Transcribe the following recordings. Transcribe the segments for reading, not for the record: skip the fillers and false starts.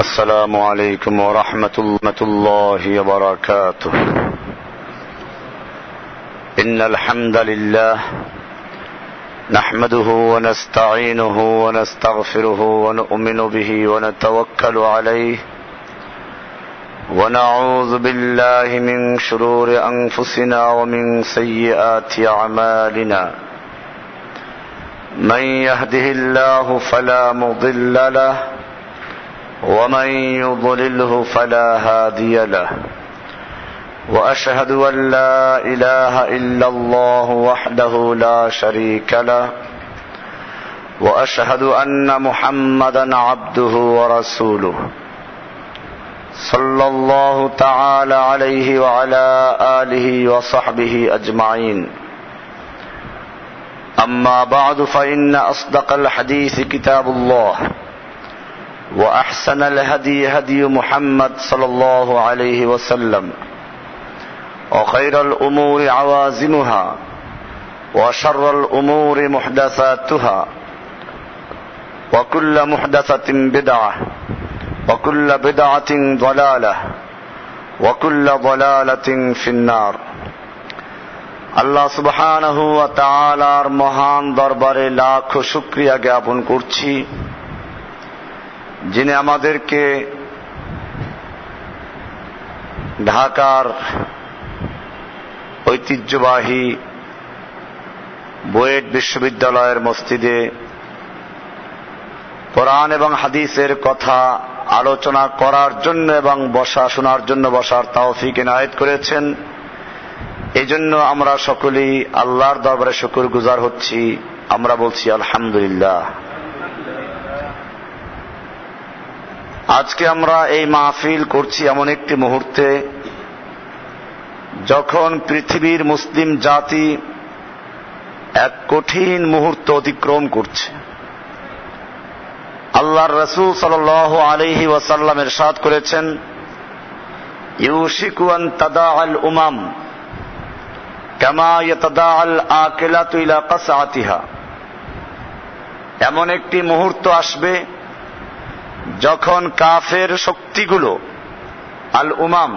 السلام عليكم ورحمة الله وبركاته. إن الحمد لله نحمده ونستعينه ونستغفره ونؤمن به ونتوكل عليه ونعوذ بالله من شرور أنفسنا ومن سيئات أعمالنا. من يهده الله فلا مضل له ومن يضلله فلا هادي له. وأشهد أن لا إله إلا الله وحده لا شريك له وأشهد أن محمدا عبده ورسوله صلى الله تعالى عليه وعلى آله وصحبه أجمعين. أما بعد فإن أصدق الحديث كتاب الله وأحسن الهدي هدي محمد صلى الله عليه وسلم وخير الأمور عوازمها وشر الأمور محدثاتها وكل محدثة بدعة وكل بدعة ضلالة وكل ضلالة في النار. আল্লাহ সুবহানাহু ওয়া তাআলার মহান দরবারে লাখ শুকরিয়া জ্ঞাপন করছি, যিনি আমাদেরকে ঢাকার ঐতিহ্যবাহী বুয়েট বিশ্ববিদ্যালয়ের মসজিদে কোরআন এবং হাদিসের কথা আলোচনা করার জন্য এবং শোনার জন্য বসার তৌফিক এনায়েত করেছেন। এজন্য আমরা সকলেই আল্লাহর দরবারে শুকরগুজার হচ্ছি। আমরা বলছি আলহামদুলিল্লাহ। আজকে আমরা এই মাহফিল করছি এমন একটি মুহূর্তে যখন পৃথিবীর মুসলিম জাতি এক কঠিন মুহূর্ত অতিক্রম করছে। আল্লাহর রাসূল সাল্লাল্লাহু আলাইহি ওয়াসাল্লাম ইরশাদ করেছেন, ইউশিকু আন তাদাআল উমাম কামা ইয়াতাদাআল আকিলাতু ইলা কাসআতিহা। এমন একটি মুহূর্ত আসবে যখন কাফের শক্তিগুলো, আল উমাম,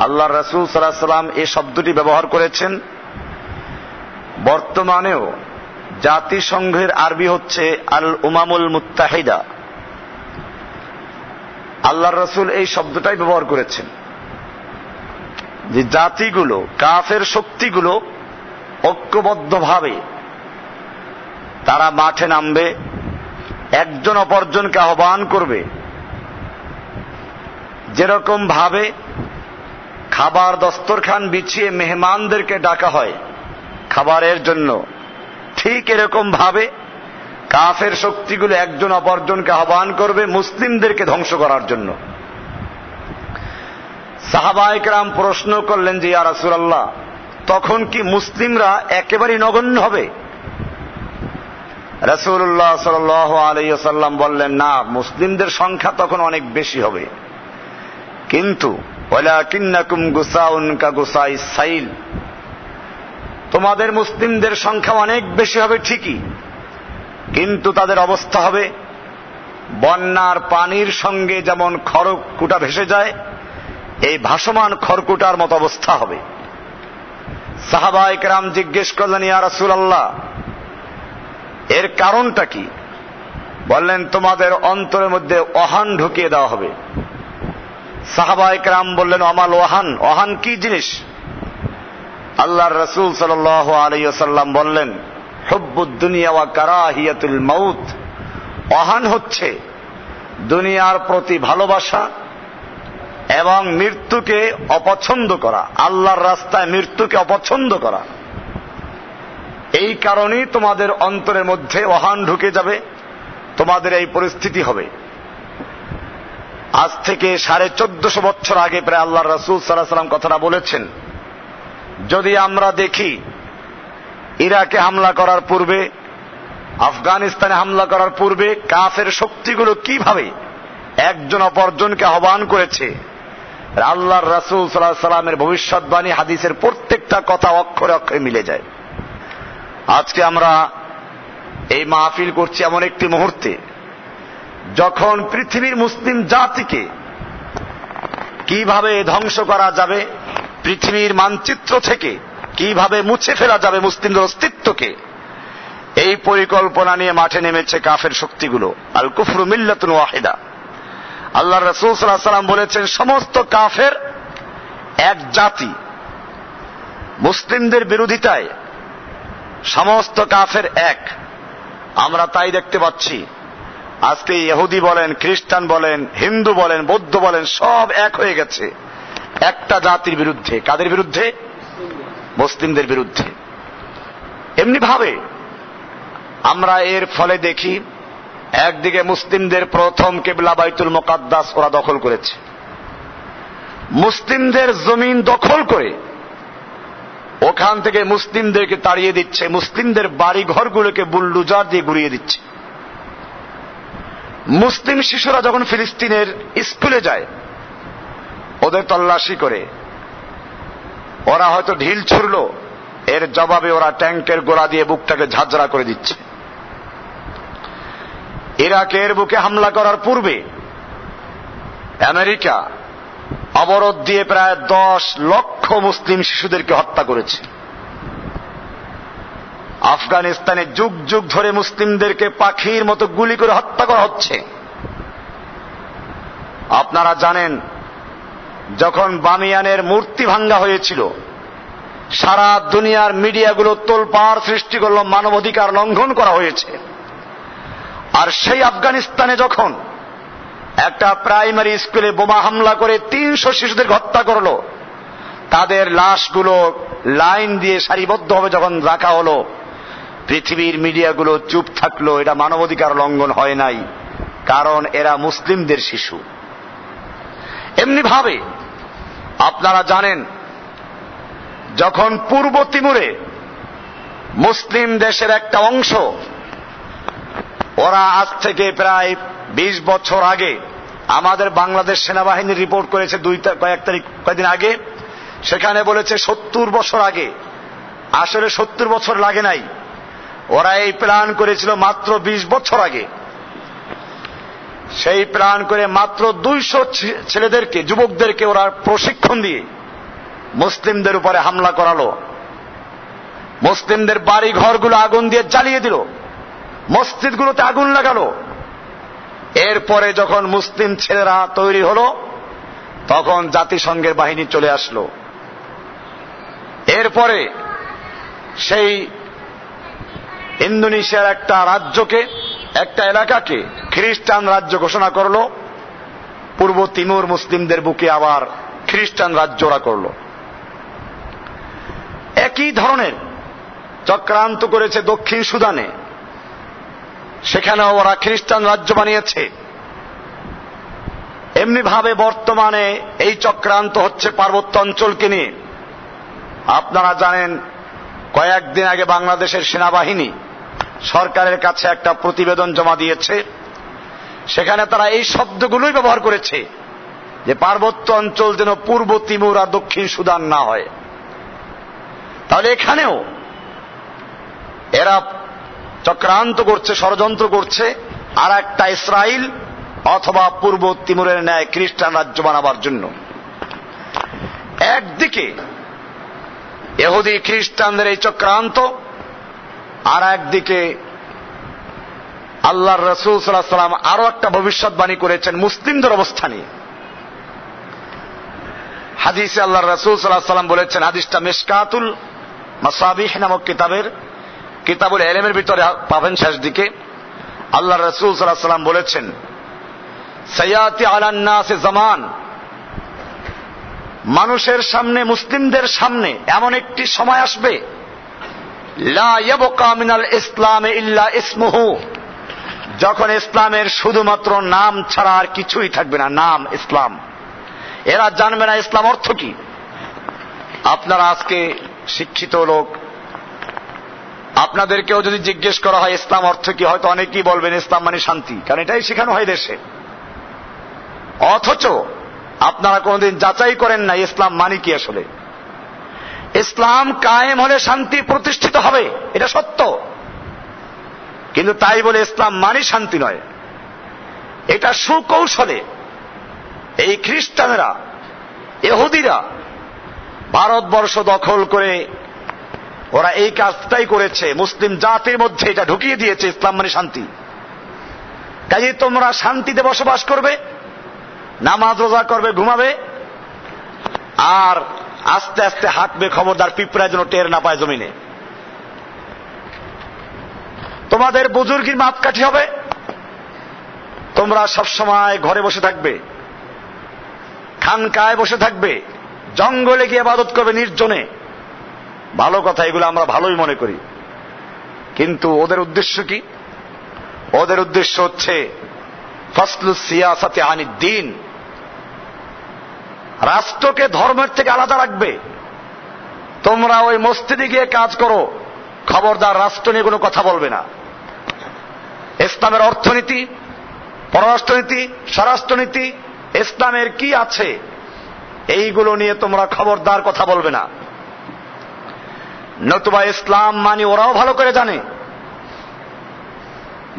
আল্লাহর রাসূল সাল্লাল্লাহু আলাইহি ওয়াসাল্লাম এই শব্দটি ব্যবহার করেছেন। বর্তমানেও জাতিসংঘের আরবি হচ্ছে আল উমামুল মুত্তাহিদা। আল্লাহর রাসূল এই শব্দটাই ব্যবহার করেছেন যে জাতিগুলো, কাফের শক্তিগুলো ঐক্যবদ্ধভাবে তারা মাঠে নামবে, একজন অপরজনকে আহ্বান করবে। যেরকম ভাবে খাবার দস্তরখান বিছিয়ে মেহমানদেরকে ডাকা হয় খাবারের জন্য, ঠিক এরকম ভাবে কাফের শক্তিগুলো একজন অপরজনকে আহ্বান করবে মুসলিমদেরকে ধ্বংস করার জন্য। সাহাবায়ে কেরাম প্রশ্ন করলেন যে, ইয়া রাসূলুল্লাহ, তখন কি মুসলিমরা একেবারেই নগণ্য হবে? রাসূলুল্লাহ সাল্লাল্লাহু আলাইহি ওয়াসাল্লাম বললেন, না, মুসলিমদের সংখ্যা তখন অনেক বেশি হবে, কিন্তু ওয়ালাকিন্নাকুম গুসাউন কাগুসাইস সাইল, তোমাদের মুসলিমদের সংখ্যা অনেক বেশি হবে ঠিকই, কিন্তু তাদের অবস্থা হবে বন্যার পানির সঙ্গে যেমন খড়কুটা ভেসে যায়, এই ভাসমান খড়কুটার মতো অবস্থা হবে। সাহাবায়ে কেরাম জিজ্ঞেস করলেন, ইয়া রাসূলুল্লাহ, এর কারণটা কি? বললেন, তোমাদের অন্তরের মধ্যে ওহান ঢুকিয়ে দেওয়া হবে। সাহাবায়ে কেরাম বললেন, আমাল ওহান, ওহান কি জিনিস? আল্লাহর রাসূল সাল্লাল্লাহু আলাইহি ওয়াসাল্লাম বললেন, হুব্বুদ দুনিয়া ওয়া কারাহিয়াতুল মাউত। ওহান হচ্ছে দুনিয়ার প্রতি ভালোবাসা এবং মৃত্যুকে অপছন্দ করা, আল্লাহর রাস্তায় মৃত্যুকে অপছন্দ করা। এই কারণেই তোমাদের অন্তরের মধ্যে ওহান ঢুকে যাবে, তোমাদের এই পরিস্থিতি হবে। আজ থেকে 1450 বছর আগে প্রায় আল্লাহর রাসূল সাল্লাল্লাহু আলাইহি ওয়াসাল্লাম কথাটা বলেছেন। যদি আমরা দেখি ইরাকে হামলা করার পূর্বে, আফগানিস্তানে হামলা করার পূর্বে কাফের শক্তিগুলো কিভাবে একজন অপরজনকে আহ্বান করেছে, আল্লাহর রাসূল সাল্লাল্লাহু আলাইহি ওয়াসাল্লামের ভবিষ্যৎবাণী হাদিসের প্রত্যেকটা কথা অক্ষরে অক্ষরে মিলে যায়। আজকে আমরা এই মাহফিল করছি এমন একটি মুহূর্তে যখন পৃথিবীর মুসলিম জাতিকে কিভাবে ধ্বংস করা যাবে, পৃথিবীর মানচিত্র থেকে কিভাবে মুছে ফেলা যাবে মুসলিমদের অস্তিত্বকে, এই পরিকল্পনা নিয়ে মাঠে নেমেছে কাফের শক্তিগুলো। আল কুফরু মিল্লাতুন ওয়াহিদা। আল্লাহ রাসূল সাল্লাল্লাহু আলাইহি ওয়াসাল্লাম বলেছেন, সমস্ত কাফের এক জাতি। মুসলিমদের বিরোধিতায় সমস্ত কাফের এক। আমরা তাই দেখতে পাচ্ছি, আজকে ইহুদি বলেন, খ্রিস্টান বলেন, হিন্দু বলেন, বৌদ্ধ বলেন, সব এক হয়ে গেছে একটা জাতির বিরুদ্ধে। কাদের বিরুদ্ধে? মুসলিমদের বিরুদ্ধে। এমনি ভাবে আমরা এর ফলে দেখি, একদিকে মুসলিমদের প্রথম কিবলা বাইতুল মুকাদ্দাস ওরা দখল করেছে, মুসলিমদের জমিন দখল করে ওখান থেকে মুসলিমদেরকে তাড়িয়ে দিচ্ছে, মুসলিমদের বাড়ি ঘরগুলোকে বুলডোজার দিয়ে গুড়িয়ে দিচ্ছে। মুসলিম শিশুরা যখন ফিলিস্তিনের স্কুলে যায়, ওদের তল্লাশি করে, ওরা হয়তো ঢিল ছুড়ল, এর জবাবে ওরা ট্যাঙ্কের গোলা দিয়ে বুকটাকে ঝাঁঝরা করে দিচ্ছে। ইরাকের বুকে হামলা করার পূর্বে আমেরিকা অবরোধ দিয়ে প্রায় 10 লক্ষ মুসলিম শিশুদেরকে হত্যা করেছে। আফগানিস্তানে যুগ যুগ ধরে মুসলিমদেরকে পাখির মতো গুলি করে হত্যা করা হচ্ছে। আপনারা জানেন, যখন বামিয়ানের মূর্তি ভাঙ্গা হয়েছিল, সারা দুনিয়ার মিডিয়াগুলো তোলপাড় সৃষ্টি করল, মানবাধিকার লঙ্ঘন করা হয়েছে। আর সেই আফগানিস্তানে যখন একটা প্রাইমারি স্কুলে বোমা হামলা করে 300 শিশুদের হত্যা করলো, তাদের লাশগুলো লাইন দিয়ে সারিবদ্ধভাবে যখন রাখা হলো, পৃথিবীর মিডিয়াগুলো চুপ থাকলো। এটা মানবাধিকার লঙ্ঘন হয় নাই, কারণ এরা মুসলিমদের শিশু। এমনি ভাবে আপনারা জানেন, যখন পূর্ব তিমুরে মুসলিম দেশের একটা অংশ, ওরা আজ থেকে প্রায় 20 বছর আগে, আমাদের বাংলাদেশ সেনাবাহিনী রিপোর্ট করেছে কয়েকদিন আগে, সেখানে বলেছে 70 বছর আগে। আসলে 70 বছর লাগে নাই, ওরা এই প্ল্যান করেছিল মাত্র 20 বছর আগে। সেই প্ল্যান করে মাত্র 200 ছেলেদেরকে, যুবকদেরকে ওরা প্রশিক্ষণ দিয়ে মুসলিমদের উপরে হামলা করালো, মুসলিমদের বাড়ি ঘরগুলো আগুন দিয়ে জ্বালিয়ে দিল, মসজিদগুলোতে আগুন লাগালো। এরপরে যখন মুসলিম ছেলেরা তৈরি হলো, তখন জাতিসংঘের বাহিনী চলে আসলো। এরপরে সেই ইন্দোনেশিয়ার একটা রাজ্যকে, একটা এলাকাকে খ্রিস্টান রাজ্য ঘোষণা করলো। পূর্ব তিমুর মুসলিমদের বুকে আবার খ্রিস্টান রাজ্য ওরা করলো। একই ধরনের চক্রান্ত করেছে দক্ষিণ সুদানে, সেখানেও ওরা খ্রিস্টান রাজ্য বানিয়েছে। এমনি ভাবে বর্তমানে এই চক্রান্ত হচ্ছে পার্বত্য অঞ্চলকে নিয়ে। আপনারা জানেন, কয়েকদিন আগে বাংলাদেশের সেনাবাহিনী সরকারের কাছে একটা প্রতিবেদন জমা দিয়েছে। সেখানে তারা এই শব্দগুলোই ব্যবহার করেছে যে পার্বত্য অঞ্চল যেন পূর্ব তিমুর আর দক্ষিণ সুদান না হয়। তাহলে এখানেও এরা চক্রান্ত করছে, ষড়যন্ত্র করছে, আর একটা ইসরায়েল অথবা পূর্ব তিমুরের ন্যায় খ্রিস্টান রাজ্য বানাবার জন্য। একদিকে ইহুদি খ্রিস্টানদের এই চক্রান্ত, আর একদিকে আল্লাহর রাসূল সাল্লাল্লাহু আলাইহি ওয়াসাল্লাম আরো একটা ভবিষ্যৎবাণী করেছেন মুসলিমদের অবস্থা নিয়ে। হাদিসে আল্লাহর রাসূল সাল্লাল্লাহু আলাইহি ওয়াসাল্লাম বলেছেন, হাদিসটা মিশকাতুল মাসাবিহ নামক কিতাবুল ইলমের ভিতরে পাবেন শেষ দিকে। আল্লাহর রাসূল সাল্লাল্লাহু আলাইহি ওয়াসাল্লাম বলেছেন, সায়াতি আলান নাস জামান, মানুষের সামনে, মুসলিমদের সামনে এমন একটি সময় আসবে, লা ইয়াবকা মিনাল ইসলামে ইল্লা ইসমুহু, যখন ইসলামের শুধুমাত্র নাম ছাড়া আর কিছুই থাকবে না। নাম ইসলাম, এরা জানবে না ইসলাম অর্থ কি। আপনারা আজকে শিক্ষিত লোক, আপনাদেরকেও যদি জিজ্ঞেস করা হয় ইসলাম অর্থ কি, হয়তো অনেকেই বলবেন ইসলাম মানে শান্তি, কারণ এটাই শেখানো হয় দেশে। অথচ আপনারা কোনদিন যাচাই করেন না ইসলাম মানে কি আসলে। ইসলাম কায়েম হলে শান্তি প্রতিষ্ঠিত হবে, এটা সত্য, কিন্তু তাই বলে ইসলাম মানে শান্তি নয়। এটা সুকৌশলে এই খ্রিস্টানেরা, ইহুদিরা ভারতবর্ষ দখল করে ওরা এই কাজটাই করেছে, মুসলিম জাতির মধ্যে এটা ঢুকিয়ে দিয়েছে ইসলাম মানে শান্তি। কাজে তোমরা শান্তিতে বসবাস করবে, নামাজ রোজা করবে, ঘুমাবে, আর আস্তে আস্তে হাঁটবে, খবরদার পিঁপড়া যেন টের না পায় জমিনে। তোমাদের বুজুর্গির মাপকাঠি হবে, তোমরা সবসময় ঘরে বসে থাকবে, খানকায় বসে থাকবে, জঙ্গলে গিয়ে ইবাদত করবে নির্জনে। ভালো কথা, এগুলো আমরা ভালোই মনে করি, কিন্তু ওদের উদ্দেশ্য কি? ওদের উদ্দেশ্য হচ্ছে ফাসলুস সিয়াসাতি আনিদ দ্বীন, রাষ্ট্রকে ধর্মের থেকে আলাদা রাখবে। তোমরা ওই মসজিদে গিয়ে কাজ করো, খবরদার রাষ্ট্র নিয়ে কোনো কথা বলবে না। ইসলামের অর্থনীতি, পররাষ্ট্রনীতি, স্বরাষ্ট্রনীতি, ইসলামের কি আছে এইগুলো নিয়ে তোমরা খবরদার কথা বলবে না, নতুবা ইসলাম মানে ওরাও ভালো করে জানে।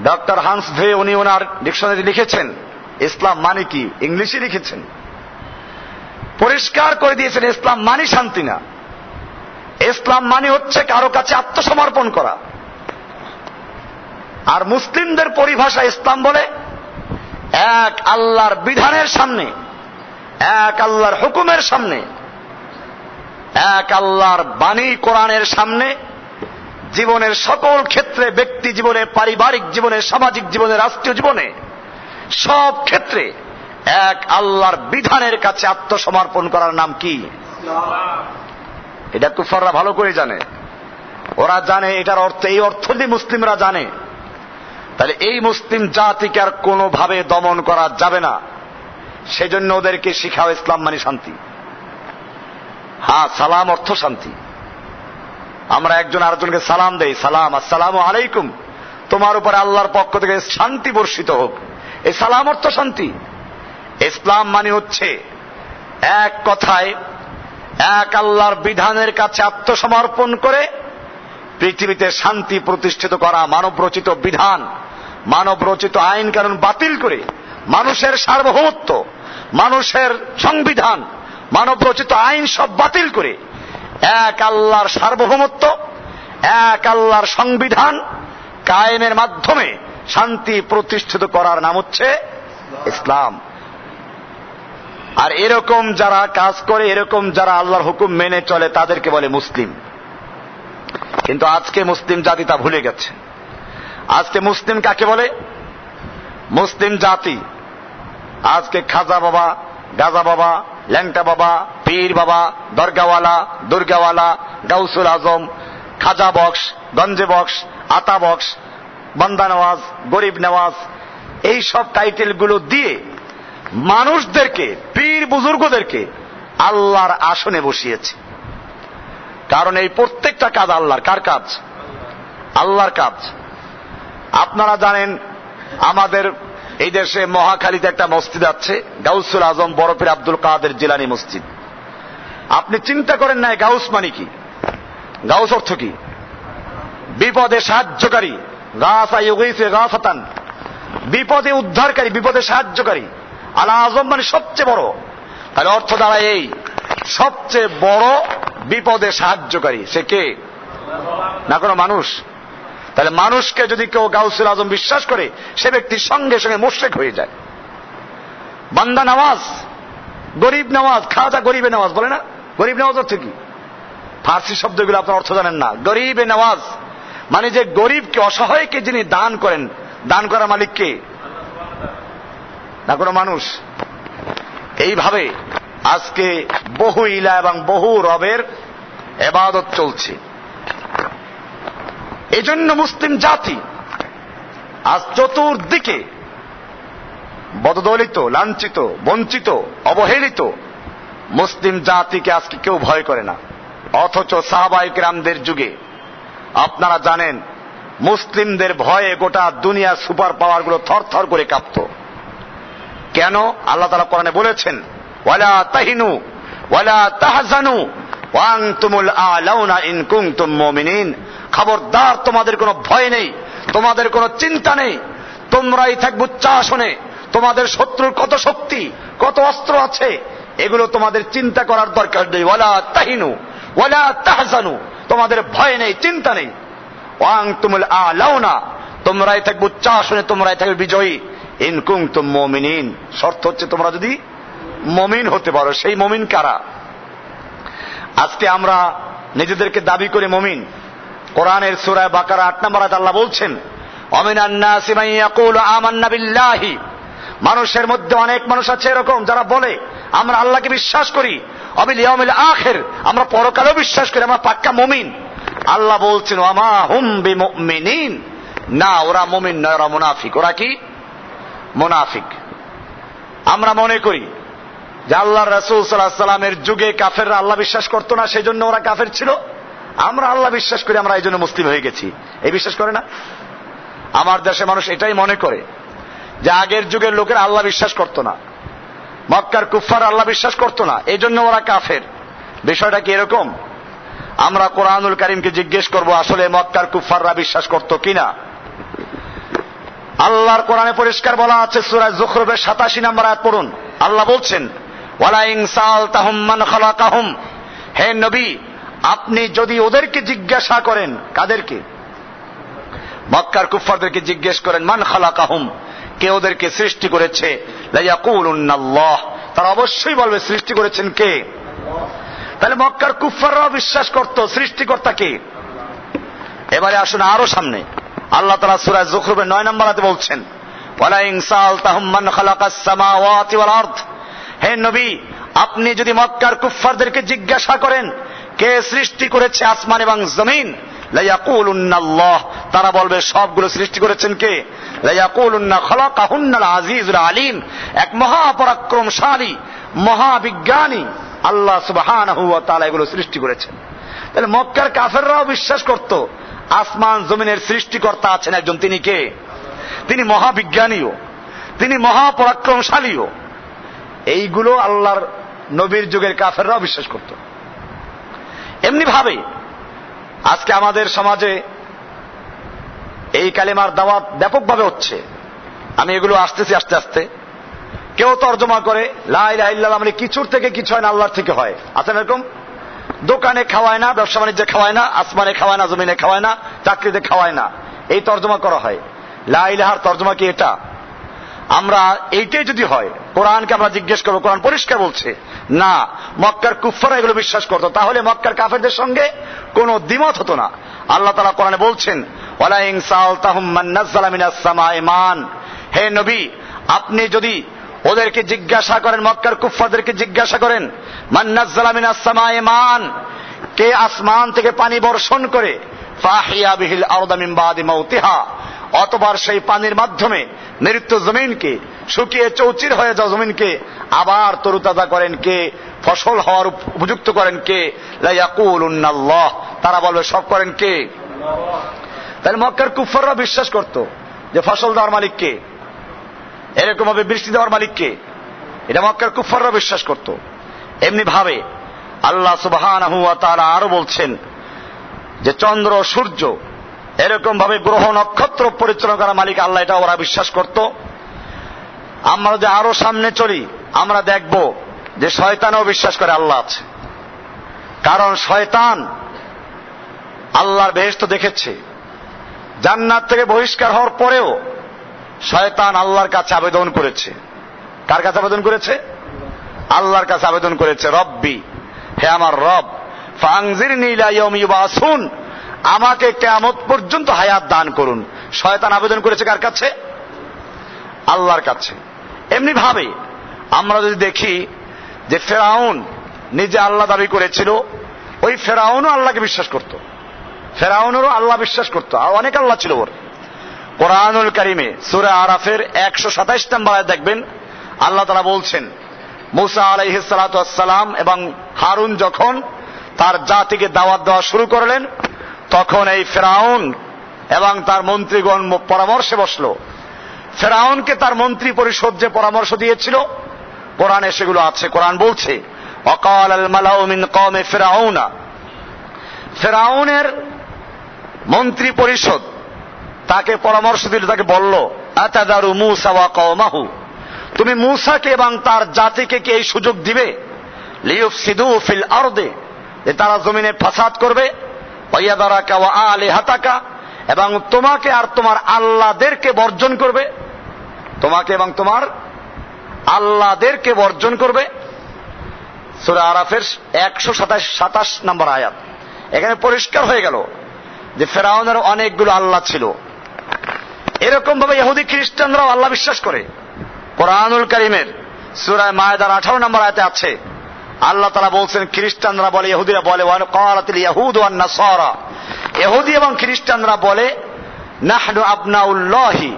ডক্টর হান্স ভে উনি ওনার ডিকশনারি লিখেছেন ইসলাম মানে কি, ইংলিশে লিখেছেন, পরিষ্কার করে দিয়েছেন ইসলাম মানে শান্তি না, ইসলাম মানে হচ্ছে কারো কাছে আত্মসমর্পণ করা। আর মুসলিমদের পরিভাষা ইসলাম বলে এক আল্লাহর বিধানের সামনে, এক আল্লাহর হুকুমের সামনে, এক আল্লাহর বাণী কোরআনের সামনে জীবনের সকল ক্ষেত্রে, ব্যক্তি জীবনে, পারিবারিক জীবনে, সামাজিক জীবনে, রাষ্ট্রীয় জীবনে, সব ক্ষেত্রে এক আল্লাহর বিধানের কাছে আত্মসমর্পণ করার নাম কি? এটা কুফাররা ভালো করে জানে, ওরা জানে এটার অর্থ, এই অর্থ দিয়ে মুসলিমরা জানে। তাহলে এই মুসলিম জাতিকে আর কোনোভাবে দমন করা যাবে না, সেজন্য ওদেরকে শিখাও ইসলাম মানে শান্তি। হ্যাঁ, সালাম অর্থ শান্তি। আমরা একজন আরেকজনকে সালাম দেই, সালাম, আসসালামু আলাইকুম, তোমার উপরে আল্লাহর পক্ষ থেকে শান্তি বর্ষিত হোক, এই সালাম অর্থ শান্তি। ইসলাম মানে হচ্ছে এক কথায় এক আল্লাহর বিধানের কাছে আত্মসমর্পণ করে পৃথিবীতে শান্তি প্রতিষ্ঠিত করা, মানব রচিত বিধান, মানব রচিত আইন কানুন বাতিল করে মানুষের সার্বভৌমত্ব, মানুষের সংবিধান, মানব রচিত আইন সব বাতিল করে এক আল্লাহর সার্বভৌমত্ব, এক আল্লাহর সংবিধান কায়েমের মাধ্যমে শান্তি প্রতিষ্ঠিত করার নাম হচ্ছে ইসলাম। আর এরকম যারা কাজ করে, এরকম যারা আল্লাহর হুকুম মেনে চলে, তাদেরকে বলে মুসলিম। কিন্তু আজকে মুসলিম জাতি তা ভুলে গেছে। আজকে মুসলিম কাকে বলে? মুসলিম জাতি আজকে খাজা বাবা, গাজা বাবা, ল্যাংটা বাবা, পীর বাবা, দরগাওয়ালা, দুর্গাওয়ালা, গাউসুল আজম, খাজা বক্স, গঞ্জে বক্স, আতা বক্স, বান্দা নওয়াজ, গরিব নওয়াজ, এই সব টাইটেল গুলো দিয়ে মানুষদেরকে, পীর বুজুর্গদেরকে আল্লাহর আসনে বসিয়েছে। কারণ এই প্রত্যেকটা কাজ আল্লাহর। কার কাজ? আল্লাহর কাজ। আপনারা জানেন আমাদের এই দেশে মহাখালীতে একটা মসজিদ আছে, গাউসুল আজম বরফির আব্দুল কাদের জিলানী মসজিদ। আপনি চিন্তা করেন না গাউস মানে কি? গাউস অর্থ কি? বিপদে সাহায্যকারী, গাসা ইউগিসে গাসাতান, বিপদে উদ্ধারকারী, বিপদে সাহায্যকারী। আল আজম মানে সবচেয়ে বড়। তাহলে অর্থ দাঁড়ায় এই, সবচেয়ে বড় বিপদে সাহায্যকারী। সে কে? না কোনো মানুষ। তাহলে মানুষকে যদি কেউ গাউসুল আজম বিশ্বাস করে, সে ব্যক্তির সঙ্গে সঙ্গে মুশরিক হয়ে যায়। বান্দা নওয়াজ, গরিব নওয়াজ, খাজা গরিবে নওয়াজ বলে না? গরিব নওয়াজ অর্থ কি? ফার্সি শব্দগুলো আপনার অর্থ জানেন না। গরিবে নওয়াজ মানে যে গরিবকে, অসহায়কে যিনি দান করেন, দান করার মালিক কে? না কোনো মানুষ। এইভাবে আজকে বহু ইলা এবং বহু রবের ইবাদত চলছে। এজন্য মুসলিম জাতি আজ চতুর্দিকে বদদলিত, লাঞ্ছিত, বঞ্চিত, অবহেলিত। মুসলিম জাতিকে আজকে কেউ ভয় করে না। অথচ সাহাবায়ে কেরামদের যুগে আপনারা জানেন মুসলিমদের ভয়ে গোটা দুনিয়ার সুপার পাওয়ার গুলো থর থর করে কাঁপত। কেন? আল্লাহ তাআলা কোরআনে বলেছেন, ওয়ালা তাহিনু ওয়ালা তাহজানু ওয়া আনতুমুল আ'লাউনা ইন কুনতুম মুমিনিন। খবরদার, তোমাদের কোনো ভয় নেই, তোমাদের কোনো চিন্তা নেই, তোমরাই থাকবে উচ্চ আসনে, তোমাদের শত্রুর কত শক্তি, কত অস্ত্র আছে, এগুলো তোমাদের চিন্তা করার দরকার নেই। ওয়ালা তাহিনু ওয়ালা তাহজানু, তোমাদের ভয় নেই, চিন্তা নেই। ওয়া আনতুমুল আ'লাউনা, তোমরাই থাকবে উচ্চ আসনে, তোমরাই থাকবে বিজয়ী। ইন কুনতুম মুমিনিন, শর্ত হচ্ছে তোমরা যদি মুমিন হতে পারো। সেই মুমিন কারা? আজকে আমরা নিজেদেরকে দাবি করে মুমিন। কোরআনের সূরা বাকারা 8 নম্বর আয়াতে আল্লাহ বলছেন, ওয়ামিনান নাসি মান ইয়াকুলু আমান্না বিল্লাহি, মানুষের মধ্যে অনেক মানুষ আছে এরকম যারা বলে আমরা আল্লাহকে বিশ্বাস করি, ওয়াবিল ইয়াউমিল আখির, আমরা পরকালেও বিশ্বাস করি, আমরা পাক্কা মুমিন। আল্লাহ বলছেন ওয়ামা হুম বিমুমিনিন, না ওরা মুমিন নয়, ওরা মুনাফিক। ওরা কি? মুনাফিক। আমরা মনে করি যে আল্লাহর রাসূল সাল্লাল্লাহু আলাইহি সাল্লামের যুগে কাফেররা আল্লাহ বিশ্বাস করতো না, সেই জন্য ওরা কাফের ছিল। আমরা আল্লাহ বিশ্বাস করি, আমরা এই জন্য মুসলিম হয়ে গেছি। এই বিশ্বাস করে না? আমার দেশে মানুষ এটাই মনে করে যে আগের যুগের লোকেরা আল্লাহ বিশ্বাস করতো না, মক্কার কুফফার আল্লাহ বিশ্বাস করতো না, এই জন্য ওরা কাফের। বিষয়টা কি এরকম? আমরা কোরআনুল কারীমকে জিজ্ঞেস করব আসলে মক্কার কুফফাররা বিশ্বাস করতো কিনা। আল্লাহর কোরআনে পরিষ্কার বলা আছে, সূরা যুখরুফের 87 নম্বর আয়াত পড়ুন। আল্লাহ বলছেন ওয়ালা ইন সাআলতাহুম মান খালাকাহুম, হে নবী আপনি যদি ওদেরকে জিজ্ঞাসা করেন, কাদেরকে? মক্কার কুফফারদেরকে জিজ্ঞেস করেন, মান খালাকাহুম, কে ওদেরকে সৃষ্টি করেছে, লা ইয়াকুলুন্নাল্লাহ, তারা অবশ্যই বলবে সৃষ্টি করেছেন কে? তাহলে মক্কার কুফফাররাও বিশ্বাস করত সৃষ্টিকর্তা কে। এবারে আসুন আরো সামনে, আল্লাহ তাআলা সূরা যুখরুফের 9 নম্বর আয়াতে বলছেন ওয়ালা ইন সাআলতাহুম মান খালাকাস সামাওয়াতি ওয়াল আরদ, হে নবী আপনি যদি মক্কার কুফফারদেরকে জিজ্ঞাসা করেন কে সৃষ্টি করেছে আসমান এবং জমিন, লা ইয়াকুলুন্নাল্লাহ, তারা বলবে সবগুলো সৃষ্টি করেছেন কে? লা ইয়াকুলুন্না খালাকাহুন্নাল আজিজুল আলিম, এক মহাপরাক্রমশালী মহাবিজ্ঞানী আল্লাহ সুবহানাহু ওয়া তাআলা এগুলো সৃষ্টি করেছেন। তাহলে মক্কার কাফেররাও বিশ্বাস করত আসমান জমিনের সৃষ্টিকর্তা আছেন একজন, তিনি কে? তিনি মহাবিজ্ঞানীও, তিনি মহাপরাক্রমশালীও। এইগুলো আল্লাহর নবীর যুগের কাফেররাও বিশ্বাস করত। এমনি ভাবে আজকে আমাদের সমাজে এই কালেমার দাওয়াত ব্যাপকভাবে হচ্ছে। আমি এগুলো আসতেছি আস্তে আস্তে। কেউ তর্জমা করে লা ইলাহা ইল্লাল্লাহ মানে কিছুর থেকে কিছু হয় না, আল্লাহর থেকে হয়। আছে এরকম? দোকানে খাওয়ায় না, ব্যবসা বাণিজ্যে খাওয়ায় না, আসমানে খাওয়ায় না, জমিনে খাওয়ায় না, চাকরিতে খাওয়ায় না, এই তর্জমা করা হয়। লা ইলাহার তর্জমা কি এটা? আমরা এইটাই যদি হয়, কোরআনকে আমরা জিজ্ঞেস করবো, কোরআন পরিষ্কার বলছে না, মক্কার কুফফাররা এগুলো বিশ্বাস করতো, তাহলে মক্কার কাফেরদের সঙ্গে কোনো দ্বিমত হতো না। আল্লাহ তাআলা কোরআনে বলছেন ওয়ালা ইন সাআলতাহুম মান নাযালা মিনাস সামাই মান, হে নবী আপনি যদি ওদেরকে জিজ্ঞাসা করেন, মক্কার কুফফারদেরকে জিজ্ঞাসা করেন মান নাযালা মিনাস সামাই মান, কে আসমান থেকে পানি বর্ষণ করে, ফাহিয়া বিহিল আরদা মিন বাদি মাউতিহা, অতবার সেই পানির মাধ্যমে মৃত্যু জমিনকে, শুকিয়ে চৌচির হয়ে যাওয়া জমিনকে আবার তরুতাজা করেন কে, ফসল হওয়ার উপযুক্ত করেন কে? লা ইয়াকুলুন্নাল্লাহ, তারা বলবে সব করেন কে? তাহলে মক্কার কুফফাররা বিশ্বাস করত যে ফসল দেওয়ার মালিক কে, এরকম ভাবে বৃষ্টি দেওয়ার মালিক কে, এটা মক্কার কুফফাররা বিশ্বাস করত। এমনি ভাবে আল্লাহ সুবহানাহু ওয়া তাআলা আরো বলছেন যে চন্দ্র সূর্য এরকম ভাবে গ্রহ নক্ষত্র পরিচালনা করা মালিক আল্লাহ, এটা ওরা বিশ্বাস করত। আমরা যে আরো সামনে চলি আমরা দেখব যে শয়তানও বিশ্বাস করে আল্লাহ আছে। কারণ শয়তান আল্লাহর বেহেশত দেখেছে, জান্নাত থেকে বহিষ্কার হওয়ার পরেও শয়তান আল্লাহর কাছে আবেদন করেছে। কার কাছে আবেদন করেছে? আল্লাহর কাছে আবেদন করেছে, রব্বি, হে আমার রব, ফাংজিরনি ইলা ইয়াউমি ইউবাসুন, আমাকে কিয়ামত পর্যন্ত হায়াত দান করুন। শয়তান আবেদন করেছে কার কাছে? আল্লাহর কাছে। এমনি ভাবে আমরা যদি দেখি যে ফেরাউন নিজে আল্লাহ দাবি করেছিল, ওই ফেরাউনও আল্লাহকে বিশ্বাস করত, ফেরাউনেরও আল্লাহ বিশ্বাস করত, আর অনেক আল্লাহ ছিল ওর। কোরআনুল কারীমে সূরা আরাফের 127 নম্বর আয়াত দেখবেন আল্লাহ তাআলা বলছেন মুসা আলাইহিস সালাতু ওয়াস সালাম এবং হারুন যখন তার জাতিকে দাওয়াত দেওয়া শুরু করলেন, তখন এই ফেরাউন এবং তার মন্ত্রীগণ পরামর্শে বসলো। ফেরাউনকে তার মন্ত্রী পরিষদ যে পরামর্শ দিয়েছিল, কোরআনে সেগুলো আছে। কোরআন বলছে ওয়াকাল আল মালাউ মিন কওমে ফিরআউনা, ফেরাউনের মন্ত্রী পরিষদ তাকে পরামর্শ দিল, তাকে বলল আতাদারু মুসা ওয়া কওমাহু, তুমি মূসাকে এবং তার জাতিকে কি এই সুযোগ দিবে লিয়ুফসিদু ফিল আরদে, যে তারা জমিনে ফাসাদ করবে, ওয়ায়াদারাকা ওয়া আলিহাতাকা, এবং তোমাকে আর তোমার আল্লাহদেরকে বর্জন করবে, তোমাকে এবং তোমার আল্লাহদেরকে বর্জন করবে। সূরা আরাফের 127 নম্বর আয়াত। এখানে পরিষ্কার হয়ে গেল যে ফেরাউনের অনেকগুলো আল্লাহ ছিল। এরকম ভাবে ইহুদি খ্রিস্টানরাও আল্লাহ বিশ্বাস করে। কোরআনুল কারীমের সূরা মায়েদার 18 নম্বর আয়াতে আছে, আল্লাহ তাআলা বলছেন, খ্রিস্টানরা বলে, ইহুদিরা বলে, ক্বালাতিল ইয়াহুদু ওয়ান নাসারা, ইহুদি এবং খ্রিস্টানরা বলে, নাহনু আবনাউল্লাহি,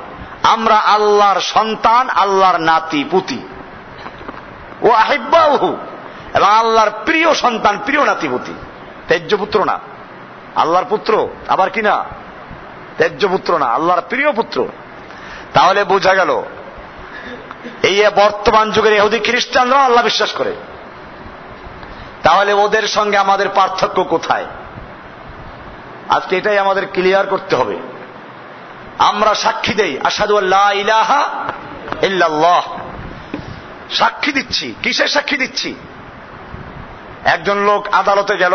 আমরা আল্লাহর সন্তান, আল্লাহর নাতি পুতি, ও আহিব্বাহু, এবং আল্লাহর প্রিয় সন্তান, প্রিয় নাতিপুতি। তেজ্য পুত্র না, আল্লাহর পুত্র, আবার কি না, তেজ্য পুত্র না, আল্লাহর প্রিয় পুত্র। তাহলে বোঝা গেল এই বর্তমান যুগের ইহুদি খ্রিস্টানরা আল্লাহ বিশ্বাস করে। তাহলে ওদের সঙ্গে আমাদের পার্থক্য কোথায়? আজকে এটাই আমাদের ক্লিয়ার করতে হবে। আমরা সাক্ষী দেই আশহাদু আল্লা ইলাহা ইল্লাল্লাহ, সাক্ষী দিচ্ছি। কিসের সাক্ষী দিচ্ছি? একজন লোক আদালতে গেল,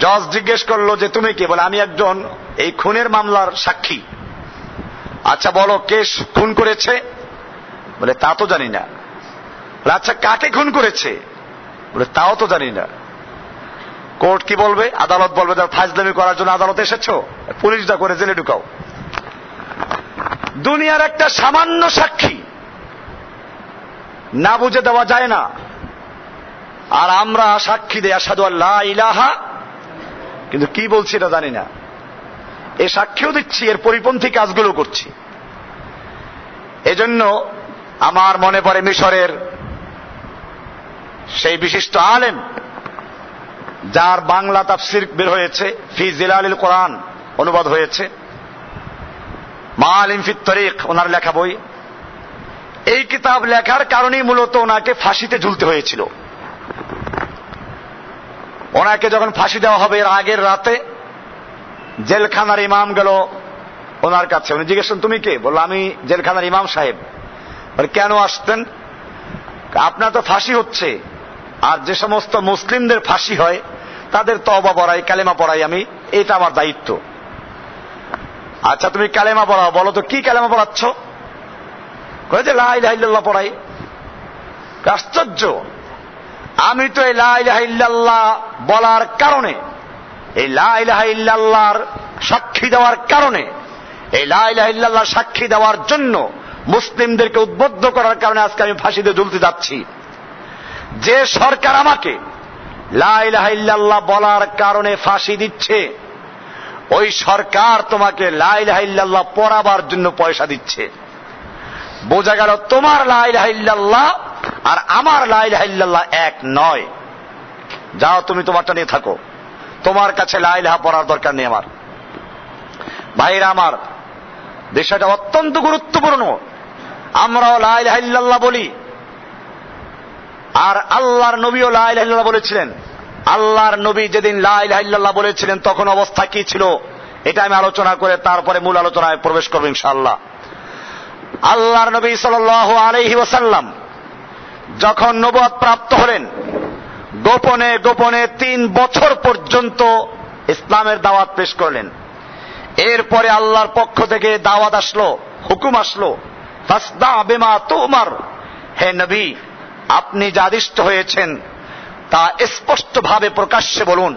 জজ জিজ্ঞেস করলো যে তুমি কে? বলে আমি একজন এই খুনের মামলার সাক্ষী। আচ্ছা বলো কে খুন করেছে? বলে তা তো জানি না। আচ্ছা কাকে খুন করেছে? বলে তাও তো জানি না। কোর্ট কি বলবে? আদালত বলবে ফাজলামি করার জন্য আদালতে এসেছো, পুলিশটা করে জেলে ঢুকাও। দুনিয়ার একটা সামান্য সাক্ষী না বুঝে দেওয়া যায় না। আর আমরা সাক্ষী দেই আশহাদু আল্লা ইলাহা, কিন্তু কি বলছি এটা জানি না। এই সাক্ষীও দিচ্ছি, এর পরিপন্থী কাজগুলো করছি। এজন্য আমার মনে পড়ে মিশরের সেই বিশিষ্ট আলেম, যার বাংলা তাফসির বের হয়েছে, ফি জিলালিল কোরআন অনুবাদ হয়েছে, মাআলিম ফিত তরিক, ওনার লেখা বই। এই কিতাব লেখার কারণেই মূলত ওনাকে ফাঁসিতে ঝুলতে হয়েছিল। ওনাকে যখন ফাঁসি দেওয়া হবে এর আগের রাতে জেলখানার ইমাম গেল ওনার কাছে। উনি জিজ্ঞেস করেন তুমি কে? বলল আমি জেলখানার ইমাম সাহেব। বলে কেন আসতেন? আপনার তো ফাঁসি হচ্ছে, আর যে সমস্ত মুসলিমদের ফাঁসি হয় তাদের তওবা পড়াই, কালেমা পড়াই আমি, এটা আমার দায়িত্ব। আচ্ছা তুমি কালেমা পড়াও, বলো তো কি কালেমা পড়াচ্ছ? কয়ে যে লা ইলাহা ইল্লাল্লাহ পড়াই। আশ্চর্য, আমি তো এই লা ইলাহা ইল্লাল্লাহ বলার কারণে, এই লা ইলাহা ইল্লাল্লাহর সাক্ষী দেওয়ার কারণে, এই লা ইলাহা ইল্লাল্লাহ সাক্ষী দেওয়ার জন্য মুসলিমদেরকে উদ্বুদ্ধ করার কারণে আজকে আমি ফাঁসিতে ঝুলতে যাচ্ছি। যে সরকার আমাকে লা ইলাহা ইল্লাল্লাহ বলার কারণে ফাঁসি দিচ্ছে, ওই সরকার তোমাকে লা ইলাহা ইল্লাল্লাহ পড়াবার জন্য পয়সা দিচ্ছে। বোঝা গেল তোমার লা ইলাহা ইল্লাল্লাহ আর আমার লা ইলাহা ইল্লাল্লাহ এক নয়। যাও তুমি তোমারটা নিয়ে থাকো, তোমার কাছে লা ইলাহা পড়ার দরকার নেই আমার। ভাইরা আমার, বিষয়টা অত্যন্ত গুরুত্বপূর্ণ। আমরাও লা ইলাহা ইল্লাল্লাহ বলি, আর আল্লাহর নবীও লা ইলাহা ইল্লাল্লাহ বলেছিলেন। আল্লাহর নবী যেদিন লা ইলাহা ইল্লাল্লাহ বলেছিলেন তখন অবস্থা কি ছিল এটা আমি আলোচনা করে তারপরে মূল আলোচনায় প্রবেশ করব ইনশাআল্লাহ। আল্লাহর নবী সাল্লাল্লাহু আলাইহি ওয়াসাল্লাম যখন নবুয়ত প্রাপ্ত হলেন, গোপনে গোপনে 3 বছর পর্যন্ত ইসলামের দাওয়াত পেশ করলেন। এরপরে আল্লাহর পক্ষ থেকে দাওয়াত আসলো, হুকুম আসলো, ফাসদা বিমা তুমার, হে নবী আপনি যা আদিষ্ট হয়েছেন তা স্পষ্টভাবে প্রকাশ্যে বলুন,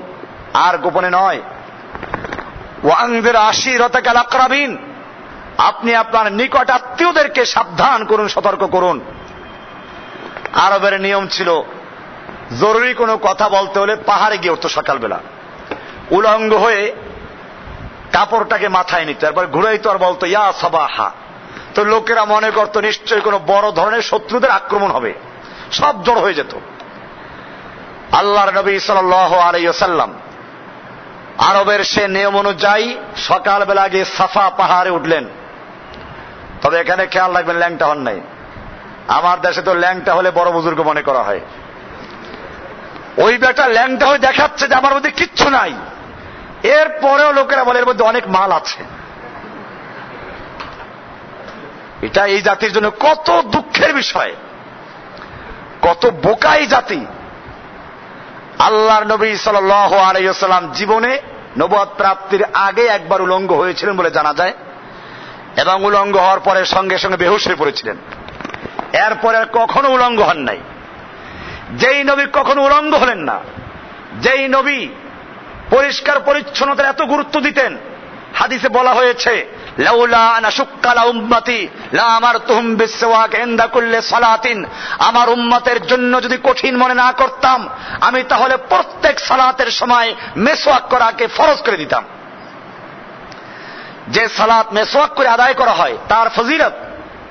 আর গোপনে নয়। ওয়ানজির আশিরাতাকাল আকরাবিন, আপনি আপনার নিকট আত্মীয়দেরকে সাবধান করুন, সতর্ক করুন। আরবের নিয়ম ছিল জরুরি কোনো কথা বলতে হলে পাহাড়ে গিয়ে উঠতো সকালবেলা, উলঙ্গ হয়ে কাপড়টাকে মাথায় নিত, তারপর ঘুরাইতো আর বলতো ইয়া সাবাহা। তো লোকেরা মনে করতো নিশ্চয়ই কোনো বড় ধরনের শত্রুদের আক্রমণ হবে, সব জড় হয়ে যেত। আল্লাহর নবী সাল্লাল্লাহু আলাইহি ওয়াসাল্লাম আরবের সে নিয়ম অনুযায়ী সকালবেলা গিয়ে সাফা পাহাড়ে উঠলেন। তবে এখানে খেয়াল রাখবেন ল্যাংটা হন নাই। আমার দেশে তো ল্যাংটা হলে বড় বুজুর্গ মনে করা হয়। ওই বেটা ল্যাংটা হয়ে দেখাচ্ছে যে আমার মধ্যে কিচ্ছু নাই, এরপরেও লোকেরা বলে এর মধ্যে অনেক মাল আছে। এটা এই জাতির জন্য কত দুঃখের বিষয়, কত বোকা এই জাতি। আল্লাহর নবী সাল্লাল্লাহু আলাইহি ওয়াসাল্লাম জীবনে নবুয়ত প্রাপ্তির আগে একবার উলঙ্গ হয়েছিলেন বলে জানা যায়, এবং উলঙ্গ হওয়ার পরে সঙ্গে সঙ্গে বেহুশ হয়ে পড়েছিলেন। এরপরে আর কখনো উলঙ্গ হন নাই। যেই নবী কখনো উলঙ্গ হলেন না, যেই নবী পরিষ্কার পরিচ্ছন্নতার এত গুরুত্ব দিতেন, হাদিসে বলা হয়েছে লাউলা আনা শুক্কা লা উম্মতি লা আমারতুহুম বিসওয়াক ইনদা কুল্লি সালাতিন, আমার উম্মতের জন্য যদি কঠিন মনে না করতাম আমি তাহলে প্রত্যেক সালাতের সময় মেসওয়াক করাকে ফরজ করে দিতাম। যে সালাত মেসওয়াক করে আদায় করা হয় তার ফজিলত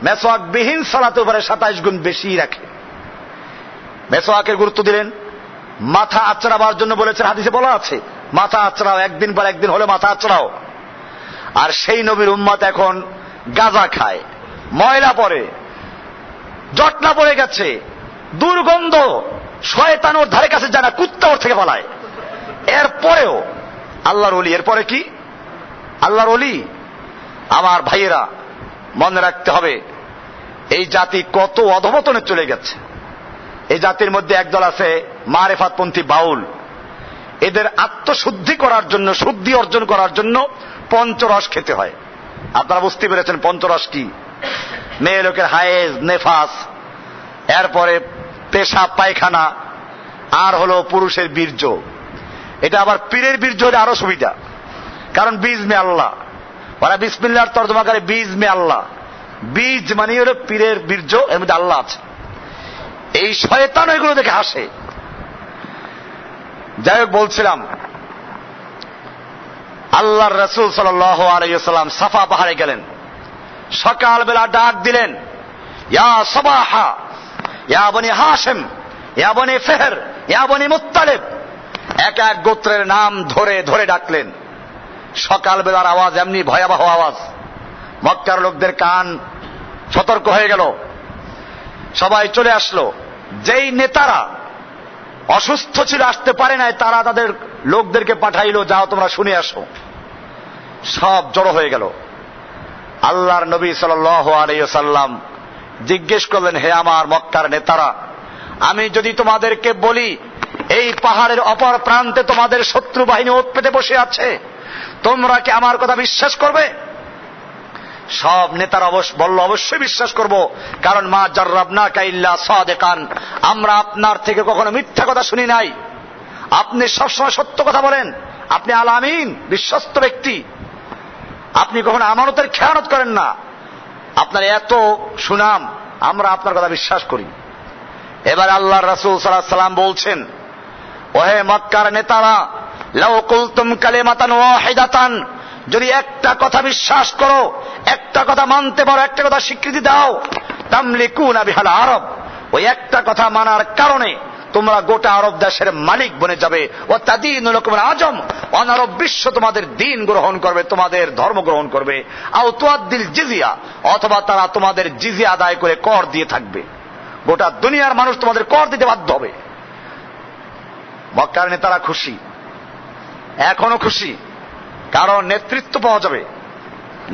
মেসওয়াক বিহীন সালাতের উপরে 27 গুণ বেশি রাখে। মেসওয়াকের গুরুত্ব দিলেন। মাথা আঁচড়াবার জন্য বলেছেন, হাদিসে বলা আছে মাথা আঁচড়াও, একদিন পর একদিন হলে মাথা আঁচড়াও। আর সেই নবীর উম্মত এখন গাঁজা খায়, ময়লা পড়ে, জটলা পড়ে গেছে, দুর্গন্ধ, শয়তান ওর ধারে কাছে যায় না, কুত্তা ওর থেকে পালায়। এরপরেও আল্লাহর ওলি, এরপরে কি আল্লাহর ওলি। আমার ভাইয়েরা মনে রাখতে হবে এই জাতি কত অধঃপতনে চলে গেছে। এই জাতির মধ্যে একদল আছে মারেফাতপন্থী বাউল। এদের আত্মশুদ্ধি করার জন্য, শুদ্ধি অর্জন করার জন্য পঞ্চরস খেতে হয়। আপনারা বুঝতে পেরেছেন পঞ্চরস কি? মেয়ে লোকের হায়েজ, নেফাস, এরপরে পেশাব পায়খানা, আর হলো পুরুষের বীর্য। এটা আবার পীরের বীর্য হলে আরো সুবিধা, কারণ বীজ মে আল্লাহ, ওরা বিসমিল্লাহর তর্জমা করে বীজ মে আল্লাহ। বীজ মানে হলো পীরের বীর্য, এর মধ্যে আল্লাহ আছে। এই শয়তান এগুলো দেখে হাসে। যাই হোক, বলছিলাম আল্লাহর রাসূল সাল্লাল্লাহু আলাইহি ওয়াসাল্লাম সাফা পাহাড়ে গেলেন, সকালবেলা ডাক দিলেন, ইয়া সাবাহা ইয়া বনি হাশিম ইয়া বনি ফিহর ইয়া বনি মুত্তালিব। এক এক গোত্রের নাম ধরে ধরে ডাকলেন। সকালবেলার আওয়াজ এমনি ভয়াবহ আওয়াজ, মক্কার লোকদের কান সতর্ক হয়ে গেল। সবাই চলে আসলো। যেই নেতারা অসুস্থ ছিল, আসতে পারে নাই, তারা তাদের লোকদেরকে পাঠাইলো, যাও তোমরা শুনে আসো। সব জড়ো হয়ে গেল। আল্লাহর নবী সাল্লাল্লাহু আলাইহি ওয়াসাল্লাম জিজ্ঞেস করলেন, হে আমার মক্কার নেতারা, আমি যদি তোমাদেরকে বলি এই পাহাড়ের অপর প্রান্তে তোমাদের শত্রু বাহিনী ওঁত পেতে বসে আছে, তোমরা কি আমার কথা বিশ্বাস করবে? সব নেতারা বলল, অবশ্যই বিশ্বাস করব, কারণ মা জাররাবনাকা ইল্লা সাদিকান, আমরা আপনার থেকে কখনো মিথ্যা কথা শুনি নাই, আপনি সবসময় সত্য কথা বলেন, আপনি আল আমিন, বিশ্বস্ত ব্যক্তি, আপনি কখনো আমানতের খেয়ানত করেন না, আপনার এত সুনাম, আমরা আপনার কথা বিশ্বাস করি। এবার আল্লাহর রাসূল সাল্লাল্লাহু আলাইহি ওয়াসাল্লাম বলছেন, ওহে মক্কার নেতারা, লাউ কুলতুম কালিমাতান ওয়াহিদাতান, যদি একটা কথা বিশ্বাস করো, একটা কথা মানতে পারো, একটা কথা স্বীকৃতি দাও, তামলিকুনা বিহাল আরব, ওই একটা কথা মানার কারণে তোমরা গোটা আরব দেশের মালিক বনে যাবে। ও তাদিনুল লাকুম আজম, অনারব বিশ্ব তোমাদের দিন গ্রহণ করবে, তোমাদের ধর্ম গ্রহণ করবে। আও তুআদ্দিল জিজিয়া, অথবা তারা তোমাদের জিজিয়া আদায় করে কর দিয়ে থাকবে। গোটা দুনিয়ার মানুষ তোমাদের কর দিতে বাধ্য হবে। মক্কার নেতারা খুশি, এখনো খুশি, কারণ নেতৃত্ব পাওয়া যাবে।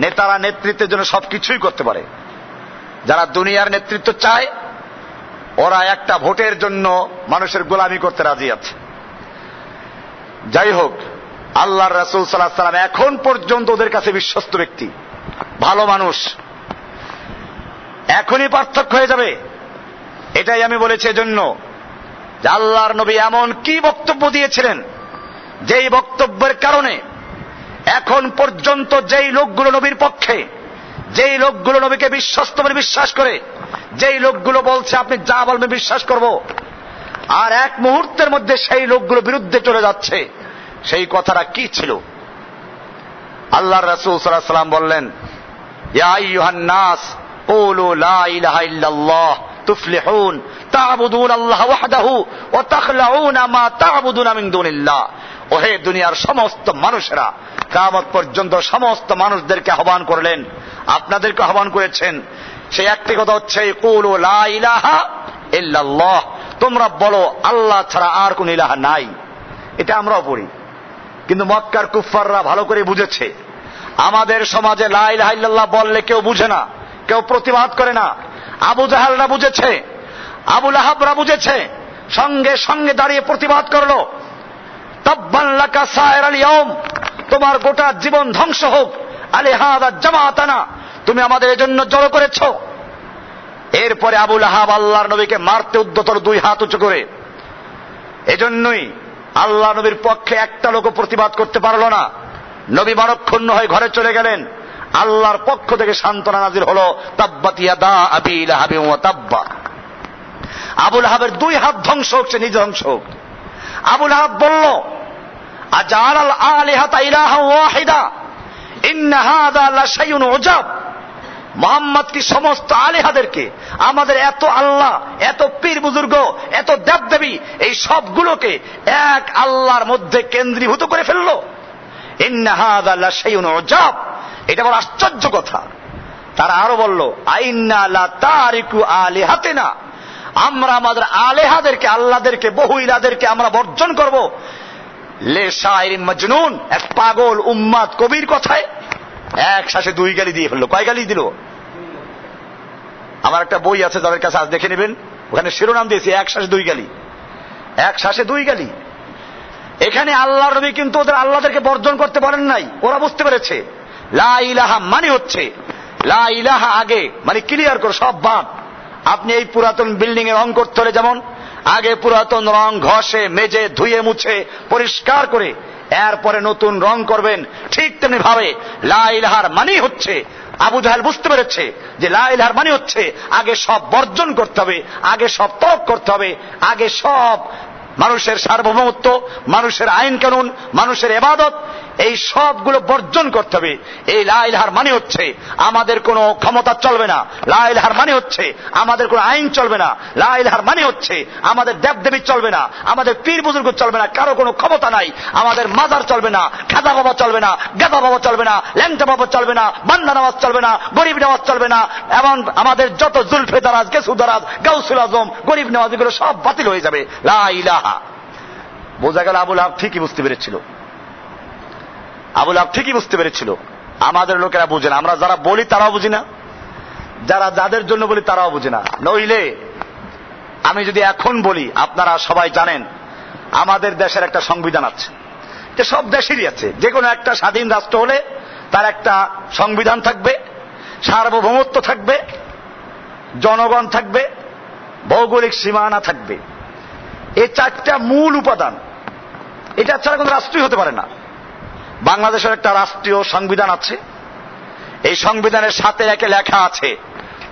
নেতারা নেতৃত্বের জন্য সবকিছুই করতে পারে। যারা দুনিয়ার নেতৃত্ব চায়, ওরা একটা ভোটের জন্য মানুষের গোলামি করতে রাজি আছে। যাই হোক, আল্লাহর রাসূল সাল্লাল্লাহু আলাইহি ওয়াসাল্লাম এখন পর্যন্ত ওদের কাছে বিশ্বস্ত ব্যক্তি, ভালো মানুষ। এখনই পার্থক্য হয়ে যাবে, এটাই আমি বলেছি এজন্য যে আল্লাহর নবী এমন কি বক্তব্য দিয়েছিলেন, যেই বক্তব্যের কারণে এখন পর্যন্ত যেই লোকগুলো নবীর পক্ষে, যেই লোকগুলো নবীকে বিশ্বস্ত বলে বিশ্বাস করে, যেই লোকগুলো বলছে আপনি যা বলবেন বিশ্বাস করব, আর এক মুহূর্তের মধ্যে সেই লোকগুলো বিরুদ্ধে চলে যাচ্ছে, সেই কথাটা কি ছিল? আল্লাহর রাসূল সাল্লাল্লাহু আলাইহি ওয়াসাল্লাম বললেন, ইয়া আইয়ুহান নাস কুলু লা ইলাহা ইল্লাল্লাহ তুফলিহুন তা'বুদুনাল্লাহ ওয়াহদাহু ওয়া তাখলাউনা মা তা'বুদুনা মিন দুনিল্লাহ। ওহে দুনিয়ার সমস্ত মানুষেরা, কিয়ামত পর্যন্ত সমস্ত মানুষদেরকে আহ্বান করলেন, আপনাদেরকে আহ্বান করেছেন। সেই একটি কথা হচ্ছে, কুলু লা ইলাহা ইল্লাল্লাহ, তোমরা বলো আল্লাহ ছাড়া আর কোন ইলাহা নাই। এটা আমরাও পড়ি, কিন্তু মক্কার কুফফাররা ভালো করে বুঝেছে। আমাদের সমাজে লা ইলাহা ইল্লাল্লাহ বললে কেউ বুঝে না, কেউ প্রতিবাদ করে না। আবু জাহালরা বুঝেছে, আবু লাহাবরা বুঝেছে, সঙ্গে সঙ্গে দাঁড়িয়ে প্রতিবাদ করলো, তাব্বান লাকা সায়রাল ইয়াউম, তোমার গোটা জীবন ধ্বংস হোক, আলিহাদা জামাতানা, তুমি আমাদের এজন্য জড়ো করেছো। এরপরে আবু লাহাব আল্লাহর নবীকে মারতে উদ্যত হল 2 হাত উঁচু করে। এজন্যই আল্লাহ নবীর পক্ষে একটা লোক প্রতিবাদ করতে পারলো না। নবী মরক্ষুণ্ণ হয়ে ঘরে চলে গেলেন। আল্লাহর পক্ষ থেকে সান্ত্বনা নাজিল হলো, তাব্বাত ইয়াদা আবি লাহাবি ওয়া তাব্বা। আবু লাহাবের 2 হাত ধ্বংস হোক, সে নিজে ধ্বংস হোক। আবু লাহাব বলল, আজালাল আলিহাতা ইলাহা ওয়াহিদা ইন্না হাযা লাশাইউন উজাব। মুহাম্মদ কি সমস্ত আলিহাদেরকে, আমাদের এত আল্লাহ, এত পীর বুজুর্গ, এত দেবদেবী, এই সবগুলোকে এক আল্লাহর মধ্যে কেন্দ্রীভূত করে ফেললো? ইন্না হাযা লাশাইউন উজাব, এটা বড় আশ্চর্য কথা। তারা আরো বলল, আইন্না লা তারিকু আলিহাতিনা, আমরা আমাদের আলেহাদেরকে, আল্লাহদেরকে, বহু ইলাদেরকে আমরা বর্জন করব লে শায়রিন মাজনুন, এক পাগল উম্মাদ কবির কথায়। এক শ্বাসে 2 গালি দিয়ে ফেললো। কয় গালি দিল? আমার একটা বই আছে, যাদের কাছে আজ দেখে নেবেন, ওখানে শিরোনাম দিয়েছি এক শ্বাসে 2 গালি। এক শ্বাসে 2 গালি। এখানে আল্লাহর নবী কিন্তু ওদের আল্লাহদেরকে বর্জন করতে পারেন নাই। ওরা বুঝতে পেরেছে লা ইলাহা মানে হচ্ছে, লা ইলাহা আগে মানে ক্লিয়ার করে সব বাদ। আপনি এই পুরাতন বিল্ডিং এ রং করতে হলে যেমন আগে পুরাতন রং ঘষে মেজে ধুয়ে মুছে পরিষ্কার করে এরপরে নতুন রং করবেন, ঠিক তেমনি ভাবে লা ইলাহার মানে হচ্ছে, আবু জাহেল বুঝতে পেরেছে যে লা ইলাহার মানে হচ্ছে আগে সব বর্জন করতে হবে, আগে সব ত্যাগ করতে হবে, আগে সব মানুষের সার্বভৌমত্ব, মানুষের আইন কানুন, মানুষের ইবাদত, এই সবগুলো বর্জন করতে হবে। এই লা ইলাহার মানে হচ্ছে আমাদের কোনো ক্ষমতা চলবে না, লা ইলাহার মানে হচ্ছে আমাদের কোনো আইন চলবে না, লা ইলাহার মানে হচ্ছে আমাদের দেবদেবী চলবে না, আমাদের পীর বুজুর্গ চলবে না, কারো কোনো ক্ষমতা নাই, আমাদের মাজার চলবে না, খাজা বাবা চলবে না, গাদা বাবা চলবে না, ল্যাংটা বাবা চলবে না, বান্দা নামাজ চলবে না, গরিব নামাজ চলবে না, এবং আমাদের যত জুলফে দারাজ, গেসু দারাজ, গাউসুল আজম, গরিব নামাজ, এগুলো সব বাতিল হয়ে যাবে। লা ইলাহা। বোঝা গেল আবু লাহাব ঠিকই বুঝতে পেরেছিল। আবু লাহাব ঠিকই বুঝতে পেরেছিল। আমাদের লোকেরা বুঝে না, আমরা যারা বলি তারাও বুঝি না, যারা যাদের জন্য বলি তারাও বুঝে না। নইলে আমি যদি এখন বলি, আপনারা সবাই জানেন আমাদের দেশের একটা সংবিধান আছে, যে সব দেশেরই আছে। যে কোনো একটা স্বাধীন রাষ্ট্র হলে তার একটা সংবিধান থাকবে, সার্বভৌমত্ব থাকবে, জনগণ থাকবে, ভৌগোলিক সীমানা থাকবে। এই 4টা মূল উপাদান, এটা ছাড়া কোনো রাষ্ট্রই হতে পারে না। বাংলাদেশের একটা রাষ্ট্রীয় সংবিধান আছে। এই সংবিধানের সাথে একে লেখা আছে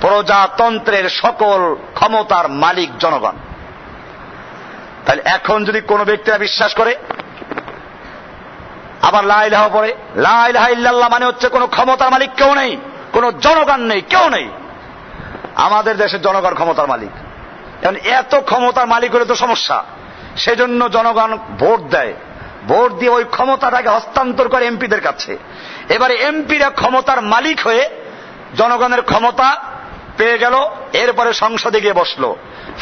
প্রজাতন্ত্রের সকল ক্ষমতার মালিক জনগণ। তাহলে এখন যদি কোনো ব্যক্তিরা বিশ্বাস করে আবার লা ইলাহা পড়ে, লা ইলাহা ইল্লাল্লাহ মানে হচ্ছে কোনো ক্ষমতার মালিক কেউ নেই, কোনো জনগণ নেই, কেউ নেই। আমাদের দেশের জনগণ ক্ষমতার মালিক। এখন এত ক্ষমতার মালিক হলে তো সমস্যা, সেজন্য জনগণ ভোট দেয়, ভোট দিয়ে ওই ক্ষমতাটাকে হস্তান্তর করে এমপিদের কাছে। এবারে এমপিরা ক্ষমতার মালিক হয়ে জনগণের ক্ষমতা পেয়ে গেল, এরপরে সংসদে গিয়ে বসলো।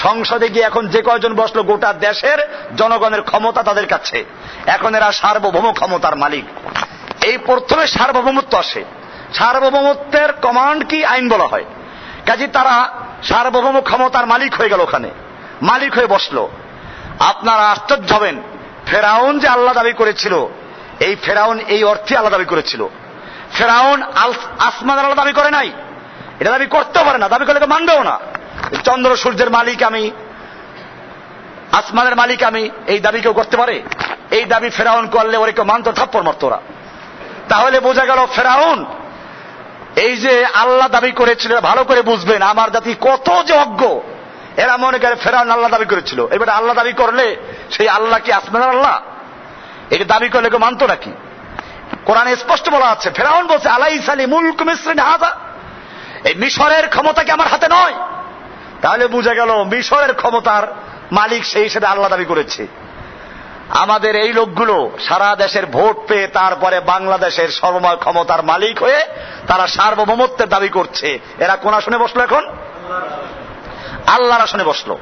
সংসদে গিয়ে এখন যে কয়জন বসলো, গোটা দেশের জনগণের ক্ষমতা তাদের কাছে। এখন এরা সার্বভৌম ক্ষমতার মালিক। এই প্রথমে সার্বভৌমত্ব আসে। সার্বভৌমত্বের কমান্ড কি আইন বলা হয়। কাজে তারা সার্বভৌম ক্ষমতার মালিক হয়ে গেল, ওখানে মালিক হয়ে বসলো। আপনারা আশ্চর্য হবেন, ফেরাউন যে আল্লাহ দাবি করেছিল, এই ফেরাউন এই অর্থে আল্লাহ দাবি করেছিল। ফেরাউন আসমানের আল্লাহ দাবি করে নাই, এটা দাবি করতেও পারে না, দাবি করলে মানবেও না। চন্দ্র সূর্যের মালিক আমি, আসমানের মালিক আমি, এই দাবি কেউ করতে পারে? এই দাবি ফেরাউন করলে ওরে কেউ মানত, থাপ্পড় মারত ওরা। তাহলে বোঝা গেল ফেরাউন এই যে আল্লাহ দাবি করেছিল, ভালো করে বুঝবেন আমার জাতি কত যে অজ্ঞ। এরা মনে করে ফেরাউন আল্লাহ দাবি করেছিল, এবার আল্লাহ দাবি করলে সেই আল্লাহ কি আসমানের আল্লাহ? এটা দাবি করলে কেউ মানত নাকি? কোরআনে স্পষ্ট বলা আছে, ফেরাউন বলছে আলাইসা লি মুলকু মিসর হাযা, এই মিশরের ক্ষমতা কি আমার হাতে নয়? তাহলে বুঝা গেল মিশরের ক্ষমতার মালিক সেই হিসেবে আল্লাহ দাবি করেছে। আমাদের এই লোকগুলো সারা দেশের ভোট পেয়ে তারপরে বাংলাদেশের সর্বময় ক্ষমতার মালিক হয়ে তারা সার্বভৌমত্বের দাবি করছে। এরা কোন আসনে বসলো? এখন আল্লাহর আসনে বসলো।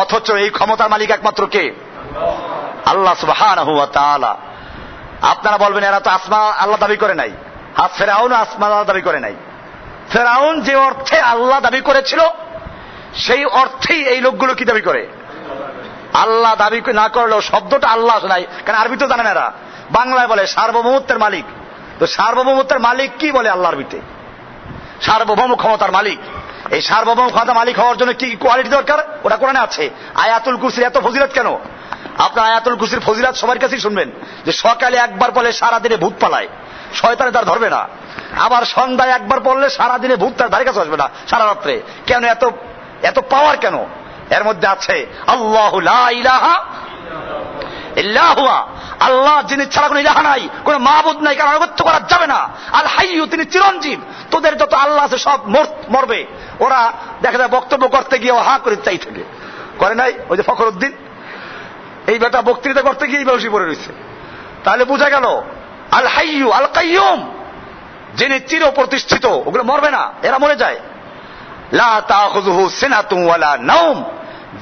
অথচ এই ক্ষমতার মালিক একমাত্র কে? আল্লাহ সুবহানাহু ওয়া তাআলা। আপনারা বলবেন এরা তো আসমা আল্লাহ দাবি করে নাই, ফেরাউন আসমা আল্লাহ দাবি করে নাই, ফেরাউন যে অর্থে আল্লাহ দাবি করেছিল সেই অর্থেই এই লোকগুলো কি দাবি করে? আল্লাহ দাবি না করলেও শব্দটা আল্লাহ শোনায়, কারণ আরবি তো জানে না এরা, বাংলায় বলে সার্বভৌমত্বের মালিক। তো সার্বভৌমত্বের মালিক কি বলে আল্লাহ আরবিতে? সার্বভৌম ক্ষমতার মালিক। এই সার্বভৌম ক্ষমতার মালিক হওয়ার জন্য কি কোয়ালিটি দরকার? ওটা কোরআনে আছে। আয়াতুল কুরসির এত ফজিলত কেন? আপনার আয়াতুল কুরসির ফজিলত সবার কাছেই শুনবেন, যে সকালে একবার বলে সারাদিনে ভূত পালায়, শয়তানে তার ধরবে না। আবার সন্ধ্যায় একবার পড়লে সারাদিনে ভূত তার ধারে কাছে আসবে না সারা রাত্রে। কেন এত এত পাওয়ার কেন? এর মধ্যে আছে আল্লাহু লা ইলাহা ইল্লা হুয়া, আল্লাহ যিনি ছাড়া কোনো ইলাহা নাই, কোনো মাবুদ নাই, কারণ আনুগত্য করা যাবে না। আল হাইয়্যু, তিনি চিরঞ্জীব। তোদের যত আল্লাহ আছে সব মরবে। ওরা দেখা যায় বক্তব্য করতে গিয়ে হা করে চাই থাকে, করে নাই? ওই যে ফখরুদ্দিন, এই বেটা বক্তৃতা করতে গিয়ে বেশি পড়ে রয়েছে। তাহলে বোঝা গেল আল হাইয়্যু আল কাইয়্যুম, যিনি চির প্রতিষ্ঠিত, ওগুলো মরবে না, এরা মরে যায়। লা তাখুযুহু সিনাতুন ওয়ালা নাওম,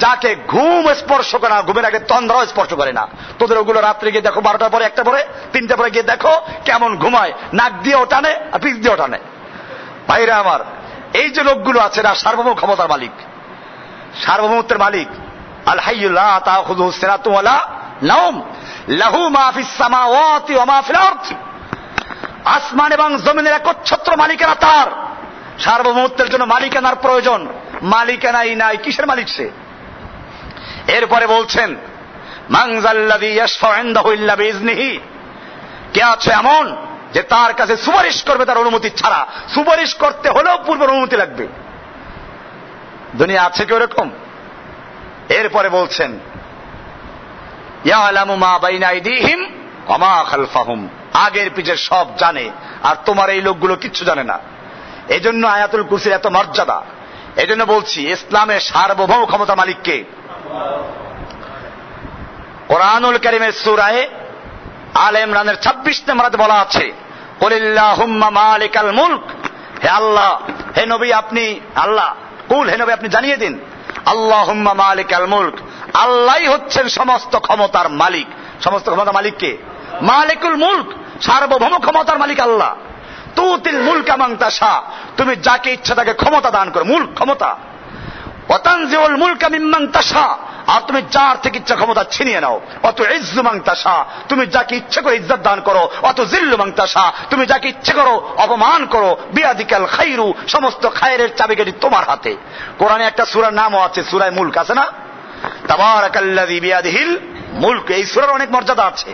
যাকে ঘুম স্পর্শ করে না, ঘুমের আগে তন্দ্রাও স্পর্শ করে না। তোদের ওগুলো রাত্রে গিয়ে দেখো, 12টার পরে, 1টা পরে, 3টা পরে গিয়ে দেখো কেমন ঘুমায়, নাক দিয়েও টানে আর পিছ দিয়েও টানে। ভাইরা আমার, এই যে লোকগুলো আছে এরা সার্বভৌম ক্ষমতার মালিক, সার্বভৌমত্বের মালিক। আল হাইয়্যু লা তাখুযুহু সিনাতুন ওয়ালা নাওম লাহু মা ফিস সামাওয়াতি ওয়া মা ফিল আরদ, আসমান এবং জমিনের একচ্ছত্র মালিকানা তার। সার্বভৌমত্বের জন্য মালিকানার প্রয়োজন, মালিকানাই নাই, কিসের মালিক সে? এরপরে বলছেন মান যাল্লাযী ইয়াশফাউ ইনদাহু ইল্লা বিইজনিহি, কে আছে এমন যে তার কাছে সুপারিশ করবে তার অনুমতি ছাড়া? সুপারিশ করতে হলেও পূর্ব অনুমতি লাগবে। দুনিয়া আছে কি ওরকম? এরপরে বলছেন ইয়ালামু মা বাইনা আইদিহিম ওয়া মা খালফাহুম, আগের পিছের সব জানে, আর তোমার এই লোকগুলো কিচ্ছু জানে না। এজন্য আয়াতুল কুরসির এত মর্যাদা। এজন্য বলছি ইসলামের সার্বভৌম ক্ষমতা মালিক কে? কোরআনুল কারীমের সূরা আলে ইমরানের 26 নম্বরে বলা আছে কুলিল্লাহুম্মা মালিকাল মুলক, হে আল্লাহ, হে নবী আপনি আল্লাহ, কুল, হে নবী আপনি জানিয়ে দিন, আল্লাহুম্মা মালিকাল মুলক, আল্লাহই হচ্ছেন সমস্ত ক্ষমতার মালিক। সমস্ত ক্ষমতার মালিক কে? মালিকুল মুলক, সার্বভৌম ক্ষমতার মালিক আল্লাহ। তুতিল মুলকা মান তাশা, তুমি যাকে ইচ্ছা তাকে ক্ষমতা দান করো, মুলক ক্ষমতা। ওয়া তানজিউল মুলকা মিম্মান তাশা, আর তুমি যার থেকে ইচ্ছা ক্ষমতা ছিনিয়ে নাও। অত ইজ্জু মান তাশা, তুমি যাকে ইচ্ছা করে ইজ্জত দান করো। অত জিল্লু মান তাশা, তুমি যাকে ইচ্ছা করো অপমান করো। বিয়াদিকাল খায়রু, সমস্ত খায়রের চাবিকাঠি তোমার হাতে। কোরআনে একটা সূরার নামও আছে, সূরা মুলক আছে না? তাবারাকাল্লাযী বিয়াদিহিল মুলক, এই সূরার অনেক মর্যাদা আছে।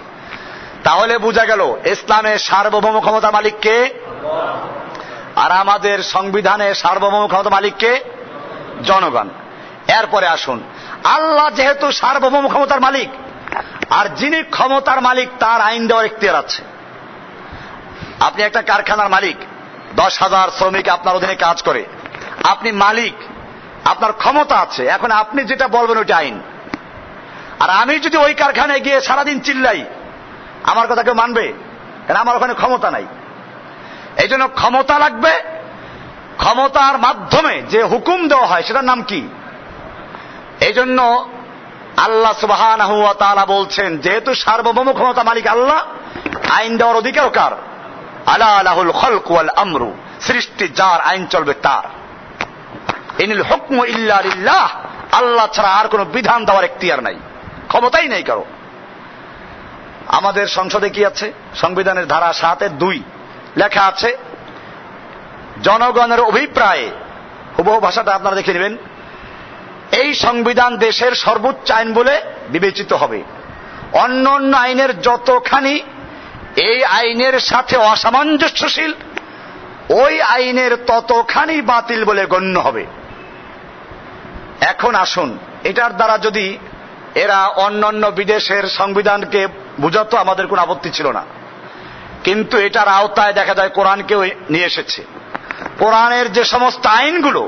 তাহলে বোঝা গেল ইসলামের সার্বভৌম ক্ষমতা মালিক কে? আর আমাদের সংবিধানের সার্বভৌম ক্ষমতা মালিক কে? জনগণ। এরপরে আসুন, আল্লাহ যেহেতু সার্বভৌম ক্ষমতার মালিক, আর যিনি ক্ষমতার মালিক তার আইন দেওয়ার এখতিয়ার আছে। আপনি একটা কারখানার মালিক, 10,000 শ্রমিক আপনার অধীনে কাজ করে, আপনি মালিক, আপনার ক্ষমতা আছে, এখন আপনি যেটা বলবেন ওইটা আইন। আর আমি যদি ওই কারখানায় গিয়ে সারাদিন চিল্লাই, আমার কথা কেউ মানবে? কারণ আমার ওখানে ক্ষমতা নাই। এই জন্য ক্ষমতা লাগবে। ক্ষমতার মাধ্যমে যে হুকুম দেওয়া হয় সেটার নাম কি? এই জন্য আল্লাহ সুবহানাহু ওয়া তাআলা বলছেন, যেহেতু সার্বভৌম ক্ষমতা মালিক আল্লাহ, আইন দেওয়ার অধিকার কার? আলা লাহুল খালকু ওয়াল আমরু, সৃষ্টি যার, আইন চলবে তার। ইনিল হুকমু ইল্লা লিল্লাহ, আল্লাহ ছাড়া আর কোনো বিধান দেওয়ার এখতিয়ার নাই, ক্ষমতাই নেই কারো। আমাদের সংসদে কি আছে? সংবিধানের ধারা 7-2 লেখা আছে, জনগণের অভিপ্রায়ে, হুবহু ভাষাটা আপনারা দেখে নেবেন, এই সংবিধান দেশের সর্বোচ্চ আইন বলে বিবেচিত হবে। অন্য অন্য আইনের যতখানি এই আইনের সাথে অসামঞ্জস্যশীল, ওই আইনের ততখানি বাতিল বলে গণ্য হবে। এখন আসুন, এটার দ্বারা যদি এরা অন্যান্য বিদেশের সংবিধানকে বুঝাতো আমাদের কোনো আপত্তি ছিল না, কিন্তু এটার আওতায় দেখা যায় কোরআনকেও নিয়ে এসেছে। কোরআনের যে সমস্ত আইনগুলো,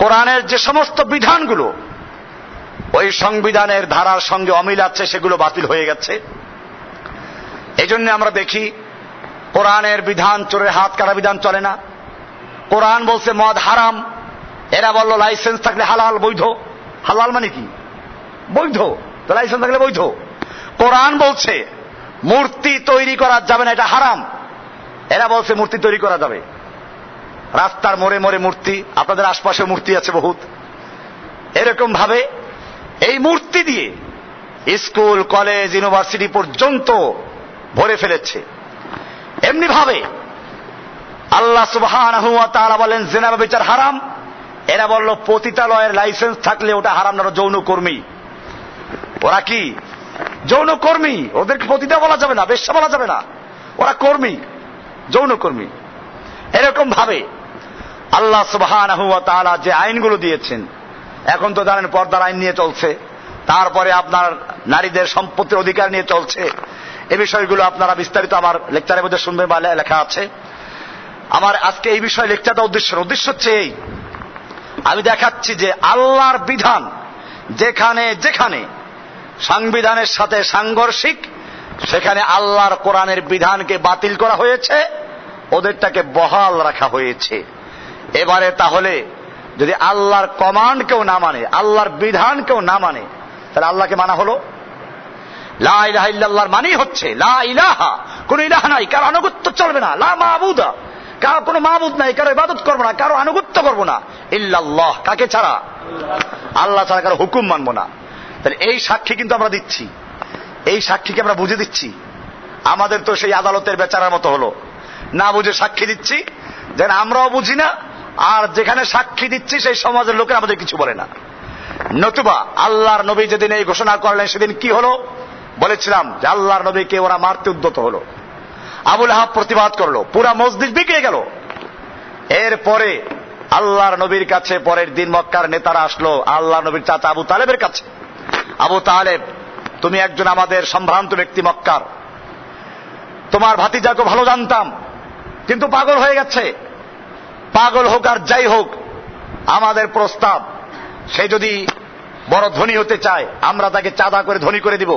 কোরআনের যে সমস্ত বিধানগুলো ওই সংবিধানের ধারার সঙ্গে অমিল আছে, সেগুলো বাতিল হয়ে গেছে। এই জন্য আমরা দেখি কোরআনের বিধান, চোরের হাত কাটা বিধান চলে না। কোরআন বলছে মদ হারাম, এরা বলল লাইসেন্স থাকলে হালাল, বৈধ। হালাল মানে কি? বৈধ। তো লাইসেন্স থাকলে বৈধ। কোরআন বলছে মূর্তি তৈরি করা যাবে না, এটা হারাম, এরা বলছে মূর্তি তৈরি করা যাবে। রাস্তার মোড়ে মোড়ে মূর্তি, আপনাদের আশপাশে মূর্তি আছে বহুত। এরকম ভাবে এই মূর্তি দিয়ে স্কুল, কলেজ, ইউনিভার্সিটি পর্যন্ত ভরে ফেলেছে। এমনি ভাবে আল্লাহ সুবহানাহু ওয়া তাআলা বলেন জিনা ব্যভিচার হারাম, এরা বলল পতিতালয়ের লাইসেন্স থাকলে ওটা হারাম না, যৌনকর্মী। ওরা কি যৌনকর্মী? ওদেরকে পতিতা বলা যাবে না, বেশ্যা বলা যাবে না, ওরা কর্মী, যৌনকর্মী। এরকম ভাবে আল্লাহ সুবহানাহু ওয়া তাআলা যে আইনগুলো দিয়েছেন, এখন তো জানেন পর্দার আইন নিয়ে চলছে, তারপরে আপনার নারীদের সম্পত্তির অধিকার নিয়ে চলছে। এই বিষয়গুলো আপনারা বিস্তারিত আমার লেকচারের মধ্যে শুনবেন বা লেখা আছে। আমার আজকে এই বিষয়ে লেকচারটা উদ্দেশ্য হচ্ছে এই, আমি দেখাচ্ছি যে আল্লাহর বিধান যেখানে যেখানে সংবিধানের সাথে সাংঘর্ষিক, সেখানে আল্লাহর কোরআনের বিধানকে বাতিল করা হয়েছে, ওদেরটাকে বহাল রাখা হয়েছে। এবারে তাহলে যদি আল্লাহর কমান্ড কেউ না মানে, আল্লাহর বিধান কেউ না মানে, তাহলে আল্লাহকে মানা হলো। লা ইলাহা ইল্লাল্লাহর মানেই হচ্ছে লা ইলাহা, কোন ইলাহ নাই, কারো আনুগত্য চলবে না। লা মাবুদা, কারো কোনো মাবুদ নাই, কারো ইবাদত করবো না, কারো আনুগত্য করবো না। ইল্লাল্লাহ, কাকে ছাড়া? আল্লাহ ছাড়া কারো হুকুম মানবো না। তাহলে এই সাক্ষী কিন্তু আমরা দিচ্ছি, এই সাক্ষীকে আমরা বুঝে দিচ্ছি। আমাদের তো সেই আদালতের বেচারার মতো হলো, না বুঝে সাক্ষী দিচ্ছি, যেন আমরাও বুঝি না, আর যেখানে সাক্ষী দিচ্ছি সেই সমাজের লোকের আমাদের কিছু বলে না। নতুবা আল্লাহর নবী যেদিন এই ঘোষণা করলেন, সেদিন কি হলো বলেছিলাম যে আল্লাহর নবীকে ওরা মারতে উদ্যত হলো। আবুল আহাব প্রতিবাদ করলো, পুরা মসজিদ বিকে গেল। এরপরে আল্লাহর নবীর কাছে পরের দিন মক্কার নেতারা আসলো আল্লাহ নবীর চাচা আবু তালেবের কাছে। আবু তালেব, তুমি একজন আমাদের সম্ভ্রান্ত ব্যক্তি মক্কার, তোমার ভাতিজাকে ভালো জানতাম, কিন্তু পাগল হয়ে গেছে। পাগল হোক আর যাই হোক, আমাদের প্রস্তাব, সে যদি বড় ধনী হতে চায় আমরা তাকে চাঁদা করে ধনী করে দিব।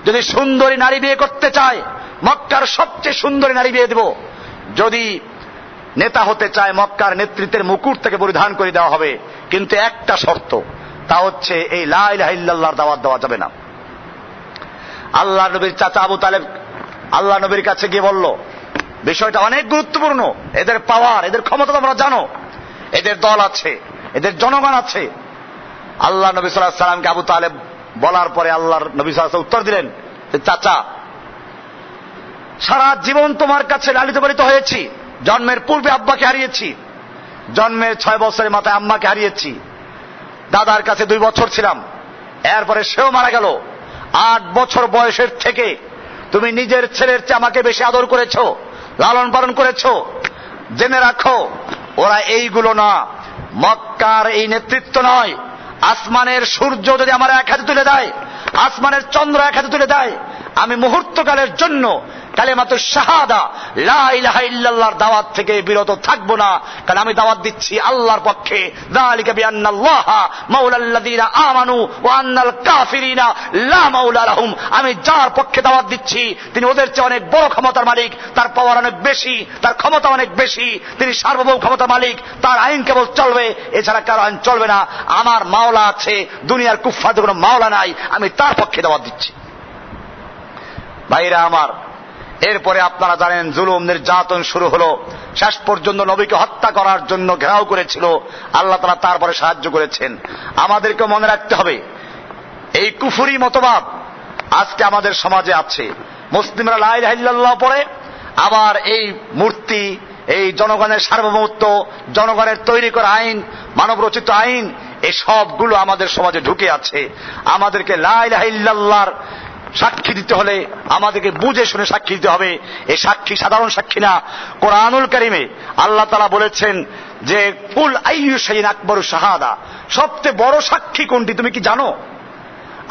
যদি সুন্দরী নারী বিয়ে করতে চায় মক্কার সবচেয়ে সুন্দরী নারী বিয়ে দেব। যদি নেতা হতে চায় মক্কার নেতৃত্বের মুকুট থেকে পরিধান করে দেওয়া হবে, কিন্তু একটা শর্ত, তা হচ্ছে এই লা ইলাহা ইল্লাল্লাহর দাওয়াত দেওয়া যাবে না। আল্লাহ নবীর চাচা আবু তালেব আল্লাহ নবীর কাছে গিয়ে বলল, বিষয়টা অনেক গুরুত্বপূর্ণ, এদের পাওয়ার, এদের ক্ষমতা তোমরা জানো, এদের দল আছে, এদের জনগণ আছে। আল্লাহ নবী সাল্লাল্লাহু আলাইহি সাল্লামকে আবু তালেব বলার পরে আল্লাহর নবী সাল্লাল্লাহু আলাইহি ওয়াসাল্লাম উত্তর দিলেন, চাচা, সারা জীবন তোমার কাছে লালিত পালিত হয়েছি, জন্মের পূর্বে আব্বাকে হারিয়েছি, জন্মের 6 বছরের মাথায় আম্মাকে হারিয়েছি, দাদার কাছে 2 বছর ছিলাম, এরপরে সেও মারা গেল। 8 বছর বয়সের থেকে তুমি নিজের ছেলের চেয়ে আমাকে বেশি আদর করেছো, লালন পালন করেছো। জেনে রাখো, ওরা এইগুলো না, মক্কার এই নেতৃত্ব নয়। আসমানের সূর্য যদি আমার এক হাতে তুলে দেয়, আসমানের চন্দ্র এক হাতে তুলে দেয়, আমি মুহূর্তকালের জন্য কালেমাতুশ শাহাদা লা ইলাহা ইল্লাল্লাহর দাওয়াত থেকে বিরত থাকবো না। কারণ আমি দাওয়াত দিচ্ছি আল্লাহর পক্ষে, যালিকা বিআন্নাল্লাহা মাওলাল্লাযীনা আমানু ওয়া আন্নাল কাফিরিনা লা মাওলা লাহুম। আমি যার পক্ষে দাওয়াত দিচ্ছি তিনি ওদের চেয়ে অনেক বড় ক্ষমতার মালিক, তার পাওয়ার অনেক বেশি, তার ক্ষমতা অনেক বেশি, তিনি সার্বভৌম ক্ষমতার মালিক, তার আইন কেবল চলবে, এছাড়া কারো আইন চলবে না। আমার মাওলা আছে, দুনিয়ার কুফফারদের কোনো মাওলা নাই, আমি তার পক্ষে দাওয়াত দিচ্ছি। ভাইরা আমার, এরপরে আপনারা জানেন জুলুম নির্যাতন শুরু হলো, শেষ পর্যন্ত নবীকে হত্যা করার জন্য ঘেরাও করেছিল। আল্লাহ তাআলা তারপরে সাহায্য করেছেন। আমাদেরকে মনে রাখতে হবে, এই কুফরি মতবাদ আজকে আমাদের সমাজে আছে। মুসলিমরা লা ইলাহা ইল্লাল্লাহ পড়ে, আবার এই মূর্তি, এই জনগণের সার্বভৌমত্ব, জনগণের তৈরি করা আইন, মানব রচিত আইন, এই সবগুলো আমাদের সমাজে ঢুকে আছে। আমাদেরকে লা ইলাহা ইল্লাল্লাহর সাক্ষী দিতে হলে আমাদেরকে বুঝে শুনে সাক্ষী দিতে হবে। এই সাক্ষী সাধারণ সাক্ষী না। কোরআনুল কারীমে আল্লাহ তাআলা বলেছেন যে কুল আইয়ু শাইইন আকবারু শাহাদা, সবচেয়ে বড় সাক্ষী কোনটি তুমি কি জানো?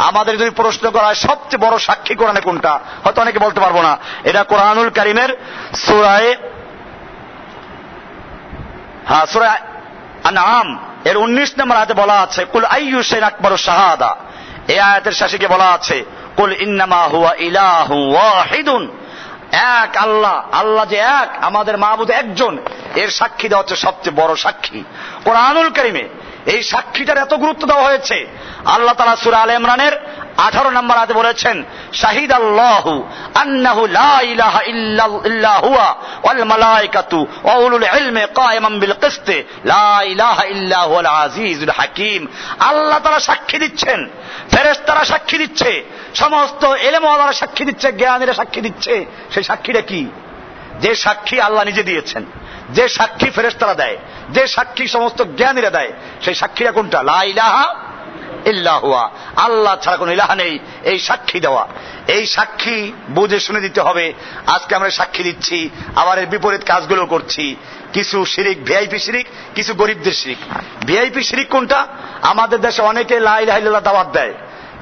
আমাদের যদি প্রশ্ন করা হয় সবচেয়ে বড় সাক্ষী কোরআনে কোনটা, হয়তো অনেকে বলতে পারবো না। এটা কোরআনুল কারীমের সূরা আনআম এর 19 নম্বর আয়াতে বলা আছে কুল আইয়ু শাইইন আকবারু শাহাদা। এই আয়াতের শেষে গিয়ে বলা আছে কুল ইন্নামা হুয়া ইলাহু ওয়াহিদুন, এক আল্লাহ, আল্লাহ যে এক, আমাদের মাবুদ একজন, এর সাক্ষী দেওয়া হচ্ছে সবচেয়ে বড় সাক্ষী। কোরআনুল কারীমে এই সাক্ষীটার এত গুরুত্ব দেওয়া হয়েছে। আল্লাহ তাআলা সূরা আলে ইমরানের 18 নম্বর আয়াতে বলেছেন শাহিদাল্লাহু আন্নাহু লা ইলাহা ইল্লা হুয়া ওয়াল মালায়েকাতু ওয়া উলুল ইলমি কায়েমান বিল কিসত লা ইলাহা ইল্লা হুয়াল আজিজুল হাকীম। আল্লাহ তাআলা সাক্ষী দিচ্ছেন, ফেরেশতারা সাক্ষী দিচ্ছে, সমস্ত ইলম ওয়ালারা সাক্ষী দিচ্ছে, জ্ঞানীরা সাক্ষী দিচ্ছে। সেই সাক্ষীটা কি? যে সাক্ষী আল্লাহ নিজে দিয়েছেন, যে সাক্ষী ফেরেশতারা দেয়, যে সাক্ষী সমস্ত জ্ঞানীরা দেয়, সেই সাক্ষীটা কোনটা? লা ইলাহা ইল্লা হুয়া, আল্লাহ ছাড়া কোনো ইলাহ নেই। এই সাক্ষী দেওয়া, এই সাক্ষী বুঝে শুনে দিতে হবে। আজকে আমরা সাক্ষী দিচ্ছি, আবার এর বিপরীত কাজগুলো করছি। কিছু শিরিক ভিআইপি শিরিক, কিছু গরিবদের শিরিক। ভিআইপি শিরিক কোনটা? আমাদের দেশে অনেকে লা ইলাহা ইল্লাল্লাহ দাওয়াত দেয়,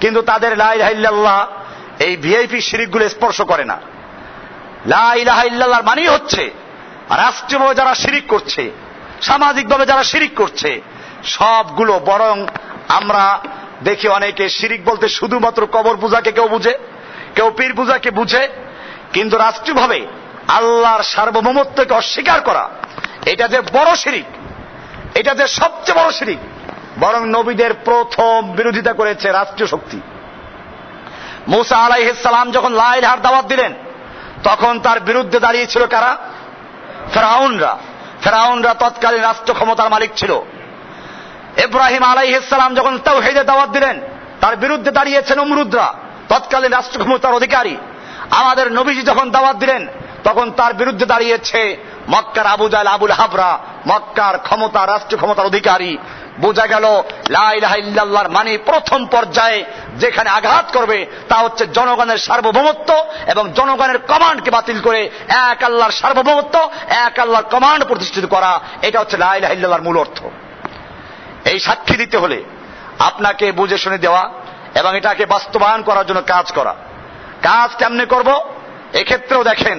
কিন্তু তাদের লা ইলাহা ইল্লাল্লাহ এই ভিআইপি শিরিকগুলো স্পর্শ করে না। লা ইলাহা ইল্লাল্লাহর মানেই হচ্ছে রাষ্ট্রীয়ভাবে যারা শিরিক করছে, সামাজিকভাবে যারা শিরিক করছে, সবগুলো। বরং আমরা দেখি অনেকে শিরিক বলতে শুধুমাত্র কবর পূজাকে কেউ বুঝে, কেউ পীর পূজাকে বুঝে, কিন্তু রাষ্ট্রীয়ভাবে আল্লাহর সার্বভৌমত্বকে অস্বীকার করা, এটা যে বড় শিরিক, এটা যে সবচেয়ে বড় শিরিক। বরং নবীদের প্রথম বিরোধিতা করেছে রাষ্ট্রীয় শক্তি। মুসা আলাইহিস সালাম যখন লা ইলাহার দাওয়াত দিলেন, তখন তার বিরুদ্ধে দাঁড়িয়েছিল কারা? ফেরাউনরা। ফেরাউনরা তৎকালীন রাষ্ট্র ক্ষমতার মালিক ছিল। ইব্রাহিম আলাইহিস সালাম যখন তাওহীদের দাওয়াত দিলেন, তার বিরুদ্ধে দাঁড়িয়েছেন নমরুদরা, তৎকালীন রাষ্ট্র ক্ষমতার অধিকারী। আমাদের নবীজি যখন দাওয়াত দিলেন, তখন তার বিরুদ্ধে দাঁড়িয়েছে মক্কার আবু জাহল, আবুল হাবরা, মক্কার ক্ষমতা, রাষ্ট্র ক্ষমতার অধিকারী। বোঝা গেল লা ইলাহা ইল্লাল্লাহর মানে প্রথম পর্যায়ে যেখানে আঘাত করবে তা হচ্ছে জনগণের সার্বভৌমত্ব এবং জনগণের কমান্ডকে বাতিল করে এক আল্লাহর সার্বভৌমত্ব, এক আল্লাহর কমান্ড প্রতিষ্ঠিত করা। এটা হচ্ছে লা ইলাহা ইল্লাল্লাহর মূল অর্থ। এই সাক্ষী দিতে হলে আপনাকে বুঝে শুনে দেওয়া এবং এটাকে বাস্তবায়ন করার জন্য কাজ করা। কাজ কেমনে করব? এক্ষেত্রেও দেখেন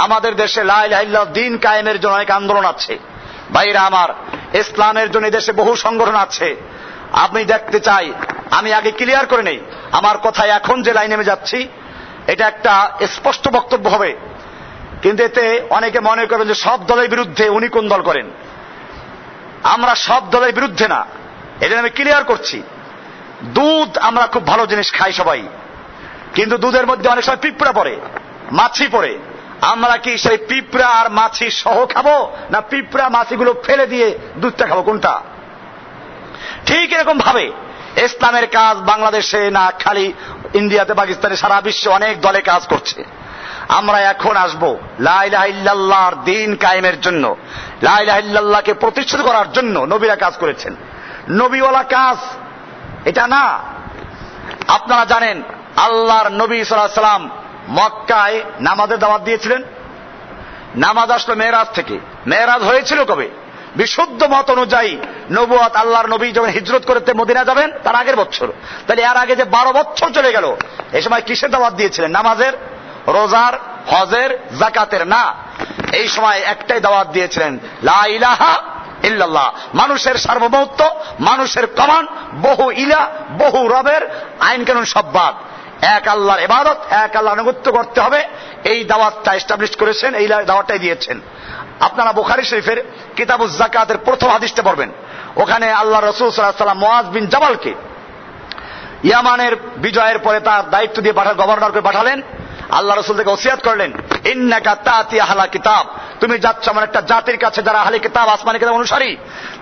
আমাদের দেশে লা ইলাহা ইল্লাল্লাহ দিন কায়েমের জন্য অনেক আন্দোলন আছে। ভাইরা আমার, ইসলামের জন্য দেশে বহু সংগঠন আছে। আমি দেখতে চাই, আমি আগে ক্লিয়ার করে নেই আমার কথায় এখন যে লাইনে নেমে যাচ্ছি এটা একটা স্পষ্ট বক্তব্য হবে, কিন্তু এতে অনেকে মনে করবেন যে সব দলের বিরুদ্ধে উনি কোন দল করেন। আমরা সব দলের বিরুদ্ধে না, এটা আমি ক্লিয়ার করছি। দুধ আমরা খুব ভালো জিনিস খাই সবাই, কিন্তু দুধের মধ্যে অনেক সময় পিঁপড়া পড়ে, মাছি পড়ে। আমরা কি সেই পিঁপড়া আর মাছি সহ খাবো, না পিঁপড়া মাছিগুলো ফেলে দিয়ে দুধটা খাবো? কোনটা? ঠিক এরকম ভাবে ইসলামের কাজ বাংলাদেশে না, খালি ইন্ডিয়াতে, পাকিস্তানে, সারা বিশ্বে অনেক দলে কাজ করছে। আমরা এখন আসবো লা ইলাহা ইল্লাল্লাহর দিন কায়েমের জন্য, লা ইলাহা ইল্লাল্লাহকে প্রতিষ্ঠিত করার জন্য নবীরা কাজ করেছেন। নবীওয়ালা কাজ এটা না। আপনারা জানেন আল্লাহর নবী সাল্লাল্লাহু আলাইহি ওয়াসাল্লাম মক্কায় নামাজের দাওয়াত দিয়েছিলেন। নামাজ আসলো মেরাজ থেকে। মেরাজ হয়েছিল কবে? বিশুদ্ধ মত অনুযায়ী নবুয়ত আল্লাহর নবী যখন হিজরত করতে মদিনা যাবেন তার আগের বছর। তাহলে এর আগে যে 12 বছর চলে গেল, এই সময় কিসের দাওয়াত দিয়েছিলেন? নামাজের, রোজার, হজের, যাকাতের না। এই সময় একটাই দাওয়াত দিয়েছিলেন, লা ইলাহা ইল্লাল্লাহ, মানুষের সার্বভৌমত্ব, মানুষের কমান্ড, বহু ইলাহ, বহু রবের আইন কানুন সব বাদ, এক আল্লাহর ইবাদত, এক আল্লাহর আনুগত্য করতে হবে। এই দাওয়াতটা এস্টাবলিশ করেছেন, এই দাওয়াতটাই দিয়েছেন। আপনারা বুখারী শরীফের কিতাবুজ যাকাতের প্রথম হাদিসটা পড়বেন। ওখানে আল্লাহ রাসূল সাল্লাল্লাহু আলাইহি ওয়াসাল্লাম মুআয বিন জাবালকে ইয়ামানের বিজয়ের পরে তার দায়িত্ব দিয়ে গভর্নর করে পাঠালেন। আল্লাহ রাসূল থেকে ওসিয়াত করলেন, ইন্নাকা তাতি আহলা কিতাব, তুমি যাচ্ছ এমন একটা জাতির কাছে যারা আহলে কিতাব, আসমানি কিতাব অনুসারী।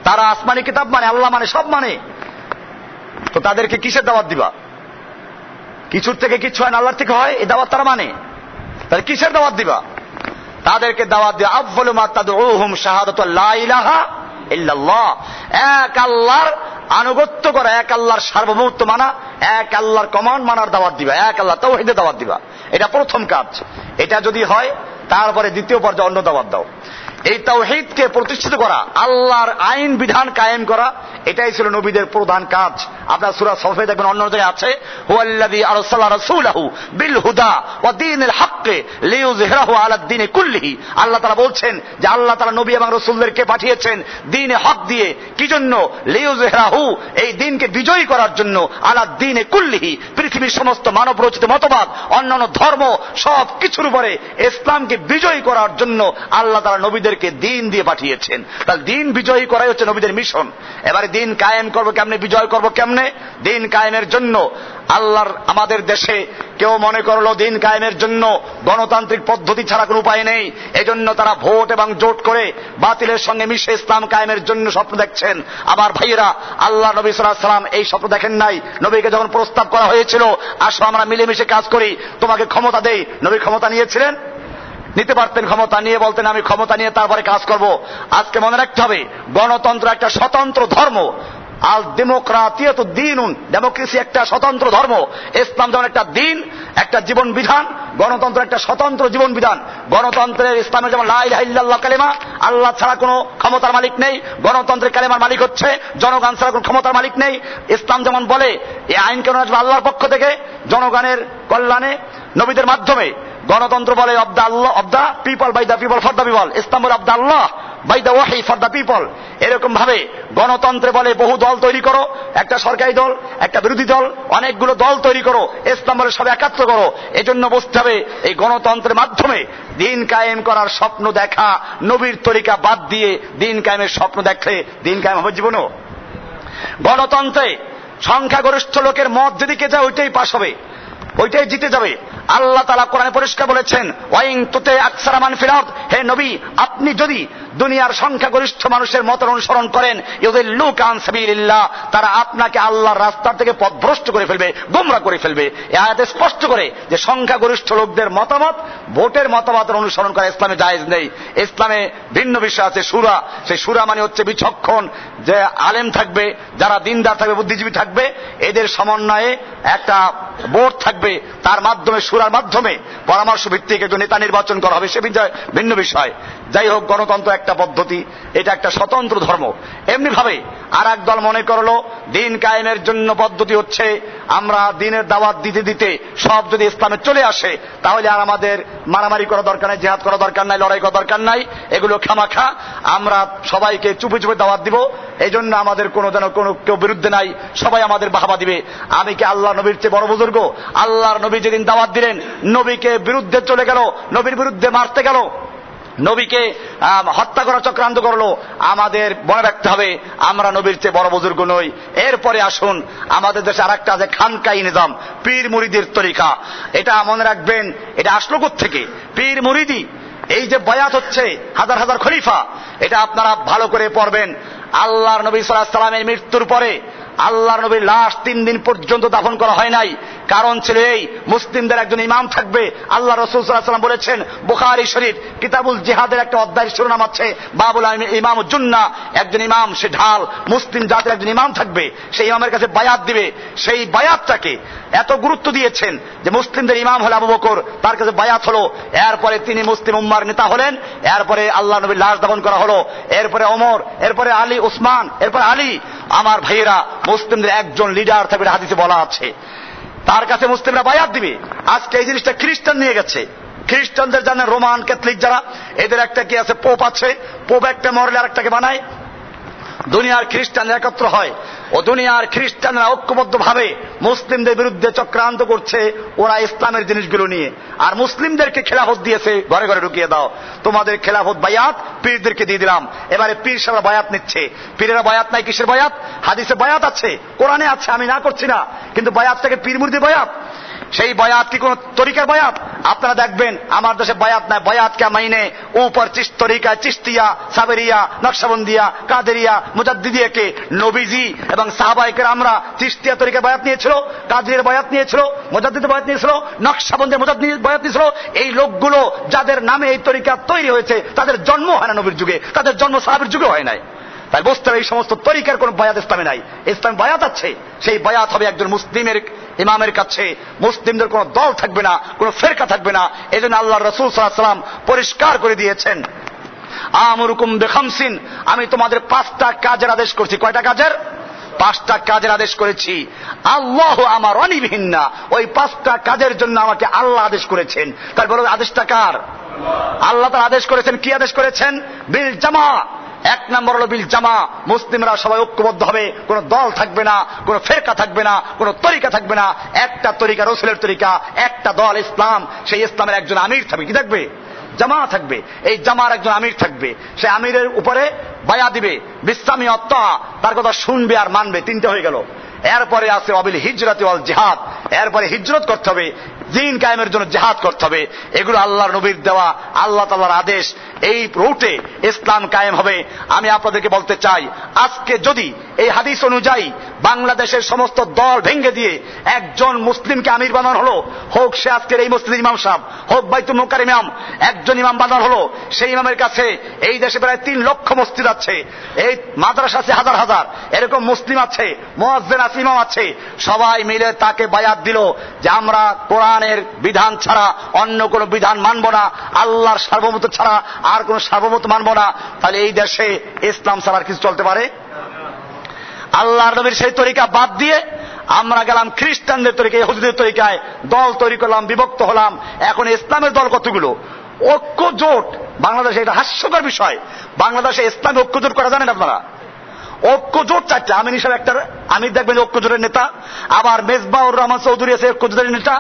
তারা আসমানি কিতাব মানে, আল্লাহ মানে, সব মানে। তো তাদেরকে কিসের দাওয়াত দিবা? কিছুর থেকে কিছু হয় না, আল্লাহর থেকে হয়, এই দাওয়াত তারা মানে। তাহলে কিসের দাওয়াত দিবা? তাদেরকে দাওয়াত দিয়ে আফযলু মা তাদউহুম শাহাদাতু লা ইলাহা ইল্লাল্লাহ, এক আল্লাহর আনুগত্য করা, এক আল্লাহর সার্বভৌমত্ব মানা, এক আল্লাহর কমান্ড মানার দাওয়াত দিবা, এক আল্লাহ তাওহীদের দাওয়াত দিবা। এটা প্রথম কাজ। এটা যদি হয় তারপরে দ্বিতীয় পর্যায়ে অন্য দাওয়াত দাও। এই তাওহীদকে প্রতিষ্ঠিত করা, আল্লাহর আইন বিধান কায়েম করা, এটাই ছিল নবীদের প্রধান কাজ। আপনার সূরা সফে দেখবেন অন্য জায়গায় আছে, হুয়াল্লাযী আরসালা রাসূলাহু বিল হুদা ওয়া দীনিল হক লিইয়ুযহিরাহু আলা দ্বীনি কুল্লিহি। আল্লাহ তাআলা বলছেন যে আল্লাহ তাআলা নবী এবং রাসূলদেরকে পাঠিয়েছেন দ্বীনে হক দিয়ে। কি জন্য? লিইয়ুযহিরাহু, এই দ্বীনকে বিজয়ী করার জন্য, আলা দ্বীনি কুল্লিহি, পৃথিবীর সমস্ত মানব রচিত মতবাদ, অন্যান্য ধর্ম সব কিছুর উপরে ইসলামকে বিজয়ী করার জন্য আল্লাহ তাআলা নবীদেরকে দ্বীন দিয়ে পাঠিয়েছেন। তাহলে দ্বীন বিজয়ী করাই হচ্ছে নবীদের মিশন। এবারে দ্বীন কায়েম করবো কেমনে, বিজয় করবো কেমনে? সামনে দিন কায়েমের জন্য। আল্লাহর আমাদের দেশে কেউ মনে করলো দিন কায়েমের জন্য গণতান্ত্রিক পদ্ধতি ছাড়া কোনো উপায় নেই, এজন্য তারা ভোট এবং জোট করে বাতিলের সঙ্গে মিশে ইসলাম কায়েমের জন্য স্বপ্ন দেখছেন। আমার ভাইয়েরা, আল্লাহ নবী সাল্লাল্লাহু আলাইহি ওয়াসাল্লাম এই স্বপ্ন দেখেন নাই। নবীকে যখন প্রস্তাব করা হয়েছিল, আসো আমরা মিলেমিশে কাজ করি, তোমাকে ক্ষমতা দেই, নবী ক্ষমতা নিয়েছিলেন? নিতে পারতেন। ক্ষমতা নিয়ে বলতেন আমি ক্ষমতা নিয়ে তারপরে কাজ করব। আজকে মনে রাখতে হবে, গণতন্ত্র একটা স্বতন্ত্র ধর্ম। আল ডেমোক্রাতিয়াতু দ্বীনুন, ডেমোক্রেসি একটা স্বতন্ত্র ধর্ম। ইসলাম যেমন একটা দিন, একটা জীবন বিধান, গণতন্ত্র একটা স্বতন্ত্র জীবন বিধান। গণতন্ত্রের ইসলামের যেমন লা ইলাহা ইল্লাল্লাহ কালেমা, আল্লাহ ছাড়া কোনো ক্ষমতার মালিক নেই, গণতন্ত্রের কালেমার মালিক হচ্ছে জনগণ ছাড়া কোনো ক্ষমতার মালিক নেই। ইসলাম যেমন বলে এই আইন কানুন আসবে আল্লাহর পক্ষ থেকে জনগণের কল্যাণে নবীদের মাধ্যমে। গণতন্ত্র বলে of the Allah, of the people, by the people, for the people. ইসলাম বলে of the Allah, by the ওয়াহি, ফর দ্য পিপল। এরকম ভাবে গণতন্ত্রে বলে বহু দল তৈরি করো, একটা সরকারি দল, একটা বিরোধী দল, অনেকগুলো দল তৈরি করো। ইসলাম বলে সব একাত্র করো। এজন্য বুঝতে হবে এই গণতন্ত্রের মাধ্যমে দিন কায়েম করার স্বপ্ন দেখা, নবীর তরিকা বাদ দিয়ে দিন কায়েমের স্বপ্ন দেখলে দিন কায়েম হবে জীবনও? গণতন্ত্রে সংখ্যাগরিষ্ঠ লোকের মত যেদিকে যায় ওইটাই পাশ হবে, ওইটাই জিতে যাবে। আল্লাহ তাআলা কোরআনে পরিষ্কার বলেছেন, ওয়াইন তুতে আকসারা মান ফিল আরদ, হে নবী আপনি যদি দুনিয়ার সংখ্যাগরিষ্ঠ মানুষের মত অনুসরণ করেন, ইউদিল্লুকা আন সাবিলিল্লাহ, তারা আপনাকে আল্লাহর রাস্তা থেকে পথভ্রষ্ট করে ফেলবে, গোমরা করে ফেলবে। এই আয়াতে স্পষ্ট করে যে সংখ্যাগরিষ্ঠ লোকদের মতামত, ভোটের মতামতের অনুসরণ করা ইসলামে জায়েজ নেই। ইসলামে ভিন্ন বিষয় আছে শুরা। সেই শুরা মানে হচ্ছে বিচক্ষণ, যে আলেম থাকবে, যারা দিনদার থাকবে, বুদ্ধিজীবী থাকবে, এদের সমন্বয়ে একটা বোর্ড থাকবে, তার মাধ্যমে শুরার মাধ্যমে পরামর্শ ভিত্তিক একজন নেতা নির্বাচন করা হবে, সে ভিন্ন বিষয়। যাই হোক, গণতন্ত্র একটা পদ্ধতি, এটা একটা স্বতন্ত্র ধর্ম। এমনি ভাবে আর এক দল মনে করলো দিন কায়েমের জন্য পদ্ধতি হচ্ছে আমরা দিনের দাওয়াত দিতে দিতে সব যদি ইসলামে চলে আসে, তাহলে আর আমাদের মারামারি করা দরকার নাই, জিহাদ করা দরকার নাই, লড়াই করা দরকার নাই, এগুলো খামাখা, আমরা সবাইকে চুপে চুপে দাওয়াত দিব। এই জন্য আমাদের কোনো যেন কোনো কেউ বিরুদ্ধে নাই, সবাই আমাদের বাহবা দিবে। আমি কি আল্লাহ নবীর চেয়ে বড় বুজুর্গ? আল্লাহর নবী যেদিন দাওয়াত দিলেন, নবীকে বিরুদ্ধে চলে গেল, নবীর বিরুদ্ধে মারতে গেল, নবীকে হত্যা করা চক্রান্ত করলো। আমাদের মনে রাখতে হবে আমরা নবীর চেয়ে বড় বুজুর্গ নই। এরপরে আসুন, আমাদের দেশে আরেকটা আছে খানকাই নিজাম, পীর মুরিদির তরিকা। এটা মনে রাখবেন, এটা আসলো কোত্থেকে? পীর মুরিদি। এই যে বায়াত হচ্ছে হাজার হাজার খলিফা, এটা আপনারা ভালো করে পড়বেন। আল্লাহর নবী সাল্লাল্লাহু আলাইহি ওয়াসাল্লামের মৃত্যুর পরে আল্লাহর নবীর লাশ 3 দিন পর্যন্ত দাফন করা হয় নাই। কারণ ছিল এই, মুসলিমদের একজন ইমাম থাকবে। আল্লাহ রাসূল সাল্লাল্লাহু আলাইহি ওয়াসাল্লাম বলেছেন, বুখারী শরীফ কিতাবুল জিহাদের একটা অধ্যায়ের শিরোনাম আছে বাবুল ইমাম জুন্না, একজন ইমাম সে ঢাল, মুসলিম জাতির একজন ইমাম থাকবে, সেই ইমামের কাছে বায়াত দিবে। সেই বায়াতটাকে এত গুরুত্ব দিয়েছেন যে মুসলিমদের ইমাম হলো আবু বকর, তার কাছে বায়াত হলো, এরপরে তিনি মুসলিম উম্মার নেতা হলেন, এরপরে আল্লাহ নবীর লাশ দাফন করা হলো, এরপরে ওমর, এরপরে আলী, উসমান, এরপরে আলী। আমার ভাইয়েরা, মুসলিমদের একজন লিডার থাকবে, হাদিসে বলা আছে, তার কাছে মুসলিমরা বায়াত দিবে। আজকে এই জিনিসটা খ্রিস্টান নিয়ে গেছে। খ্রিস্টানদের জানেন, রোমান ক্যাথলিক যারা, এদের একটা কি আছে, পোপ আছে। পোপ একটা মরলে আর একটাকে বানায়। দুনিয়ার খ্রিস্টানরা একত্র হয়, ও দুনিয়ার খ্রিস্টানরা ঐক্যবদ্ধ ভাবে মুসলিমদের বিরুদ্ধে চক্রান্ত করছে, ওরা ইসলামের জিনিসগুলো নিয়ে। আর মুসলিমদেরকে খেলাফত দিয়েছে, ঘরে ঘরে ঢুকিয়ে দাও, তোমাদের খেলাফত বায়াত পীরদেরকে দিয়ে দিলাম। এবারে পীর সাহেবরা বায়াত নিচ্ছে। পীরেরা বায়াত নাই, কিসের বায়াত? হাদিসে বায়াত আছে, কোরআনে আছে, আমি না করছি না, কিন্তু বায়াতটাকে পীর মুরিদি বায়াত। সেই বায়াত কি কোন তরিকার বায়াত? আপনারা দেখবেন আমার দেশে বায়াত নাই। বায়াত কে মাইনে উপর তরিকা, চিস্তিয়া, সাবেরিয়া, নকশবন্দিয়া, কাদেরিয়া, মুজাদ্দিদিয়া কে নবীজি এবং সাহাবায়ে কেরামরা চিস্তিয়া তরিকার বায়াত নিয়েছিল, কাদেরিয়ার বায়াত নিয়েছিল, মুজাদ্দিদের বায়াত নিয়েছিল, নকশবন্দির মুজাদ্দিদের বায়াত নিয়েছিল। এই লোকগুলো যাদের নামে এই তরিকা তৈরি হয়েছে, তাদের জন্ম হয় না নবীর যুগে, তাদের জন্ম সাহাবীর যুগে হয় নাই। তাই বুঝতে হবে এই সমস্ত তরিকার কোন বায়াত ইসলামে নাই। ইসলাম বায়াত আছে, সেই বায়াত হবে একজন মুসলিমের ইমামের কাছে। মুসলিমদের কোন দল থাকবে না, কোন ফেরকা থাকবে না। এই জন্য আল্লাহ রাসূল সাল্লাল্লাহু আলাইহি ওয়াসাল্লাম পরিষ্কার করে দিয়েছেন, আমরুকুম বিখামসিন, আমি তোমাদের 5টা কাজের আদেশ করছি। কয়টা কাজের? 5টা কাজের আদেশ করেছি। আল্লাহ আমার অনিবিহীনা, ওই 5টা কাজের জন্য আমাকে আল্লাহ আদেশ করেছেন। তারপরে আদেশটা কার? আল্লাহ তার আদেশ করেছেন। কি আদেশ করেছেন? বিল জামা। 1 নম্বর হলো বিল জামা, মুসলিমরা সবাই ঐক্যবদ্ধ হবে, কোন দল থাকবে না, কোন ফেরকা থাকবে না, কোন তরিকা থাকবে না। একটা তরিকা রাসূলের তরিকা, একটা দল ইসলাম, সেই ইসলামের একজন আমির থাকবে। কি থাকবে? জামা থাকবে। এই জামার একজন আমির থাকবে, সে আমিরের উপরে বায়া দিবে, বিসমি অত্তা, তার কথা শুনবে আর মানবে। 3টে হয়ে গেল। এরপরে আছে ওয়াবিল হিজরাতি ওয়াল জিহাদ, এরপরে হিজরত করতে হবে, দ্বীন কায়েমের জন্য জিহাদ করতে হবে। এগুলো আল্লাহর নবীর দেওয়া, আল্লাহ তাআলার আদেশ। এই রুটে ইসলাম কায়েম হবে। আমি আপনাদেরকে বলতে চাই, আজকে যদি এই হাদিস অনুযায়ী বাংলাদেশের সমস্ত দল ভেঙে দিয়ে একজন মুসলিমকে আমির বানানো হলো, হোক সে আজকের এই মসজিদের ইমাম সাহেব, হোক বাইতুল মুকার ইমাম, একজন ইমাম বানানো হলো, সেই ইমামের কাছে এই দেশে প্রায় 3 লক্ষ মসজিদ আছে, এই মাদ্রাসা আছে হাজার হাজার, এরকম মুসলিম আছে, মুয়াজ্জিন আছে, ইমাম আছে, সবাই মিলে তাকে বায়াত দিল যে আমরা কোরআনের বিধান ছাড়া অন্য কোনো বিধান মানব না, আল্লাহর সার্বভৌমত্ব ছাড়া আর কোন সার্বভৌমত্ব মানব না। তাহলে এই দেশে ইসলাম ছাড়া আর কিছু চলতে পারে? আল্লাহর নবীর সেই তরিকা বাদ দিয়ে আমরা গেলাম খ্রিস্টানদের তরিকায়, ইহুদিদের তরিকায়, দল তৈরি করলাম, বিভক্ত হলাম। এখন ইসলামের দল কতগুলো? ঐক্য জোট বাংলাদেশে, এটা হাস্যকর বিষয়, বাংলাদেশে ইসলামে ঐক্য জোট করা জানেন আপনারা? ঐক্য জোট 4টা। আমিন হিসাবে একটা আমির দেখবেন ঐক্য জোটের নেতা, আবার মেজবাউর রহমান চৌধুরী আছে ঐক্য জোটের নেতা,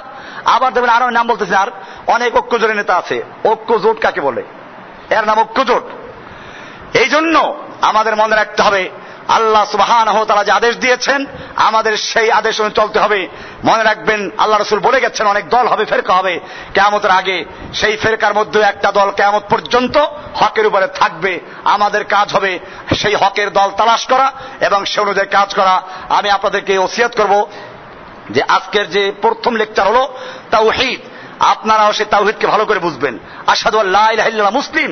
আবার দেখবেন আরো নাম বলতেছে, আর অনেক ঐক্য জোটের নেতা আছে। ঐক্য জোট কাকে বলে? এর নাম ঐক্য জোট। এই জন্য আমাদের মনে রাখতে হবে, আল্লাহ সুবহানাহু ওয়া তাআলা যে আদেশ দিয়েছেন আমাদের সেই আদেশ অনুযায়ী চলতে হবে। মনে রাখবেন আল্লাহ রাসূল বলে গেছেন অনেক দল হবে, ফেরকা হবে কিয়ামতের আগে, সেই ফেরকার মধ্যে একটা দল কিয়ামত পর্যন্ত হকের উপরে থাকবে। আমাদের কাজ হবে সেই হকের দল তালাশ করা এবং সে অনুযায়ী কাজ করা। আমি আপনাদেরকে ওসিয়ত করব যে আজকের যে প্রথম লেকচার হলো তাওহীদ, আপনারাও সেই তাওহীদকে ভালো করে বুঝবেন। আশহাদু আল্লা ইলাহা ইল্লাল্লাহ, মুসলিম,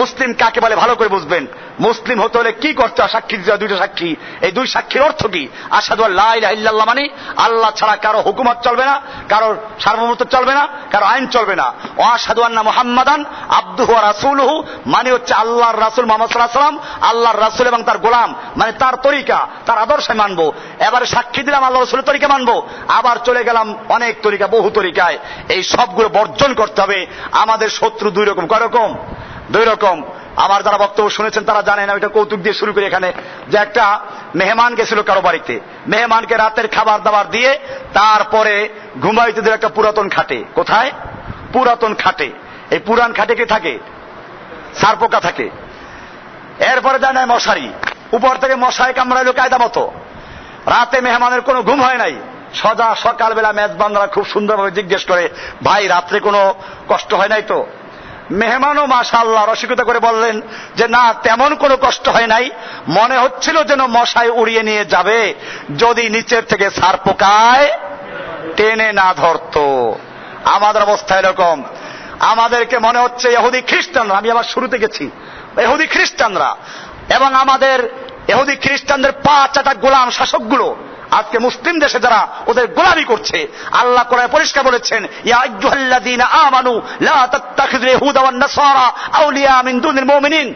মুসলিম কাকে বলে ভালো করে বুঝবেন। মুসলিম হতে হলে কি করতে হয়? সাক্ষী দিতে হয় 2টা সাক্ষী। এই 2 সাক্ষীর অর্থ কি? আশহাদু আল্লা ইলাহা ইল্লাল্লাহ মানে আল্লাহ ছাড়া কারো হুকুমত চলবে না, কারো সার্বভৌমত্ব চলবে না, কারো আইন চলবে না। ওয়া আশহাদু আন্না মুহাম্মাদান আবদুহু ওয়া রাসূলুহু মানে হচ্ছে আল্লাহর রাসূল মুহাম্মদ সাল্লাল্লাহু আলাইহি ওয়াসাল্লাম আল্লাহর রাসূল এবং তার গোলাম, মানে তার তরিকা, তার আদর্শে মানবো। এবারে সাক্ষী দিলাম আল্লাহর রাসূলের তরিকা মানবো, আবার চলে গেলাম অনেক তরিকা, বহু তরিকায়। এই সবগুলো বর্জন করতে হবে। আমাদের শত্রু 2 রকম। কয় রকম? 2 রকম। আমার যারা বক্তব্য শুনেছেন তারা জানেন, আমি এটা কৌতুক দিয়ে শুরু করি এখানে, যে একটা মেহমান গেছিল কারো বাড়িতে, মেহমানকে রাতের খাবার দাবার দিয়ে তারপরে ঘুমাইতে দিল একটা পুরাতন খাটে। কোথায়? পুরাতন খাটে। এই পুরান খাটে কি থাকে? সারপোকা থাকে। এরপরে যায় না মশারি, উপর থেকে মশায় কামড়াইলো কায়দা মতো। রাতে মেহমানের কোনো ঘুম হয় নাই। সদা সকালবেলা মেজবানরা খুব সুন্দরভাবে জিজ্ঞেস করে, ভাই রাত্রে কোনো কষ্ট হয় নাই তো? মেহমানও মাশাআল্লাহ রসিকতা করে বললেন যে না, তেমন কোনো কষ্ট হয় নাই, মনে হচ্ছিল যেন মশায় উড়িয়ে নিয়ে যাবে যদি নিচের থেকে সারপোকায় টেনে না ধরতো। আমাদের অবস্থা এরকম। আমাদেরকে মনে হচ্ছে ইহুদি খ্রিস্টানরা, আমি আবার শুরুতে গেছি, ইহুদি খ্রিস্টানরা এবং আমাদের ইহুদি খ্রিস্টানদের 5টা গোলাম শাসকগুলো আজকে মুসলিম দেশে যারা ওদের গোলামি করছে, আল্লাহ কোরআনে পরিষ্কার বলেছেন, ইয়া আইয়ুহাল্লাযীনা আমানু লা তাত্তাখিযুল ইয়াহুদা ওয়ান নাসারা আউলিয়া মিন দুনিল মুমিনিন।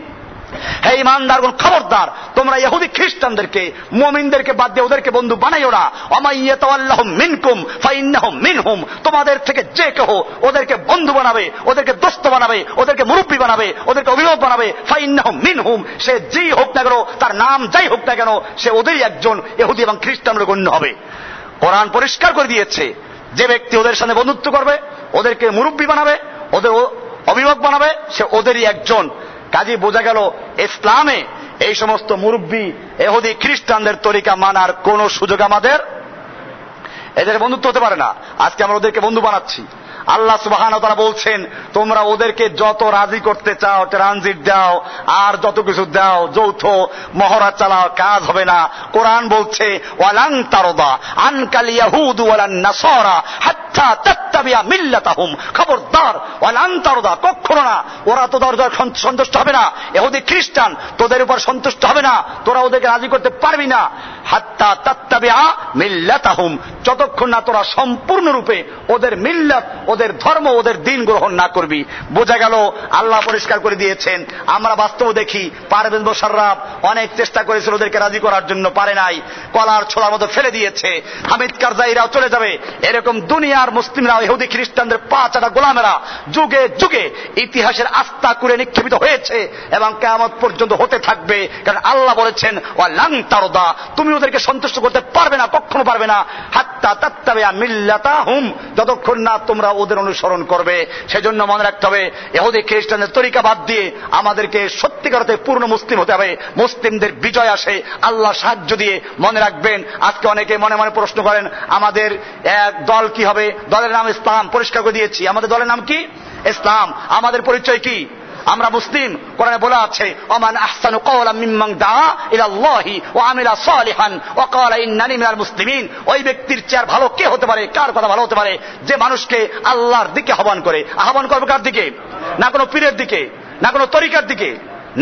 হে ঈমানদারগণ, খবরদার, তোমরা ইহুদি খ্রিস্টানদেরকে, মুমিনদেরকে বাদ দিয়ে ওদেরকে বন্ধু বানাইও না। ওয়ামাই ইয়াতাওয়াল্লাহুম মিনকুম ফাইন্নাহুম মিনহুম, তোমাদের থেকে যে কেউ ওদেরকে বন্ধু বানাবে, ওদেরকে দোস্ত বানাবে, ওদেরকে মুরব্বী বানাবে, ওদেরকে অভিভাবক বানাবে, ফাইন্নাহুম মিনহুম, সে যেই হোক না কেন, তার নাম যাই হোক না কেন, সে ওদেরই একজন ইহুদি এবং খ্রিস্টানরা গণ্য হবে। কোরআন পরিষ্কার করে দিয়েছে, যে ব্যক্তি ওদের সাথে বন্ধুত্ব করবে, ওদেরকে মুরব্বী বানাবে, ওদের অভিভাবক বানাবে, সে ওদেরই একজন। কাজে বোঝা গেল ইসলামে এই সমস্ত মুরব্বী ইহুদি খ্রিস্টানদের তরিকা মানার কোন সুযোগ আমাদের, এদের বন্ধুত্ব হতে পারে না। আজকে আমরা ওদেরকে বন্ধু বানাচ্ছি। আল্লাহ সুবহানাহু ওয়া তাআলা বলছেন, তোমরা ওদেরকে যত রাজি করতে চাও, ট্রানজিট দাও আর যত কিছু দাও, যৌথ মহড়া চালাও, কাজ হবে না। কোরআন বলছে, ওয়ালান তারদা আনকাল ইয়াহুদু ওয়ালান নাসারা হাত্তা তাত্তাবিয়া মিল্লাতাহুম। খবরদার, ওয়ালান তারদা, কখনো না, ওরা তো দরজার সন্তুষ্ট হবে না। ইহুদি খ্রিস্টান তোদের উপর সন্তুষ্ট হবে না, তোরা ওদেরকে রাজি করতে পারবি না। হাত্তা তাত্তাবিয়া মিল্লাতাহুম, যতক্ষণ না তোরা সম্পূর্ণরূপে ওদের মিল্লাত, ওদের ধর্ম, ওদের দিন গ্রহণ না করবি। বোঝা গেল আল্লাহ পরিষ্কার করে দিয়েছেন। আমরা বাস্তব দেখি, পারভেজ মোশাররফ অনেক চেষ্টা করেছিল ওদেরকে রাজি করার জন্য, পারে নাই, কলার ছোলার মতো ফেলে দিয়েছে। হামিদ কারজাইরাও চলে যাবে। এরকম দুনিয়ার মুসলিমরা, ইহুদি খ্রিস্টানদের 5টা গোলামেরা যুগে যুগে ইতিহাসের আস্থা করে নিক্ষেপিত হয়েছে এবং কিয়ামত পর্যন্ত হতে থাকবে। কারণ আল্লাহ বলেছেন, ওয়ালান তারদা, তুমি ওদেরকে সন্তুষ্ট করতে পারবে না, কখনো পারবে না। হাত্তা হাত্তা তাত্তাবিআ মিল্লাতাহুম, যতক্ষণ না তোমরা ওদের অনুসরণ করবে। সেজন্য মনে রাখতে হবে, ইহুদি খ্রিস্টানদের তরিকা বাদ দিয়ে আমাদেরকে সত্যিকার অর্থে পূর্ণ মুসলিম হতে হবে। মুসলিমদের বিজয় আসে আল্লাহ সাহায্য দিয়ে। মনে রাখবেন, আজকে অনেকে মনে মনে প্রশ্ন করেন আমাদের এক দল কি হবে, দলের নাম ইসলাম, পরিষ্কার করে দিয়েছি আমাদের দলের নাম কি, ইসলাম। আমাদের পরিচয় কি, আমরা মুসলিম। কোরআনে বলা আছে, ওমান আহসানু কওলাম মিম্মান দাআ ইলাল্লাহি ওয়া আমিলা সালিহান ওয়া ক্বালা ইন্নানি মিনাল মুসলিমিন। ওই ব্যক্তির চেয়ে ভালো কে হতে পারে, কার কথা ভালো হতে পারে, যে মানুষকে আল্লাহর দিকে আহ্বান করে। আহ্বান করবে কার দিকে? না কোনো পীরের দিকে, না কোনো তরিকার দিকে,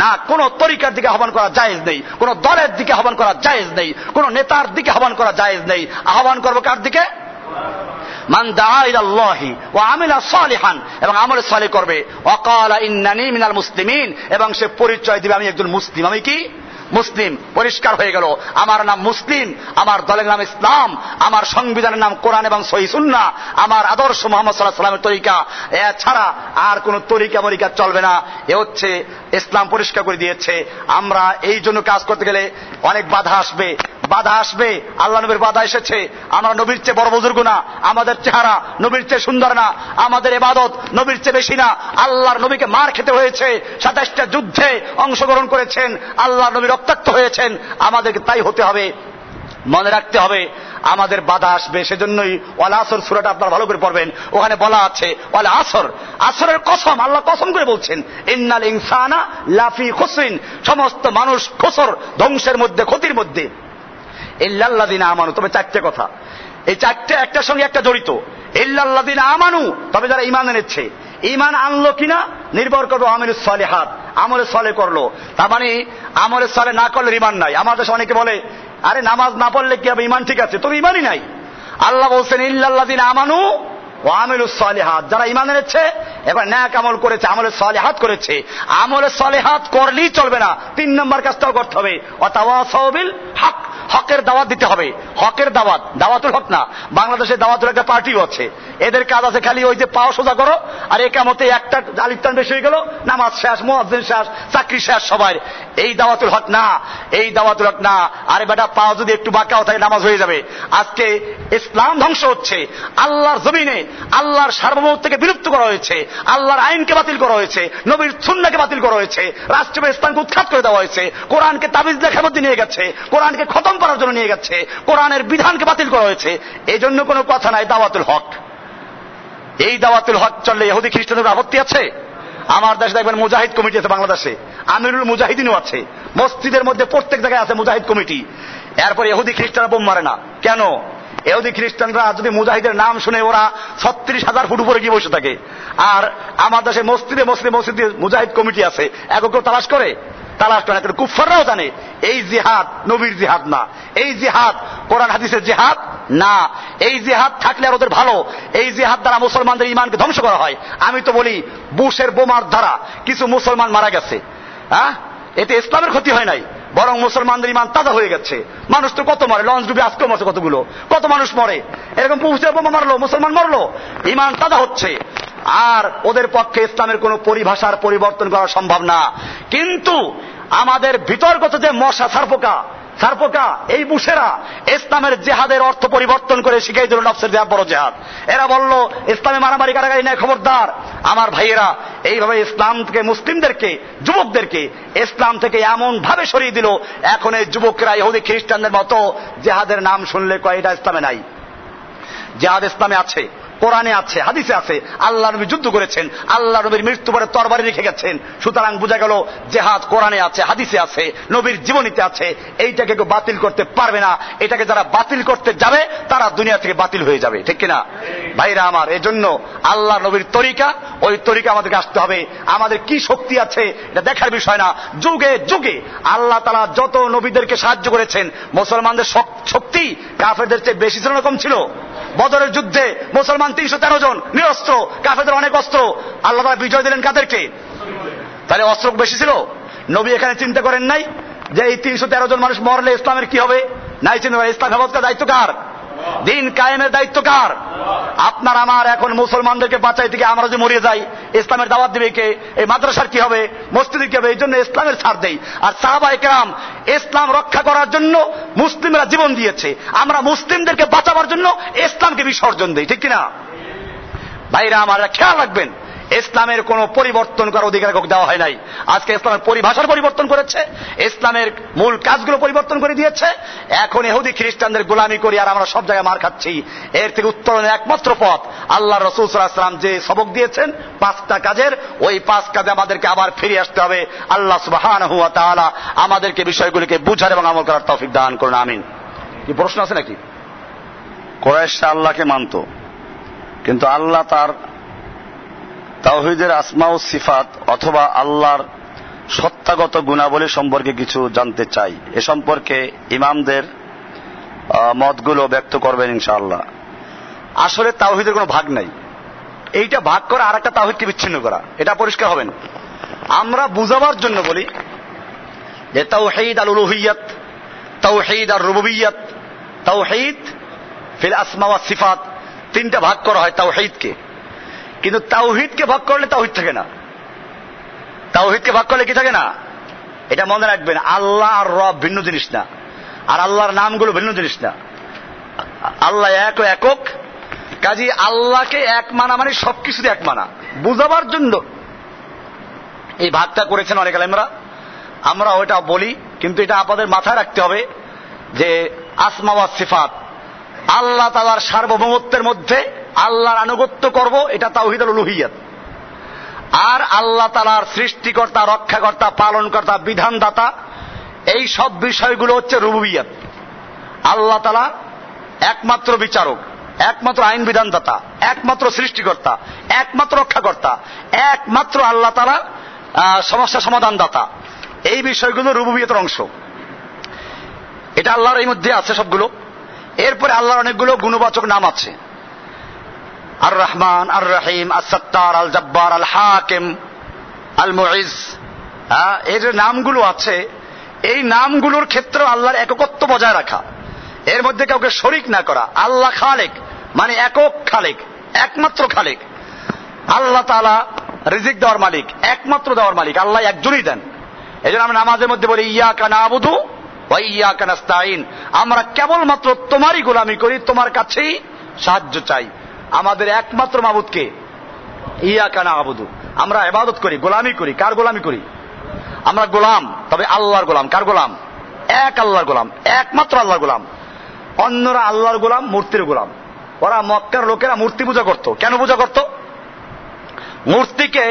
না কোন তরিকার দিকে আহ্বান করা জায়েজ নেই, কোন দলের দিকে আহ্বান করা জায়েজ নেই, কোন নেতার দিকে আহ্বান করা জায়েজ নেই। আহ্বান করবে কার দিকে? মান দাআ ইলাল্লাহি ওয়া আমিলা সালিহান, এবং আমল সালেহ করবে। ওয়া ক্বালা ইন্নানি মিনাল মুসলিমিন, এবং সে পরিচয় দিবে আমি একজন মুসলিম। আমি কি? মুসলিম। পরিষ্কার হয়ে গেল, আমার নাম মুসলিম, আমার দলের নাম ইসলাম, আমার সংবিধানের নাম কোরআন এবং সহিহ সুন্নাহ, আমার আদর্শ মুহাম্মদ সাল্লাল্লাহু আলাইহি ওয়াসাল্লামের তরিকা, এছাড়া আর কোন তরিকা মরিকা চলবে না। এ হচ্ছে ইসলাম পরিষ্কার করে দিয়েছে। আমরা এই জন্য কাজ করতে গেলে অনেক বাধা আসবে, বাধা আসবে। আল্লাহ নবীর বাধা এসেছে। আমরা নবীর চেয়ে বড় বুজুর্গ না, আমাদের চেহারা নবীর চেয়ে সুন্দর না, আমাদের ইবাদত নবীর চেয়ে বেশি না। আল্লাহর নবীকে মার খেতে হয়েছে, 27টা যুদ্ধে অংশগ্রহণ করেছেন, আল্লাহর নবী রক্তাক্ত হয়েছেন। আমাদেরকে তাই হতে হবে। মনে রাখতে হবে আমাদের বাধা আসবে। সেজন্যই ওয়াল আসর সূরাটা আপনারা ভালো করে পড়বেন। ওখানে বলা আছে ওয়াল আসর, আসরের কসম, আল্লাহ কসম করে বলছেন, ইন্নাল ইনসানা লাফি খুসরিন, সমস্ত মানুষ খুসর, ধ্বংসের মধ্যে, ক্ষতির মধ্যে। ইল্লাল্লাযিনা আমানু, তবে চারটে কথা, এই চারটে একটার সঙ্গে একটা জড়িত। ইল্লাল্লাযিনা আমানু, তবে যারা ঈমান এনেছে। ঈমান আনলো কিনা নির্ভর করবে আমিলুস সালিহাত, আমলে সালেহ করলো। তার মানে আমলে সালেহ না করলে ঈমান নাই। আমাদের দেশে অনেকে বলে, আরে নামাজ না পড়লে কি হবে, ঈমান ঠিক আছে, তোর ঈমানই নাই। আল্লাহ বলছেন ইল্লাল্লাযিনা আমানু ওয়া আমিলুস সালিহাত, যারা ঈমান এনেছে এবার নেক আমল করেছে, আমলে সালিহাত করেছে। আমলে সালিহাত করলেই চলবে না, 3 নম্বর কাজটাও করতে হবে। ওয়া তাওয়াসাউ বিল হক, হকের দাওয়াত দিতে হবে। হকের দাওয়াত, দাওয়াতুল হক না। বাংলাদেশে দাওয়াতুল একটা পার্টিও আছে, এদের কাজ আছে খালি ওই যে পাও সোজা করো, আর একামতে একটা আলিফটান বেশি হয়ে গেল, নামাজ শেষ, মুয়াজ্জিন শেষ, চাকরি শেষ সবার। এই দাওয়াতুল হক না, এই দাওয়াতুল হক না। আরে বেটা, পাও যদি একটু বাঁকাও থাকে নামাজ হয়ে যাবে। আজকে ইসলাম ধ্বংস হচ্ছে, আল্লাহর জমিনে আল্লাহর সার্বভৌমত্বকে বিলুপ্ত করা হয়েছে, আল্লাহর আইনকে বাতিল করা হয়েছে, নবীর সুন্নাহকে বাতিল করা হয়েছে, রাষ্ট্রীয় ইসলামকে উৎখাত করে দেওয়া হয়েছে, কোরআনকে তাবিজ লেখার মধ্যে নিয়ে গেছে, কোরআনকে খতম করার জন্য নিয়ে গেছে, কোরআনের বিধানকে বাতিল করা হয়েছে। এই জন্য কোনো কথা নাই দাওয়াতুল হক। এই দাওয়াতুল হক চললে ইহুদি খ্রিস্টানদের আপত্তি আছে? আমার দেশে দেখবেন মুজাহিদ কমিটি আছে, বাংলাদেশে আমিরুল মুজাহিদিনও আছে, মসজিদের মধ্যে প্রত্যেক জায়গায় আছে মুজাহিদ কমিটি। এরপরে ইহুদি খ্রিস্টানরা বোম মারে না কেন? ইহুদি খ্রিস্টানরা যদি মুজাহিদের নাম শুনে ওরা 36,000 ফুট উপরে গিয়ে বসে থাকে। আর আমার দেশে মসজিদে মসজিদে মুজাহিদ কমিটি আছে, এখন কেউ তালাশ করে? তালাশ করে না। কুফাররাও জানে এই জিহাদ নবীর জিহাদ না, এই জিহাদ কোরআন হাদিসের জিহাদ না। এই জিহাদ থাকলে আর ওদের ভালো, এই জিহাদ দ্বারা মুসলমানদের ঈমানকে ধ্বংস করা হয়। আমি তো বলি বুশের বোমার দ্বারা কিছু মুসলমান মারা গেছে, হ্যাঁ, এতে ইসলামের ক্ষতি হয় নাই, বরং মুসলমানদের ঈমান তাজা হয়ে গেছে। মানুষ তো কত মরে, লঞ্চ ডুবে আজকেও মরছে কতগুলো, কত মানুষ মরে। এরকম বুশের বোমা মারলো, মুসলমান মরলো, ঈমান তাজা হচ্ছে। আর ওদের পক্ষে ইসলামের কোন পরিভাষার পরিবর্তন করা সম্ভব না। কিন্তু আমাদের বিতর্কত যে মশা সারপোকা এই বুশেরা ইসলামের জেহাদের অর্থ পরিবর্তন করে শিখাই দিল নফসের জেহাদ বড় জেহাদ। এরা বলল ইসলামে মারামারি কারাগারি নেই, খবরদার। আমার ভাইয়েরা এইভাবে ইসলাম থেকে মুসলিমদেরকে, যুবকদেরকে ইসলাম থেকে এমন ভাবে সরিয়ে দিল, এখন এই যুবকরা ইহুদি খ্রিস্টানদের মতো জেহাদের নাম শুনলে কয় এটা ইসলামে নাই। জেহাদ ইসলামে আছে, কোরআনে আছে, হাদিসে আছে। আল্লাহ নবী যুদ্ধ করেছেন, আল্লাহ নবীর মৃত্যু পরে তরবারি রেখে গেছেন। সুতরাং বোঝা গেল জেহাদ কোরআনে আছে, হাদিসে আছে, নবীর জীবনীতে আছে। এইটাকে কেউ বাতিল করতে পারবে না। এটাকে যারা বাতিল করতে যাবে তারা দুনিয়া থেকে বাতিল হয়ে যাবে, ঠিক কিনা ভাইরা আমার? এজন্য আল্লাহ নবীর তরিকা, ওই তরিকা আমাদেরকে আসতে হবে। আমাদের কি শক্তি আছে এটা দেখার বিষয় না। যুগে যুগে আল্লাহ তাআলা যত নবীদেরকে সাহায্য করেছেন, মুসলমানদের শক্তি কাফেরদের চেয়ে বেশি ছিল না কম ছিল? বদরের যুদ্ধে মুসলমান 313 জন নিরস্ত্র, কাফেরদের অনেক অস্ত্র। আল্লাহ তাআলা বিজয় দিলেন কাদেরকে? তাহলে অস্ত্র বেশি ছিল? নবী এখানে চিন্তা করেন নাই যে এই 313 জন মানুষ মরলে ইসলামের কি হবে? নাই চিন্তা করেন। ইসলাম হেফাজত করার দায়িত্ব কার? দিন কায়েমের দায়িত্ব কার? আপনার আমার। এখন মুসলমানদেরকে বাঁচাই থেকে আমরা যে মরিয়ে যাই, ইসলামের দাওয়াত দিবে কে? এই মাদ্রাসার কি হবে, মসজিদের কি হবে? এই জন্য ইসলামের ছাড় দেই। আর সাহাবায়ে কেরাম ইসলাম রক্ষা করার জন্য মুসলিমরা জীবন দিয়েছে, আমরা মুসলিমদেরকে বাঁচাবার জন্য ইসলামকে বিসর্জন দেই, ঠিক কিনা? ভাইরা আমার, খেয়াল রাখবেন, ইসলামের কোন পরিবর্তন করার অধিকার কাউকে দেওয়া হয় নাই। আজকে ইসলামের পরিভাষার পরিবর্তন করেছে, ইসলামের মূল কাজগুলো পরিবর্তন করে দিয়েছে। এখন ইহুদি খ্রিস্টানদের গোলামি করি আর আমরা সব জায়গায় মার খাচ্ছি। এর থেকে উত্তরণের একমাত্র পথ, আল্লাহ রাসূল সাল্লাল্লাহু আলাইহি ওয়াসাল্লাম যে সবক দিয়েছেন 5টা কাজের, ওই 5 কাজে আমাদেরকে আবার ফিরে আসতে হবে। আল্লাহ সুবহানাহু ওয়া তাআলা আমাদেরকে বিষয়গুলিকে বুঝার এবং আমল করার তৌফিক দান করুন, আমিন। কি প্রশ্ন আছে নাকি? কুরাইশরা আল্লাহকে মানত, কিন্তু আল্লাহ তার তাওহীদের আসমা ও সিফাত অথবা আল্লাহর সত্তাগত গুণাবলী সম্পর্কে কিছু জানতে চাই। এ সম্পর্কে ইমামদের মতগুলো ব্যক্ত করবেন ইনশাআল্লাহ। আসলে তাওহীদের কোনো ভাগ নাই। এইটা ভাগ করা আর একটা তাওহীদকে বিচ্ছিন্ন করা, এটা পরিষ্কার হবেন। আমরা বুঝাবার জন্য বলি যে তাওহীদ আল উলুহিয়্যাত, তাওহীদ আর রুবুবিয়্যাত, তাওহীদ ফিল আসমা ওয়াস সিফাত, 3টা ভাগ করা হয় তাওহীদকে। কিন্তু তাওহীদকে ভাগ করলে তাওহীদ থাকে না। তাওহীদকে ভাগ করলে কি থাকে না? এটা মনে রাখবেন, আল্লাহ আর রব ভিন্ন জিনিস না, আর আল্লাহর নামগুলো ভিন্ন জিনিস না। আল্লাহ এক ও একক, কাজী আল্লাহকে এক মানা মানে সবকিছুতে এক মানা। বুঝাবার জন্য এই ভাগটা করেছেন অনেক আলেমরা, আমরা ওইটা বলি। কিন্তু এটা আপনাদের মাথায় রাখতে হবে যে আসমা ওয়াস সিফাত, আল্লাহ তাআলার সার্বভৌমত্বের মধ্যে আল্লাহর আনুগত্য করব, এটা তাওহীদ আল উলুহিয়্যাত। আর আল্লাহ তাআলার সৃষ্টিকর্তা, রক্ষাকর্তা, পালনকর্তা, বিধানদাতা, এই সব বিষয়গুলো হচ্ছে রুবুবিয়্যাত। আল্লাহ তাআলা একমাত্র বিচারক, একমাত্র আইন বিধানদাতা, একমাত্র সৃষ্টিকর্তা, একমাত্র রক্ষাকর্তা, একমাত্র আল্লাহ তাআলা সমস্যা সমাধানদাতা। এই বিষয়গুলো রুবুবিয়্যাতের অংশ। এটা আল্লাহর এই মধ্যে আছে সবগুলো। এরপরে আল্লাহর অনেকগুলো গুণবাচক নাম আছে, আর রহমান, আর রহিম, আর সত্তার, আল জব্বার, আল হাকিম, আল মুইজ। এই যে নামগুলো আছে, এই নামগুলোর ক্ষেত্রে আল্লাহর একত্ব বজায় রাখা, এর মধ্যে কাউকে শরিক না করা। আল্লাহ খালেক মানে একক খালেক, একমাত্র খালেক। আল্লাহ তাআলা রিজিক দেওয়ার মালিক, একমাত্র দেওয়ার মালিক, আল্লাহ একজনই দেন। এই জন্য আমরা নামাজের মধ্যে বলি ইয়াকা না'বুদু ওয়া ইয়াকা নাস্তাঈন, আমরা কেবলমাত্র তোমারই গোলামি করি, তোমার কাছেই সাহায্য চাই। আমাদের একমাত্র মাবুদকে ইয়াকা না'বুদু, আমরা ইবাদত করি, গোলামি করি। কার গোলামি করি? আমরা গোলাম, তবে আল্লাহর গোলাম। কার গোলাম? এক আল্লাহর গোলাম, একমাত্র আল্লাহর গোলাম। অন্যরা আল্লাহর গোলাম, মূর্তির গোলাম। ওরা মক্কার লোকেরা মূর্তি পূজা করত। কেন পূজা করত? মূর্তিকে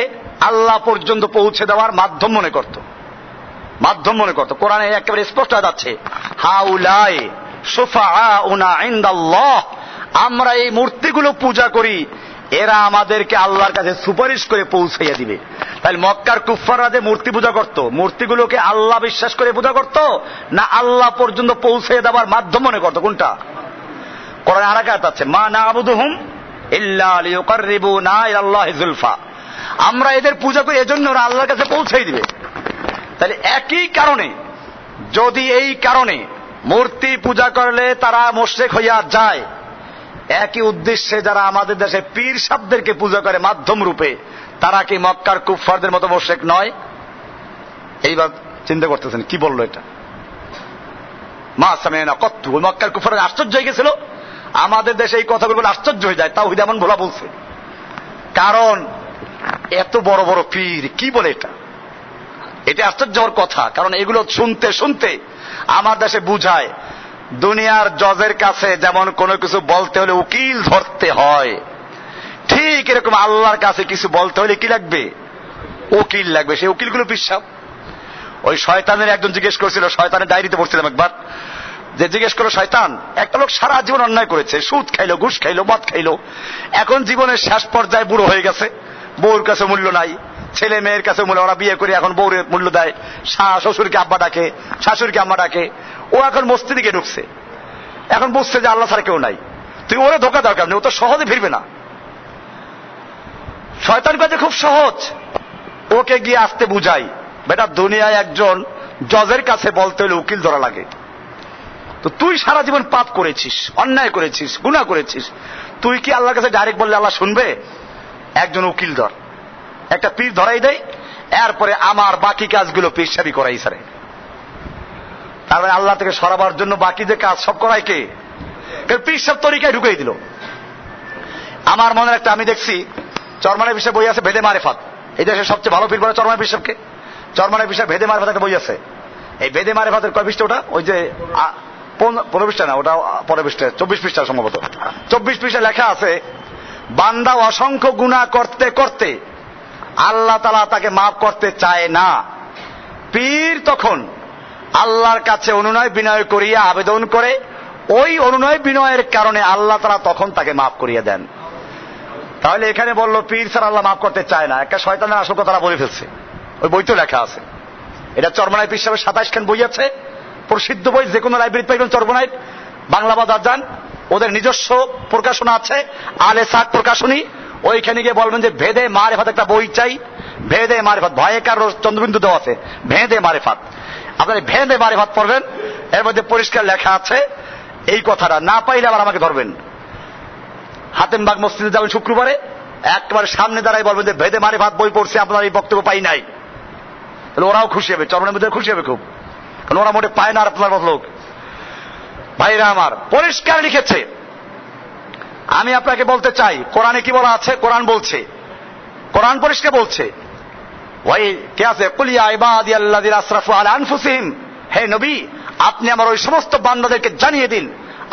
আল্লাহ পর্যন্ত পৌঁছে দেওয়ার মাধ্যম মনে করত, মাধ্যম মনে করত। কোরআনে একেবারে স্পষ্ট আছে, হাউলাই শুফাআউনা ইনদাল্লাহ, আমরা এই মূর্তিগুলো পূজা করি, এরা আমাদেরকে আল্লাহর কাছে সুপারিশ করে পৌঁছাইয়া দিবে। তাহলে মক্কার কুফফাররা যে মূর্তি পূজা করত, মূর্তিগুলোকে আল্লাহ বিশ্বাস করে পূজা করত না আল্লাহ পর্যন্ত পৌঁছে দেওয়ার মাধ্যম মনে করত? কোনটা? কোরআনে আর এক আয়াত আছে, মা না'বুদুহুম ইল্লা লিয়ুকাররিবুনা ইলাল্লাহি যুলফা, আমরা এদের পূজা করি এজন্য ওরা আল্লাহর কাছে পৌঁছাই দিবে। তাহলে একই কারণে, যদি এই কারণে মূর্তি পূজা করলে তারা মুশরিক হইয়া যায়, একই উদ্দেশ্যে যারা আমাদের দেশে পীর সাহেবদেরকে পূজা করে মাধ্যম রূপে, তারা কি মক্কার কুফফারদের মতো মুশরিক নয়? এইবার চিন্তা করতেছেন কি বললো এটা? মা সামি'না কত্তু, ওই মক্কার কুফফাররা আশ্চর্য হয়ে গেছিল। আমাদের দেশে এই কথাগুলো বলে আশ্চর্য হয়ে যায়, তাওহীদ এমন ভোলা বলছে। কারণ এত বড় বড় পীর কি বলে এটা? এটা আশ্চর্য হওয়ার কথা, কারণ এগুলো শুনতে শুনতে আমার দেশে বুঝায় দুনিয়ার জজের কাছে যেমন কোনো কিছু বলতে হলে উকিল ধরতে হয়, ঠিক এরকম আল্লাহর কাছে কিছু বলতে হলে কি লাগবে? উকিল লাগবে। সেই উকিলগুলো পীর সাহেব। ওই শয়তানের একজন জিজ্ঞেস করেছিল, শয়তানের ডায়েরিতে পড়ছিলাম একবার, যে জিজ্ঞেস করো, শয়তান, একটা লোক সারা জীবন অন্যায় করেছে, সুদ খাইলো, ঘুষ খাইলো, মদ খাইলো, এখন জীবনের শেষ পর্যায়ে বুড়ো হয়ে গেছে, বউর কাছে মূল্য নাই, ছেলে মেয়ের কাছে মূল্য, ওরা বিয়ে করে এখন বউর মূল্য দেয়, শ্বশুরকে আব্বা ডাকে, শাশুড়িকে আম্মা ডাকে, ও এখন মস্তিতে গিয়ে ঢুকছে, এখন বুঝছে যে আল্লাহ ছাড়া কেউ নাই, তুই ওরে ধোকা দরকার নেই, ও তো সহজে ফিরবে না। শয়তান কাজে খুব সহজ, ওকে গিয়ে আসতে বুঝাই, বেটা দুনিয়ায় একজন জজের কাছে বলতে হলে উকিল ধরা লাগে, তো তুই সারা জীবন পাপ করেছিস, অন্যায় করেছিস, গুনাহ করেছিস, তুই কি আল্লাহর কাছে ডাইরেক্ট বললে আল্লাহ শুনবে? একজন উকিল ধর, একটা পীর ধরাই দেয়, এরপরে আমার বাকি কাজগুলো পীর সাহেবই করাই সারে। তারপরে আল্লাহ থেকে সরাবার জন্য বাকি যে কাজ সব করাই কে? পীর সাহেব তরিকায় ঢুকাই দিল। আমার মনে একটা, আমি দেখছি চরমানের বিষয়ে বই আছে ভেদে মারেফাত, এই দেশের সবচেয়ে ভালো পীর বলে চরমানের বিষয়কে। চরমানের বিষয়ে ভেদে মারেফাত একটা বই আছে। এই ভেদে মারেফাতের কয় পৃষ্ঠা ওটা? ওই যে 15 পৃষ্ঠা না, ওটা পরের পৃষ্ঠা, 24 পৃষ্ঠা সম্ভবত। 24 পৃষ্ঠা লেখা আছে, বান্দা অসংখ্য গুনাহ করতে করতে আল্লাহ তাআলা তাকে মাফ করতে চায় না। পীর তখন আল্লাহর কাছে অনুনয় বিনয় করিয়া আবেদন করে, ওই অনুনয় বিনয়ের কারণে আল্লাহ তাআলা তখন তাকে মাফ করিয়া দেন। তাহলে এখানে বললো পীর ছাড়া আল্লাহ মাফ করতে চায় না, একটা শয়তানের আসল কথা তারা বলে ফেলছে। ওই বইতেও লেখা আছে। এটা চরমনাই পীর সাহেবের 27 খান বই আছে, প্রসিদ্ধ বই, যে কোনো লাইব্রেরি পাইবেন। চরমনাই বাংলা বাজার যান, ওদের নিজস্ব প্রকাশনা আছে, আলে সাক প্রকাশনী। ওইখানে গিয়ে বলবেন যে ভেদে মারেফাত একটা বই চাই, ভেদে মারেফাত, ভয়েকার চন্দ্রবিন্দু দেওয়া আছে, ভেদে মারেফাত। আপনারা ভেদে মারেফাত পড়বেন, এর মধ্যে পরিষ্কার লেখা আছে এই কথাটা। না পাইলে আবার আমাকে ধরবেন, হাতেমবাগ মসজিদে যাবেন শুক্রবারে, একবারে সামনে দাঁড়াই বলবেন যে ভেদে মারেফাত বই পড়ছে, আপনার এই বক্তব্য পাই নাই। তাহলে ওরাও খুশি হবে, চরমনের মধ্যে খুশি হবে খুব, কারণ ওরা মোটে পায় না আর আপনার মত লোক। ভাইরা আমার, পরিষ্কার লিখেছে। আমি আপনাকে বলতে চাই, কোরআনে কি বলা আছে? কোরআন বলছে, কোরআন পরিষ্কার বলছে, ওই কে আছে, কুলিয়া ইবাদিয়াল্লাযিনা আসরাফু আলা আনফুসিহিম, হে নবী আপনি আমার ওই সমস্ত বান্দাদেরকে জানিয়ে দিন,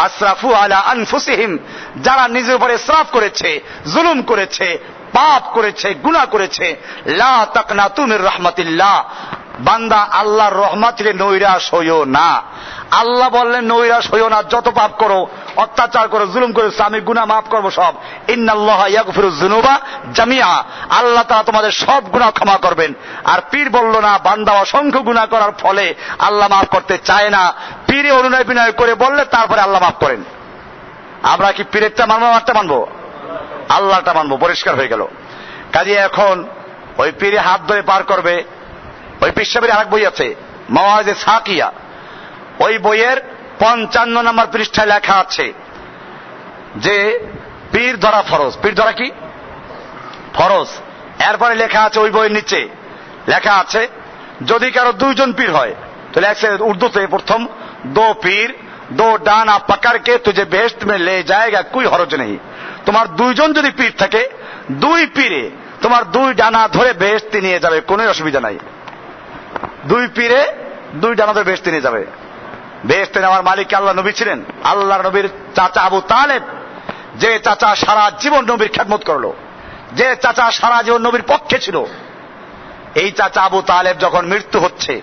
আসরাফু আলা আনফুসিহিম, যারা নিজের উপরে ইসরাফ করেছে, জুলুম করেছে, পাপ করেছে, গুনাহ করেছে, লা তাকনাতু মির রাহমাতিল্লাহ, বান্দা আল্লাহর রহমত থেকে নৈরাশ হইও না। আল্লাহ বললেন নৈরাশ হইও না, যত পাপ করো, অত্যাচার করো, জুলুম করেছো, আমি গুনাহ মাফ করবো সব। ইন্নাল্লাহা ইয়াগফিরুয যুনুবা জামিআ, আল্লাহ তাআলা তোমাদের সব গুনাহ ক্ষমা করবেন। আর পীর বলল না, বান্দা অসংখ্য গুনাহ করার ফলে আল্লাহ মাফ করতে চায় না, পীরে অনুনয় বিনয় করে বললে তারপরে আল্লাহ মাফ করেন। আমরা কি পীরেরটা মানবো, আমারটা মানবো? আল্লাহটা মানবো। পরিষ্কার হয়ে গেল। কাজে এখন ওই পীরে হাত ধরে পার করবে। ওই পীর সাহেবের আরেক বই আছে মাওয়াইজে সাকিয়া, ওই বইয়ের 55 নম্বর পৃষ্ঠায় লেখা আছে যে পীর ধরা ফরজ। পীর ধরা কি ফরজ। এরপরে লেখা আছে ওই বইয়ের নিচে লেখা আছে, যদি কারো 2 জন পীর হয়, তাহলে উর্দুতে প্রথম, দো পীর দো ডানা পকড় কে তুঝে বেহেশত মে লে যায়েগা কোই হরজ নেই। তোমার 2 জন যদি পীর থাকে, 2 পীরে তোমার 2 ডানা ধরে বেহেশতে নিয়ে যাবে, কোনো অসুবিধা নাই। 2 পীরে 2 ডানা ধরে বেহেশতে নিয়ে যাবে। বেহেশতে নেওয়ার মালিক আল্লাহ নবী ছিলেন। আল্লাহর নবীর চাচা আবু তালেব, যে চাচা সারা জীবন নবীর খেদমত করলো, যে চাচা সারা জীবন নবীর পক্ষে ছিল, এই চাচা আবু তালেব যখন মৃত্যু হচ্ছে,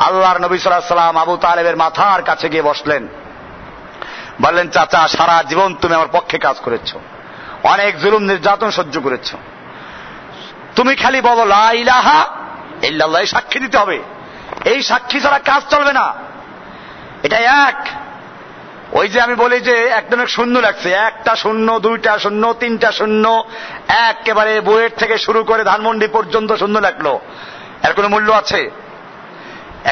আল্লাহর নবী সাল্লাল্লাহু আলাইহি ওয়াসাল্লাম আবু তালেবের মাথার কাছে গিয়ে বসলেন, বললেন চাচা সারা জীবন তুমি আমার পক্ষে কাজ করেছো, অনেক জুলুম নির্যাতন সহ্য করেছো, তুমি খালি বলো লা ইলাহা ইল্লাল্লাহ, সাক্ষী দিতে হবে। এই সাক্ষী ছাড়া কাজ চলবে না। এটা এক, ওই যে আমি বলি যে একদম শূন্য লাগছে, 1টা শূন্য, 2টা শূন্য, 3টা শূন্য, একেবারে বুয়েট থেকে শুরু করে ধানমন্ডি পর্যন্ত শূন্য লেখলো, এর কোনো মূল্য আছে?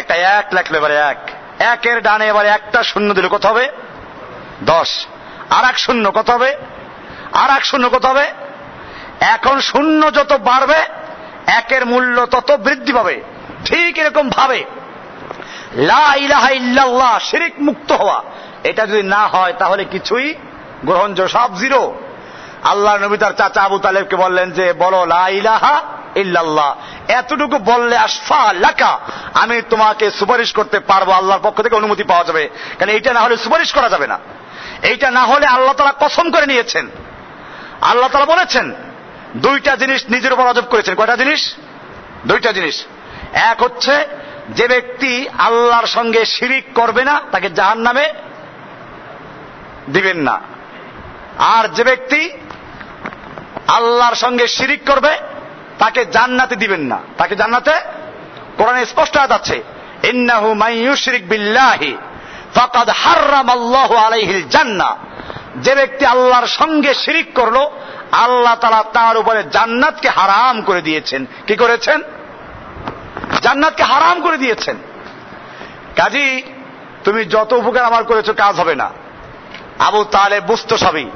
একটা 1 লেখলো, এবারে 1 ডানে এবারে 1টা শূন্য দিল, কত হবে? 10। আর 1 শূন্য কত হবে? আর 1 শূন্য কত হবে? এখন শূন্য যত বাড়বে 1-এর মূল্য তত বৃদ্ধি পাবে। ঠিক এরকম ভাবে লা ইলাহা ইল্লাল্লাহ, শিরক মুক্ত হওয়া, এটা যদি না হয় তাহলে কিছুই গ্রহণযোগ্য, সব জিরো। আল্লাহ নবী তার চাচা আবু তালেবকে বললেন যে বলো লা ইলাহা ইল্লাল্লাহ, এতটুকু বললে আশফা লাকা, আমি তোমাকে সুপারিশ করতে পারবো, আল্লাহর পক্ষ থেকে অনুমতি পাওয়া যাবে। কারণ এইটা না হলে সুপারিশ করা যাবে না। এইটা না হলে আল্লাহ তাআলা কসম করে নিয়েছেন, আল্লাহ তাআলা বলেছেন 2টা জিনিস নিজের উপর ওয়াজিব করেছেন। কয়টা জিনিস? 2টা জিনিস। এক হচ্ছে যে ব্যক্তি আল্লাহর সঙ্গে শিরিক করবে না তাকে জাহান্নামে দিবেন না, আর যে ব্যক্তি আল্লাহর সঙ্গে শিরিক করবে তাকে জান্নাতে দিবেন না। তাকে জান্নাতে, কোরআনে স্পষ্ট আয়াত আছে, ইন্নাহু মান ইউশরিক বিল্লাহি ফাকাদ হাররামাল্লাহু আলাইহিল জান্নাহ, যে ব্যক্তি আল্লাহর সঙ্গে শিরিক করলো আল্লাহ তাআলা তার উপরে জান্নাতকে হারাম করে দিয়েছেন। কি করেছেন? জান্নাতকে হারাম করে দিয়েছেন। কাজী তুমি যত উপকার আমার করেছো কাজ হবে না। আবু তালেব বুঝতো সবই।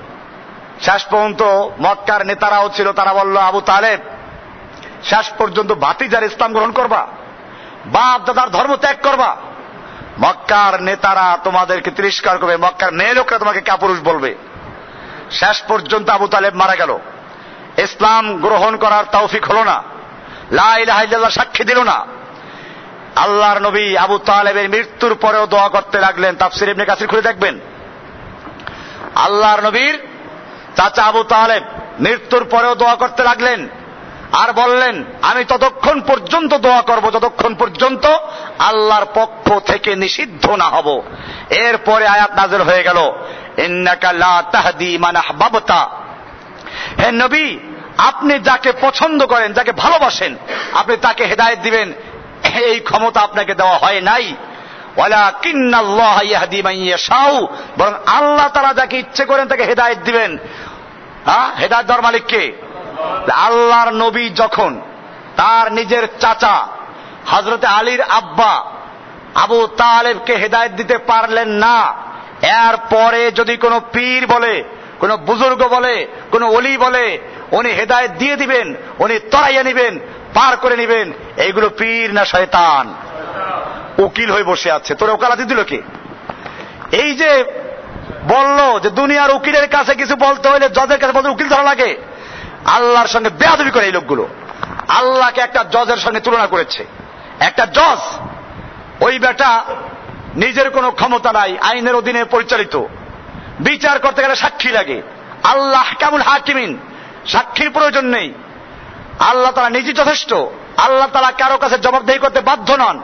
শেষ পর্যন্ত মক্কার নেতারাও ছিল, তারা বলল, আবু তালেব শেষ পর্যন্ত ভাতিজার ইসলাম গ্রহণ করবা, বাপ দাদার ধর্ম ত্যাগ করবা। মক্কার নেতারা তোমাদেরকে তিরস্কার করবে, মক্কার মেয়ে লোকরা তোমাকে কাপুরুষ বলবে। শেষ পর্যন্ত আবু তালেব মারা গেল, ইসলাম গ্রহণ করার তৌফিক হলো না, লা ইলাহা ইল্লাল্লাহ সাক্ষী দিল না। আল্লাহর নবী আবু তালেবের মৃত্যুর পরেও দোয়া করতে লাগলেন। তাফসীর ইবনে কাসির খুলে দেখবেন, আল্লাহর নবীর চাচা আবু তালেব মৃত্যুর পরেও দোয়া করতে লাগলেন আর বললেন, আমি ততক্ষণ পর্যন্ত দোয়া করব যতক্ষণ পর্যন্ত আল্লাহর পক্ষ থেকে নিষিদ্ধ না হব। এরপরে আয়াত নাযিল হয়ে গেল, ইন্নাকা লা তাহদি মান আহবাবতা, হে নবী আপনি যাকে পছন্দ করেন, যাকে ভালোবাসেন, আপনি তাকে হেদায়েত দিবেন, এই ক্ষমতা আপনাকে দেওয়া হয় নাই। ওয়ালাকিন্নাল্লাহা ইয়াহদি মান ইয়াশাউ, বরং আল্লাহ তাআলা যাকে ইচ্ছে করেন তাকে হেদায়েত দিবেন। হেদায়েত দেওয়ার মালিক কে? আল্লাহর নবী যখন তার নিজের চাচা হযরতে আলীর আব্বা আবু তালেবকে হেদায়েত দিতে পারলেন না, এরপরে যদি কোনো পীর বলে, কোনো বুজুর্গ বলে, কোনো ওলি বলে উনি হেদায়েত দিয়ে দিবেন, উনি তরাইয়া নিবেন, পার করে নিবেন, এইগুলো পীর না শয়তান? উকিল হয়ে বসে আছে, তোর ওকালাতি দিল কে? এই যে বলল যে দুনিয়ার উকিলের কাছে কিছু বলতে হইলে জজের কাছে বলতে উকিল ধরা লাগে, আল্লাহর সঙ্গে বেয়াদবি করে এই লোকগুলো। আল্লাহকে একটা জজের সঙ্গে তুলনা করেছে। একটা জজ, ওই বেটা নিজের কোনো ক্ষমতা নাই, আইনের অধীনে পরিচালিত, বিচার করতে গেলে সাক্ষী লাগে। আল্লাহ কামুল হাকিমিন, সাক্ষীর প্রয়োজন নেই, আল্লাহ তাআলা নিজে যথেষ্ট। আল্লাহ তাআলা কারো কাছে জবাবদিহি করতে বাধ্য নন,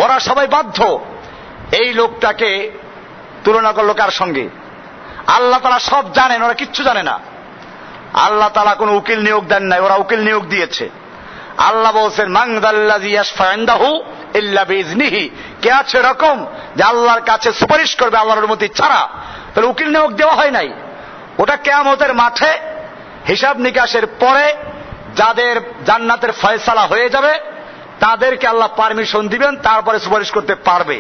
ওরা সবাই বাধ্য। এই লোকটাকে তুলনা করলো কার সঙ্গে? আল্লাহ তাআলা সব জানেন, ওরা কিচ্ছু জানে না। আল্লাহ তাআলা কোন উকিল নিয়োগ দেন নাই, ওরা উকিল নিয়োগ দিয়েছে। আল্লাহ বলছেন, মান যাল্লাযী ইয়াশফা ইনদাহু ইল্লা বিইজনিহি, কে আছে এরকম যে আল্লাহর কাছে সুপারিশ করবে আল্লাহর অনুমতি ছাড়া? তাহলে উকিল নিয়োগ দেওয়া হয় নাই। ওটা কিয়ামতের মাঠে হিসাব নিকাশের পরে যাদের জান্নাতের ফয়সালা হয়ে যাবে তাদেরকে আল্লাহ পারমিশন দিবেন, তারপরে সুপারিশ করতে পারবে।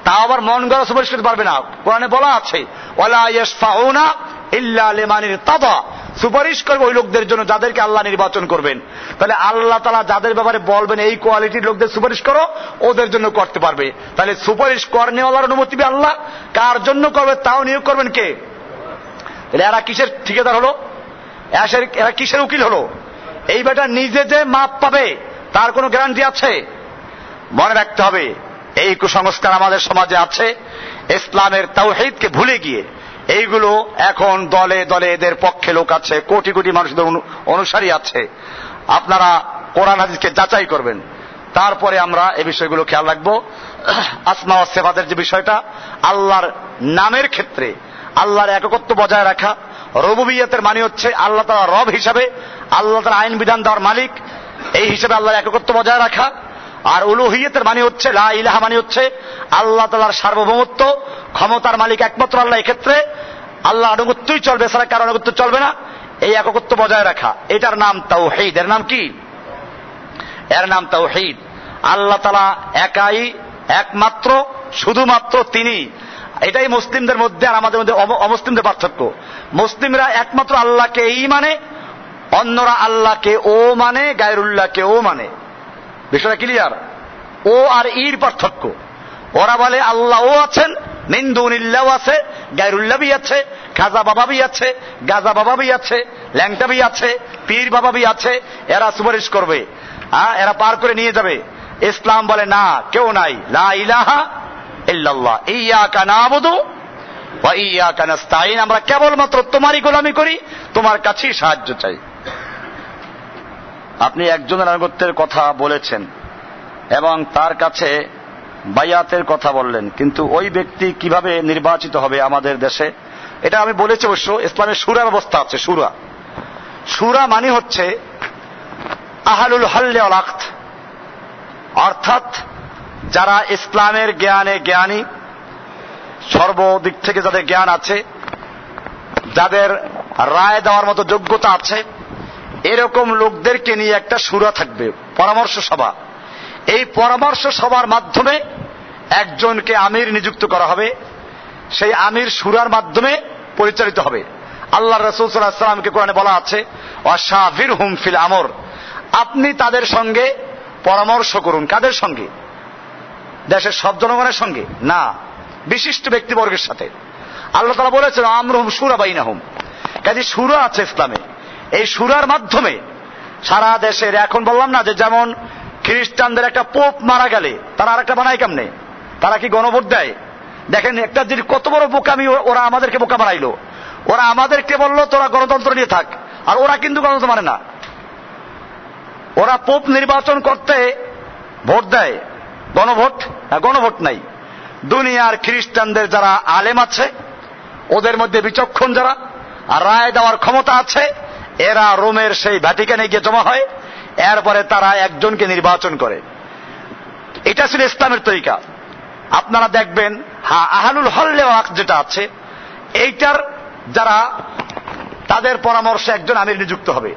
তা আবার মন গড়া সুপারিশ করতে পারবে না। কোরআনে বলা আছে, ওয়ালা ইয়াশফাউনা ইল্লা লিমান ইরতাদা, সুপারিশ করবে ওই লোকদের জন্য যাদেরকে আল্লাহ নির্বাচন করবেন। তাহলে আল্লাহ তাআলা যাদের ব্যাপারে বলবেন এই কোয়ালিটির লোকদের সুপারিশ করো, ওদের জন্য করতে পারবে। তাহলে সুপারিশ করনেওয়ালার অনুমতি দিবে আল্লাহ, কার জন্য করবে তাও নিয়োগ করবেন কে? তাহলে এরা কিসের ঠিকাদার হলো? এরা কিসের উকিল হলো? এই বেটা নিজে যে মাপ পাবে তার কোনো গ্যারান্টি আছে? মনে রাখতে হবে, এই কুসংস্কার আমাদের সমাজে আছে। ইসলামের তাওহীদকে ভুলে গিয়ে এইগুলো এখন দলে দলে এদের পক্ষে লোক আছে, কোটি কোটি মানুষদের অনুসারী আছে। আপনারা কোরআন হাদিসকে যাচাই করবেন, তারপরে আমরা এই বিষয়গুলো খেয়াল রাখবো। আসমা ওয়াস সিফাতের যে বিষয়টা, আল্লাহর নামের ক্ষেত্রে আল্লাহর একত্ব বজায় রাখা। রুবুবিয়্যতের মানে হচ্ছে আল্লাহ তাআলা রব হিসাবে, আল্লাহ তাআলা আইন বিধান দেওয়ার মালিক, এই হিসাবে আল্লাহর একত্ব বজায় রাখা। আর উলুহিয়তের মানে হচ্ছে, লা ইলাহা মানে হচ্ছে আল্লাহ তাআলার সার্বভৌমত্ব, ক্ষমতার মালিক একমাত্র আল্লাহ, এক্ষেত্রে আল্লাহ আনুগত্যই চলবে, ছাড়া কারো আনুগত্য চলবে না। এই একত্ব বজায় রাখা, এটার নাম তাওহীদ। এর নাম কি? এর নাম তাওহীদ। আল্লাহ তাআলা একাই, একমাত্র, শুধুমাত্র তিনি। এটাই মুসলিমদের মধ্যে আর আমাদের মধ্যে অমুসলিমদের পার্থক্য। মুসলিমরা একমাত্র আল্লাহকে এই মানে, অন্যরা আল্লাহকে ও মানে, গায়রুল্লাহকে ও মানে। বিষয়টা ক্লিয়ার? ও আর ইর পার্থক্য। ওরা বলে আল্লাহ ও আছেন, মিন দুনিল্লাহ আছে, গায়রুল্লাহ আছে, খাজা বাবা বি আছে, গাজা বাবা বি আছে, ল্যাংটা বি আছে, পীর বাবা বি আছে, এরা সুপারিশ করবে, এরা পার করে নিয়ে যাবে। ইসলাম বলে না, কেউ নাই, লা ইলাহা ইল্লাল্লাহ, ইয়্যাকা না'বুদু ওয়া ইয়্যাকা নাস্তাঈন, আমরা কেবলমাত্র তোমারই গোলামি করি, তোমার কাছেই সাহায্য চাই। আপনি একজনের আনুগত্যের কথা বলেছেন এবং তার কাছে বায়াতের কথা বললেন, কিন্তু ওই ব্যক্তি কিভাবে নির্বাচিত হবে আমাদের দেশে? এটা আমি বলেছি অবশ্য, ইসলামের শুরা ব্যবস্থা আছে। শুরা মানে হচ্ছে আহলুল হাল্লি ওয়াল আকদ, অর্থাৎ যারা ইসলামের জ্ঞানে জ্ঞানী, সর্বদিক থেকে যাদের জ্ঞান আছে, যাদের রায় দেওয়ার মতো যোগ্যতা আছে, এরকম লোকদেরকে নিয়ে একটা শুরা থাকবে, পরামর্শ সভা। এই পরামর্শ সভার মাধ্যমে একজনকে আমির নিযুক্ত করা হবে, সেই আমির শুরার মাধ্যমে পরিচালিত হবে। আল্লাহ রাসূল সাল্লাল্লাহু আলাইহি ওয়াসাল্লামকে কোরআনে বলা আছে ওয়াশাবিরহুম ফিল আমর, আপনি তাদের সঙ্গে পরামর্শ করুন। কাদের সঙ্গে? দেশের সব জনগণের সঙ্গে না, বিশিষ্ট ব্যক্তিবর্গের সাথে। আল্লাহ তাআলা বলেছেন আমরুহুম শুরা বাইনাহুম, কাজে শুরা আছে ইসলামে। এই শুরার মাধ্যমে সারা দেশের, এখন বললাম না যে যেমন খ্রিস্টানদের একটা পোপ মারা গেলে তারা আরেকটা বানায় কেমনে? তারা কি গণভোট দেয়? দেখেন একটা যদি কত বড় বোকামি, ওরা আমাদেরকে বোকা বানাইলো। ওরা আমাদেরকে বললো তোরা গণতন্ত্র নিয়ে থাক, আর ওরা কিন্তু গণতন্ত্র মানে না। ওরা পোপ নির্বাচন করতে ভোট দেয়, গণভোট? গণভোট নাই। দুনিয়ার খ্রিস্টানদের যারা আলেম আছে, ওদের মধ্যে বিচক্ষণ যারা আর রায় দেওয়ার ক্ষমতা আছে, এরা রোমের সেই ভ্যাটিকানে গিয়ে জমা হয়, এরপরে তারা একজনকে নির্বাচন করে। এটা ছিল ইসলামের তরিকা। আপনারা দেখবেন আহলুল হল্লে ওয়াক যেটা আছে, এইটার যারা তাদের পরামর্শে একজন আমির নিযুক্ত হবে।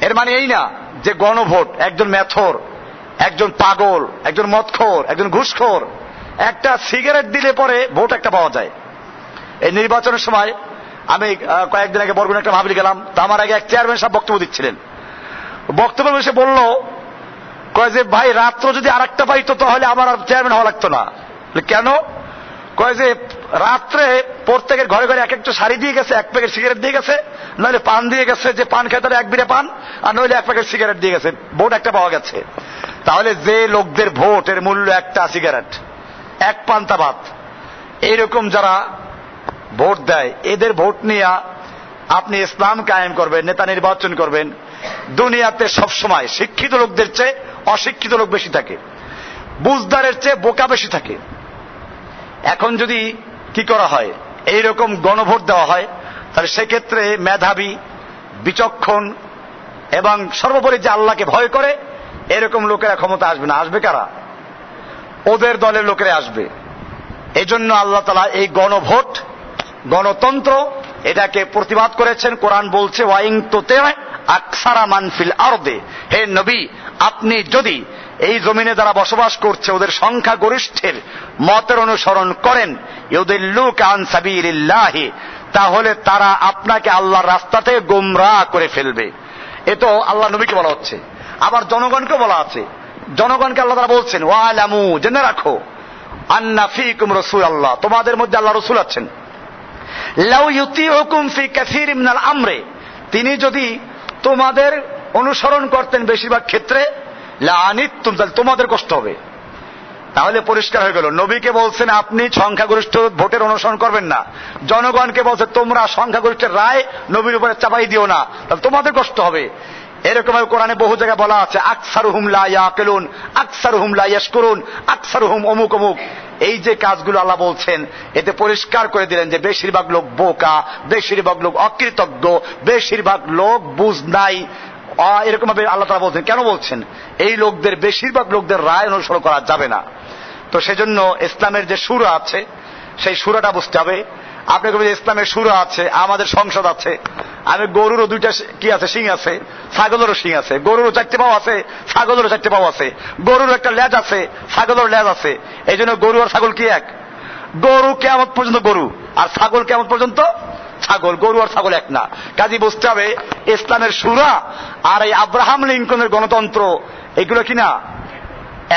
এর মানে এই না যে গণভোট, একজন মেথর, একজন পাগল, একজন মদখোর, একজন ঘুষখোর একটা সিগারেট দিলে পরে ভোট একটা পাওয়া যায়। এই নির্বাচনের সময় আমি কয়েকদিন আগে বরগুনা একটা মাহফিলে গেলাম, তা আমার আগে এক চেয়ারম্যান সাহেব বক্তব্য দিচ্ছিলেন। বক্তব্য এসে বলল কয় যে ভাই রাত্র যদি আরেকটা পাইতো তাহলে আমার আর চেয়ারম্যান হওয়া লাগতো না। কেন? কয় যে রাত্রে প্রত্যেকের ঘরে ঘরে এক একটা শাড়ি দিয়ে গেছে, এক প্যাকেট সিগারেট দিয়ে গেছে, নইলে পান দিয়ে গেছে, যে পান খেতে এক বিড়ে পান, আর নইলে এক প্যাকেট সিগারেট দিয়ে গেছে, ভোট একটা পাওয়া গেছে। তাহলে যে লোকদের ভোটের মূল্য একটা সিগারেট, এক পান্তা ভাত, এইরকম যারা ভোট দেয়, এদের ভোট নিয়ে আপনি ইসলাম কায়েম করবেন, নেতা নির্বাচন করবেন। দুনিয়াতে সবসময় শিক্ষিত লোকদের চেয়ে অশিক্ষিত লোক বেশি থাকে, বুঝদারের চেয়ে বোকা বেশি থাকে। এখন যদি কি করা হয়, এইরকম গণভোট দেওয়া হয়, তাহলে সেক্ষেত্রে মেধাবী, বিচক্ষণ এবং সর্বোপরি যে আল্লাহকে ভয় করে এরকম লোকেরা ক্ষমতা আসবে না। আসবে কারা? ওদের দলের লোকেরা আসবে। এজন্য আল্লাহ তাআলা এই গণভোট, গণতন্ত্র, এটাকে প্রতিবাদ করেছেন। কোরআন বলছে ওয়াইং তোতে আকসারা মানফিল আরদে, হে নবী আপনি যদি এই জমিনে যারা বসবাস করছে ওদের সংখ্যা গরিষ্ঠের মতের অনুসরণ করেন, ইউদিল্লুকা আন সাবিলিল্লাহি, তাহলে তারা আপনাকে আল্লাহর রাস্তা থেকে গোমরাহ করে ফেলবে। এ তো আল্লাহ নবীকে বলা হচ্ছে, আবার জনগণকে বলা আছে। জনগণকে আল্লাহ তাআলা বলছেন ওয়ালামু, জেনে রাখো, আন্না ফীকুম রাসূলুল্লাহ, তোমাদের মধ্যে আল্লাহ রাসূল আছেন। লাউ ইউতিউকুম ফি কাসীরিম মিনাল আমরে, তিনি যদি তোমাদের অনুসরণ করতেন বেশিরভাগ ক্ষেত্রে, লাআনিতুম, তাহলে তোমাদের কষ্ট হবে। তাহলে পরিষ্কার হয়ে গেল, নবীকে বলছেন আপনি সংখ্যাগরিষ্ঠ ভোটের অনুসরণ করবেন না, জনগণকে বলছে তোমরা সংখ্যাগরিষ্ঠের রায় নবীর উপরে চাপাই দিও না, তাহলে তোমাদের কষ্ট হবে। এরকম কোরআনে বহু জায়গায় বলা আছে আকসারুহুম লা ইয়াকিলুন, আকসারুহুম লা ইয়াশকুরুন, আকসারুহুম অমুক অমুক। এই যে কাজগুলো আল্লাহ বলছেন, এতে পরিষ্কার করে দিলেন যে বেশিরভাগ লোক বোকা, বেশিরভাগ লোক অকৃতজ্ঞ, বেশিরভাগ লোক বুঝ নাই। এরকম ভাবে আল্লাহ তাআলা বলছেন। কেন বলছেন? এই লোকদের, বেশিরভাগ লোকদের রায় অনুসরণ করা যাবে না। তো সেজন্য ইসলামের যে সূরা আছে, সেই সূরাটা বুঝতে হবে। আপনি বলবেন ইসলামের সূরা আছে, আমাদের সংসদ আছে, আমি গরুরও দুইটা কি আছে, শিং আছে, ছাগলেরও শিং আছে, গরুরও চারটে পাও আছে, ছাগলেরও চারটে পাও আছে, গরুর একটা লেজ আছে, ছাগলের লেজ আছে। এই জন্য গরু আর ছাগল কি এক? গরু কিয়ামত পর্যন্ত গরু, আর ছাগল কিয়ামত পর্যন্ত ছাগল। গরু আর ছাগল এক না। কাজী বুঝতে হবে ইসলামের সূরা আর এই আব্রাহাম লিঙ্কনের গণতন্ত্র এগুলো কিনা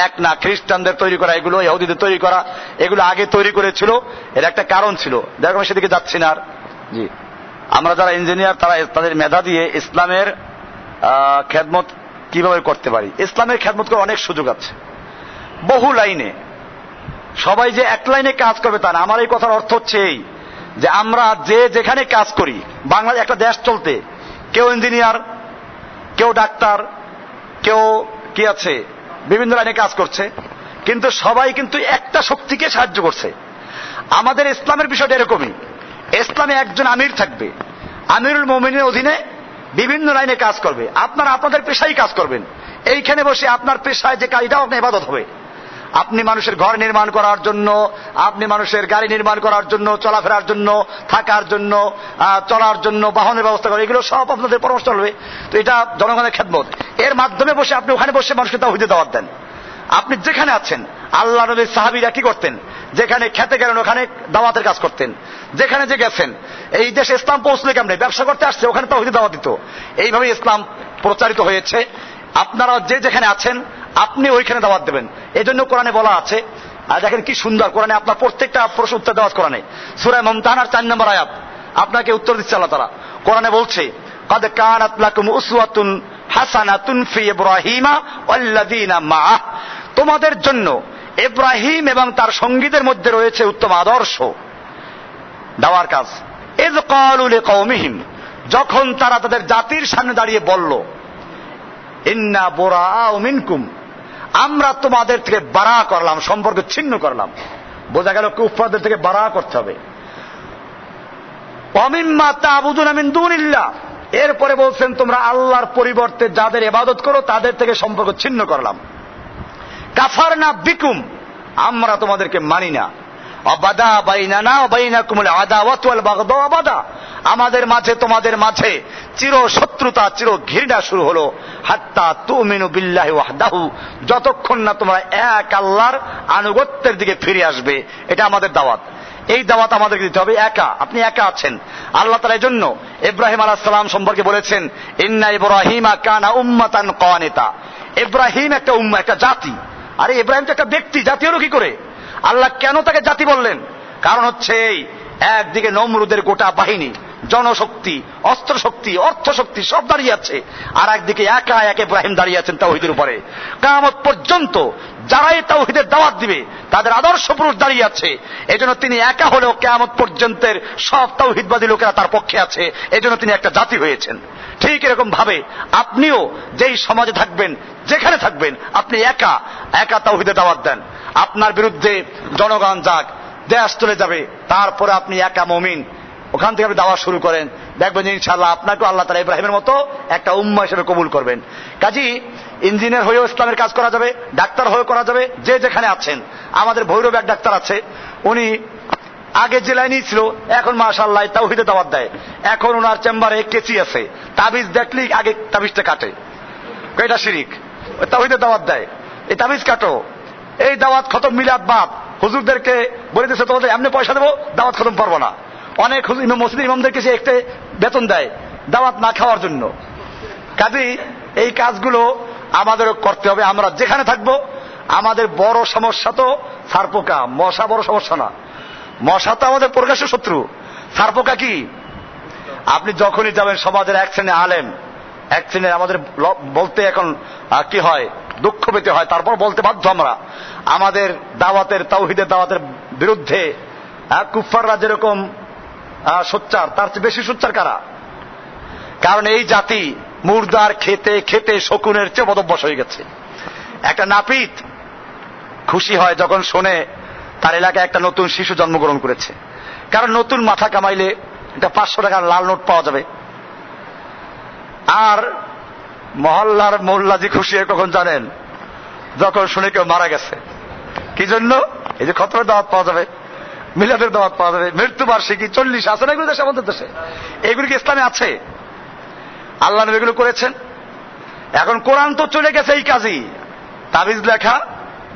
এক না। খ্রিস্টানদের তৈরি করা এগুলো, ইহুদিদের তৈরি করা এগুলো আগে তৈরি করেছিল, এর একটা কারণ ছিল। দেখো আমি সেদিকে যাচ্ছি না আর। জি, আমরা যারা ইঞ্জিনিয়ার তারা তাদের মেধা দিয়ে ইসলামের খেদমত কিভাবে করতে পারি। ইসলামের খেদমত করার অনেক সুযোগ আছে, বহু লাইনে। সবাই যে এক লাইনে কাজ করবে তা না। আমার এই কথার অর্থ হচ্ছে এই যে আমরা যে যেখানে কাজ করি, বাংলাদেশ একটা দেশ চলতে, কেউ ইঞ্জিনিয়ার, কেউ ডাক্তার, কেউ কি আছে, বিভিন্ন লাইনে কাজ করছে, কিন্তু সবাই কিন্তু একটা শক্তিকে সাহায্য করছে। আমাদের ইসলামের বিষয়টা এরকমই। ইসলামে একজন আমির থাকবে, আমিরুল মুমিনের অধীনে বিভিন্ন লাইনে কাজ করবে। আপনারা আপনাদের পেশায় কাজ করবেন। এইখানে বসে আপনার পেশায় যে কাজ, এটাও আপনার ইবাদত হবে। আপনি মানুষের ঘর নির্মাণ করার জন্য, আপনি মানুষের গাড়ি নির্মাণ করার জন্য, চলাফেরার জন্য, থাকার জন্য, চলার জন্য বাহনের ব্যবস্থা করা, এগুলো সব আপনাদের পরামর্শ হবে। তো এটা জনগণের খেদমত। এর মাধ্যমে বসে আপনি ওখানে বসে মানুষকে তাওহীদের দাওয়াত দেন। আপনি যেখানে আছেন, আল্লাহ নবীর সাহাবীরা কি করতেন? যেখানে খেতে গেলেন ওখানে দাওয়াতের কাজ করতেন। যেখানে যে গেছেন, এই দেশে ইসলাম পৌঁছলে কেমনে? ব্যবসা করতে আসছে, ওখানে তাওহীদের দাওয়াত দিত। এইভাবে ইসলাম প্রচারিত হয়েছে। আপনারা যে যেখানে আছেন আপনি ওইখানে দাওয়াত দেবেন। এই জন্য কোরআনে বলা আছে, আর দেখেন কি সুন্দর, কোরআনে আপনার প্রত্যেকটা প্রশ্ন উত্তর দেওয়া কোরআনে। সূরা মুমতাহানার 4 নম্বর আয়াত আপনাকে উত্তর দিচ্ছে আল্লাহ তাআলা। কোরআনে বলছে, قد كانت لكم أسوة حسنة في إبراهيم والذين معه, তোমাদের জন্য ইব্রাহিম এবং তার সঙ্গীদের মধ্যে রয়েছে উত্তম আদর্শ। দাওয়ার কাজ। ইয ক্বালু লিকওমিহিম, যখন তারা তাদের জাতির সামনে দাঁড়িয়ে বলল, ইন্না বুরাআউ মিনকুম, আমরা তোমাদের থেকে বারা করলাম, সম্পর্ক ছিন্ন করলাম। বোঝা গেল কুফফারদের থেকে বারা করতে হবে। ওয়া মিম্মা তা'বুদুনা মিন দুনিল্লাহ, এরপরে বলছেন তোমরা আল্লাহর পরিবর্তে যাদের ইবাদত করো তাদের থেকে সম্পর্ক ছিন্ন করলাম। কাফারনা বিকুম, আমরা তোমাদেরকে মানি না। আবাদা বাইনানা ওয়া বাইনাকুমুল আদাওয়াতু ওয়াল বাগদা আবাদা, আমাদের মাঝে তোমাদের মাঝে চির শত্রুতা, চির ঘৃণা শুরু হলো। হাত্তা তুমিনু বিল্লাহি ওয়াহদাহু, যতক্ষণ না তোমরা এক আল্লাহর আনুগত্যের দিকে ফিরে আসবে। এটা আমাদের দাওয়াত। এই দাওয়াত আমাদেরকে দিতে হবে। একা, আপনি একা আছেন। আল্লাহ তাআলা এজন্য ইব্রাহিম আলাইহিস সালাম সম্পর্কে বলেছেন, ইন্না ইব্রাহিমা কানা উম্মাতান কানিতা, ইব্রাহিম একটা উম্মাহ, একটা জাতি। আরে ইব্রাহিম তো একটা ব্যক্তি, জাতি হলো কি করে? আল্লাহ কেন তাকে জাতি বললেন? কারণ হচ্ছে এই একদিকে নমরুদের গোটা বাহিনী, জনশক্তি, অস্ত্র শক্তি, অর্থ শক্তি সব দাঁড়িয়ে আছে, আর একদিকে একা এক ইব্রাহিম দাঁড়িয়ে আছেন তাওহীদের উপরে। কিয়ামত পর্যন্ত যারাই তাওহীদের দাওয়াত দিবে তাদের আদর্শ পুরুষ দাঁড়িয়ে আছে। এজন্য তিনি একা হলেও কিয়ামত পর্যন্তের সব তাওহীদবাদী লোকেরা তার পক্ষে আছে। এজন্য তিনি একটা জাতি হয়েছেন। ঠিক এরকম ভাবে আপনিও যেই সমাজে থাকবেন, যেখানে থাকবেন, আপনি একা একা তাওহীদের দাওয়াত দেন। আপনার বিরুদ্ধে জনগণ যাক, দেশ চলে যাবে, তারপরে আপনি একা মুমিন, ওখান থেকে আপনি দাওয়া শুরু করেন, দেখবেন যে ইনশাআল্লাহ আপনাকে আল্লাহ তাআলা ইব্রাহিমের মতো একটা উম্মাহ হিসেবে কবুল করবেন। কাজী ইঞ্জিনিয়ার হয়েও ইসলামের কাজ করা যাবে, ডাক্তার হয়েও করা যাবে, যে যেখানে আছেন। আমাদের ভৈরব এক ডাক্তার আছে, উনি আগে জেলায় নিয়েছিল, এখন মাশাআল্লাহ তাওহীদে দাওয়াত দেয়। এখন ওনার চেম্বারে কেচি আছে, তাবিজ দেখলেই আগে তাবিজটা কাটে, এটা শিরিক। তাওহীদে দাওয়াত দেয়, এই তাবিজ কাটো, এই দাওয়াত খতম মিলাদ বাদ। হুজুরদেরকে বলে দিয়েছে তোমাদের এমনি পয়সা দেবো, দাওয়াত খতম পারবো না। অনেক মসজিদ ইমামদেরকে সে একটা বেতন দেয় দাওয়াত না খাওয়ার জন্য। কাজেই এই কাজগুলো আমাদেরও করতে হবে। আমরা যেখানে থাকবো, আমাদের বড় সমস্যা তো সারপোকা, মশা বড় সমস্যা না। মশা তো আমাদের প্রকাশ্য শত্রু, সারপোকা কি? আপনি যখনই যাবেন সমাজের এক শ্রেণী আলেম, এক শ্রেণীর, আমাদের বলতে এখন কি হয়, দুঃখ পেতে হয়, তারপর বলতে বাধ্য আমরা, আমাদের দাওয়াতের তাওহীদের দাওয়াতের বিরুদ্ধে কুফফাররা যেরকম সোচ্চার, তার চেয়ে বেশি সোচ্চার কারা? কারণ এই জাতি মুর্দার খেতে খেতে শকুনের চেয়ে বদভ্যাস হয়ে গেছে। একটা নাপিত খুশি হয় যখন শোনে তার এলাকায় একটা নতুন শিশু জন্মগ্রহণ করেছে, কারণ নতুন মাথা কামাইলে একটা 500 টাকার লাল নোট পাওয়া যাবে। আর মহল্লার মোল্লাজি খুশি হয় কখন জানেন? যখন শুনে কেউ মারা গেছে। কি জন্য? এই যে খতমের দাওয়াত পাওয়া যাবে, মিলাদের দাওয়াত পাওয়া যাবে, মৃত্যুবার্ষিকী 40 আছে না এগুলো দেশে, আমাদের দেশে এগুলি কি ইসলামে আছে? আল্লাহ নবী এগুলো করেছেন। এখন কোরআন তো চলে গেছে এই কাজই, তাবিজ লেখা,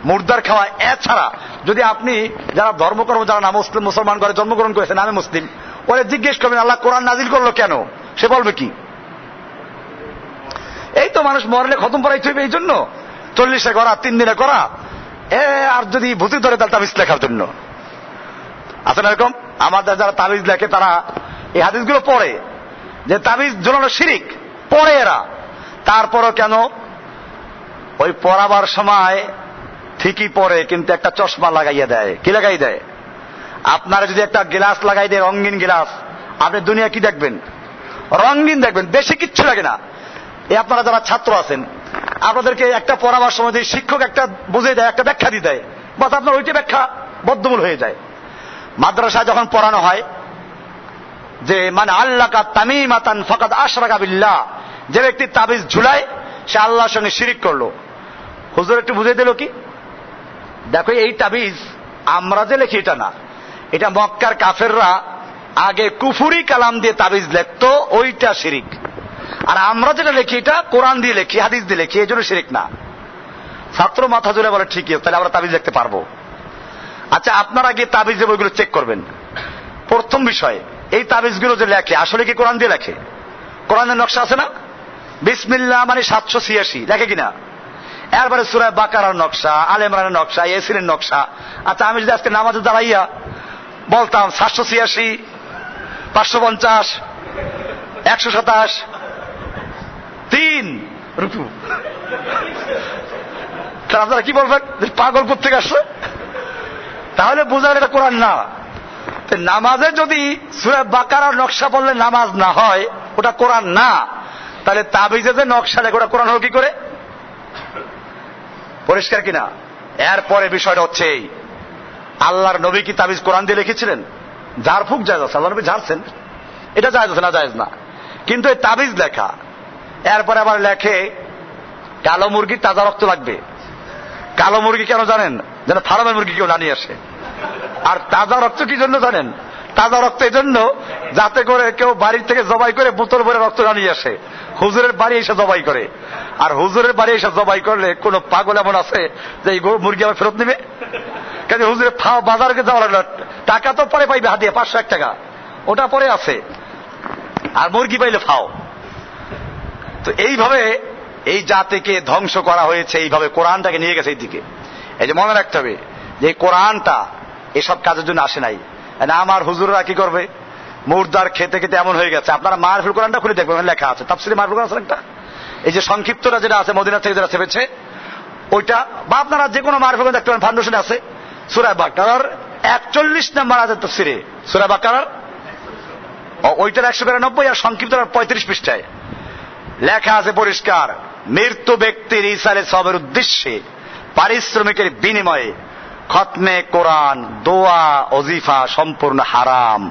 মুর্দার খাওয়া। এছাড়া যদি আপনি যারা ধর্মকর্ম, যারা না মুসলিম, মুসলমান ঘরে জন্মগ্রহণ করেছেন, আমি মুসলিম, ওরে জিজ্ঞেস করবেন আল্লাহ কোরআন নাজিল করলো কেন, সে বলবে কি? এই তো মানুষ মরলে খতম পড়াইতে হইবে, এই জন্য 40-এ করা, 3 দিনে করা। আর যদি ভূতি ধরে তাহলে তাবিজ লেখার জন্য আছে না এরকম? আমাদের যারা তাবিজ লেখে তারা এই হাদিসগুলো পড়ে যে তাবিজ ঝুলানো শিরিক, পড়ে এরা। তারপরও কেন? ওই পড়াবার সময় ঠিকই পড়ে, কিন্তু একটা চশমা লাগাইয়া দেয়। কি লাগাই দেয়? আপনারা যদি একটা গ্লাস লাগাই দেয়, রঙিন গ্লাস, আপনি দুনিয়া কি দেখবেন? রঙিন দেখবেন, বেশি কিচ্ছু লাগে না। এই আপনারা যারা ছাত্র আছেন, আপনাদেরকে একটা পড়াবার সময় যদি শিক্ষক একটা বুঝিয়ে দেয়, একটা ব্যাখ্যা দিয়ে দেয়, বাস আপনার ওইটা ব্যাখ্যা বদ্ধমূল হয়ে যায়। মাদ্রাসায় যখন পড়ানো হয় যে মানে আল্লাকা তামিমাতান ফাকাদ আশরাকা বিল্লাহ, যে ব্যক্তি তাবিজ ঝুলায় সে আল্লাহর সঙ্গে শিরিক করলো। হুজুর একটু বুঝিয়ে দিল কি? দেখো এই তাবিজ আমরা যে লিখি এটা না, এটা মক্কার কাফেররা আগে কুফুরি কালাম দিয়ে তাবিজ লিখতো, ওইটা শিরিক। আর আমরা যেটা লিখি এটা কোরআন দিয়ে লিখি, হাদিস দিয়ে লিখি, এই জন্য শিরিক না। ছাত্র মাথা জুড়ে বলে ঠিকই, তাহলে আমরা তাবিজ লিখতে পারবো। আচ্ছা, আপনারা গিয়ে তাবিজ যে বইগুলো চেক করবেন। প্রথম বিষয়, এই তাবিজগুলো যে লেখে আসলে কি কোরআন দিয়ে লেখে? কোরআনের নকশা আছে না? বিসমিল্লাহ মানে 786 লেখে কিনা? এরপরে সূরা বাকারার নকশা, আলে ইমরানের নকশা, ইয়াসিনের নকশা। আচ্ছা, আমি যদি আজকে নামাজে দাঁড়াইয়া বলতাম 786, 550, 127, 3 রুকু, আপনারা কি বলবেন? পাগল কোত্থেকে আসছে? তাহলে বোঝার এটা কোরআন না। নামাজে যদি সূরা বাকারার নকশা বললে নামাজ না হয়, ওটা কোরআন না। তাহলে তাবিজে যে নকশা লেখে ওটা কোরআন হলো কি করে? পরিষ্কার কিনা? এরপরে বিষয়টা হচ্ছে এই, আল্লাহর নবী কি তাবিজ কোরআন দিয়ে লিখেছিলেন? ঝাড়ফুঁক জায়েজ আছে, আল্লাহ নবী ঝাড়ছেন, এটা জায়েজ আছে না? জায়েজ না। কিন্তু এই তাবিজ লেখা, এরপরে আবার লেখে কালো মুরগির তাজা রক্ত লাগবে। কালো মুরগি কেন জানেন? যেন ফার্মের মুরগি কেউ না নিয়ে আসে। আর তাজা রক্ত কি জন্য জানেন? তাজা রক্ত এই জন্য যাতে করে কেউ বাড়ির থেকে জবাই করে বোতল ভরে রক্ত না নিয়ে আসে, হুজুরের বাড়ি এসে জবাই করে। আর হুজুরের বাড়ি এসে জবাই করলে কোন পাগল এমন আছে যে এই মুরগি আবার ফেরত নিবে? কেন হুজুরের বাজারকে যাওয়া লাগলো, টাকা তো পরে পাইবে হাতিয়ে 501 টাকা, ওটা পরে আছে, আর মুরগি পাইলে ফাও। তো এইভাবে এই জাতিকে ধ্বংস করা হয়েছে, এইভাবে কোরআনটাকে নিয়ে গেছে এই দিকে। এই যে মনে রাখতে হবে যে কোরআনটা এসব কাজের জন্য আসে নাই। আমার হুজুররা কি করবে? মুর্দার খেতে খেতে এমন হয়ে গেছে। আপনারা মারফুল কোরআনটা খুলে দেখবেন, লেখা আছে তাফসীরে মারফুল কোরআন আছে একটা, এই যে সংক্ষিপ্তটা যেটা আছে মদিনা থেকে যারা ছেপেছে ওইটা, বা আপনারা যে কোনো মারফুল কোরআন দেখতে পারেন, ফাউন্ডেশনে আছে। সূরা বাকারার 41 নম্বর আছে তাফসীরে, সূরা বাকারার ওইটার 192 আর সংক্ষিপ্তটার 35 পৃষ্ঠায় লেখা আছে পরিষ্কার, মৃত্যু ব্যক্তির ইসালে সবের উদ্দেশ্যে পারিশ্রমিকের বিনিময়ে খতমে কোরআন, দোয়া, ওজিফা সম্পূর্ণ হারাম।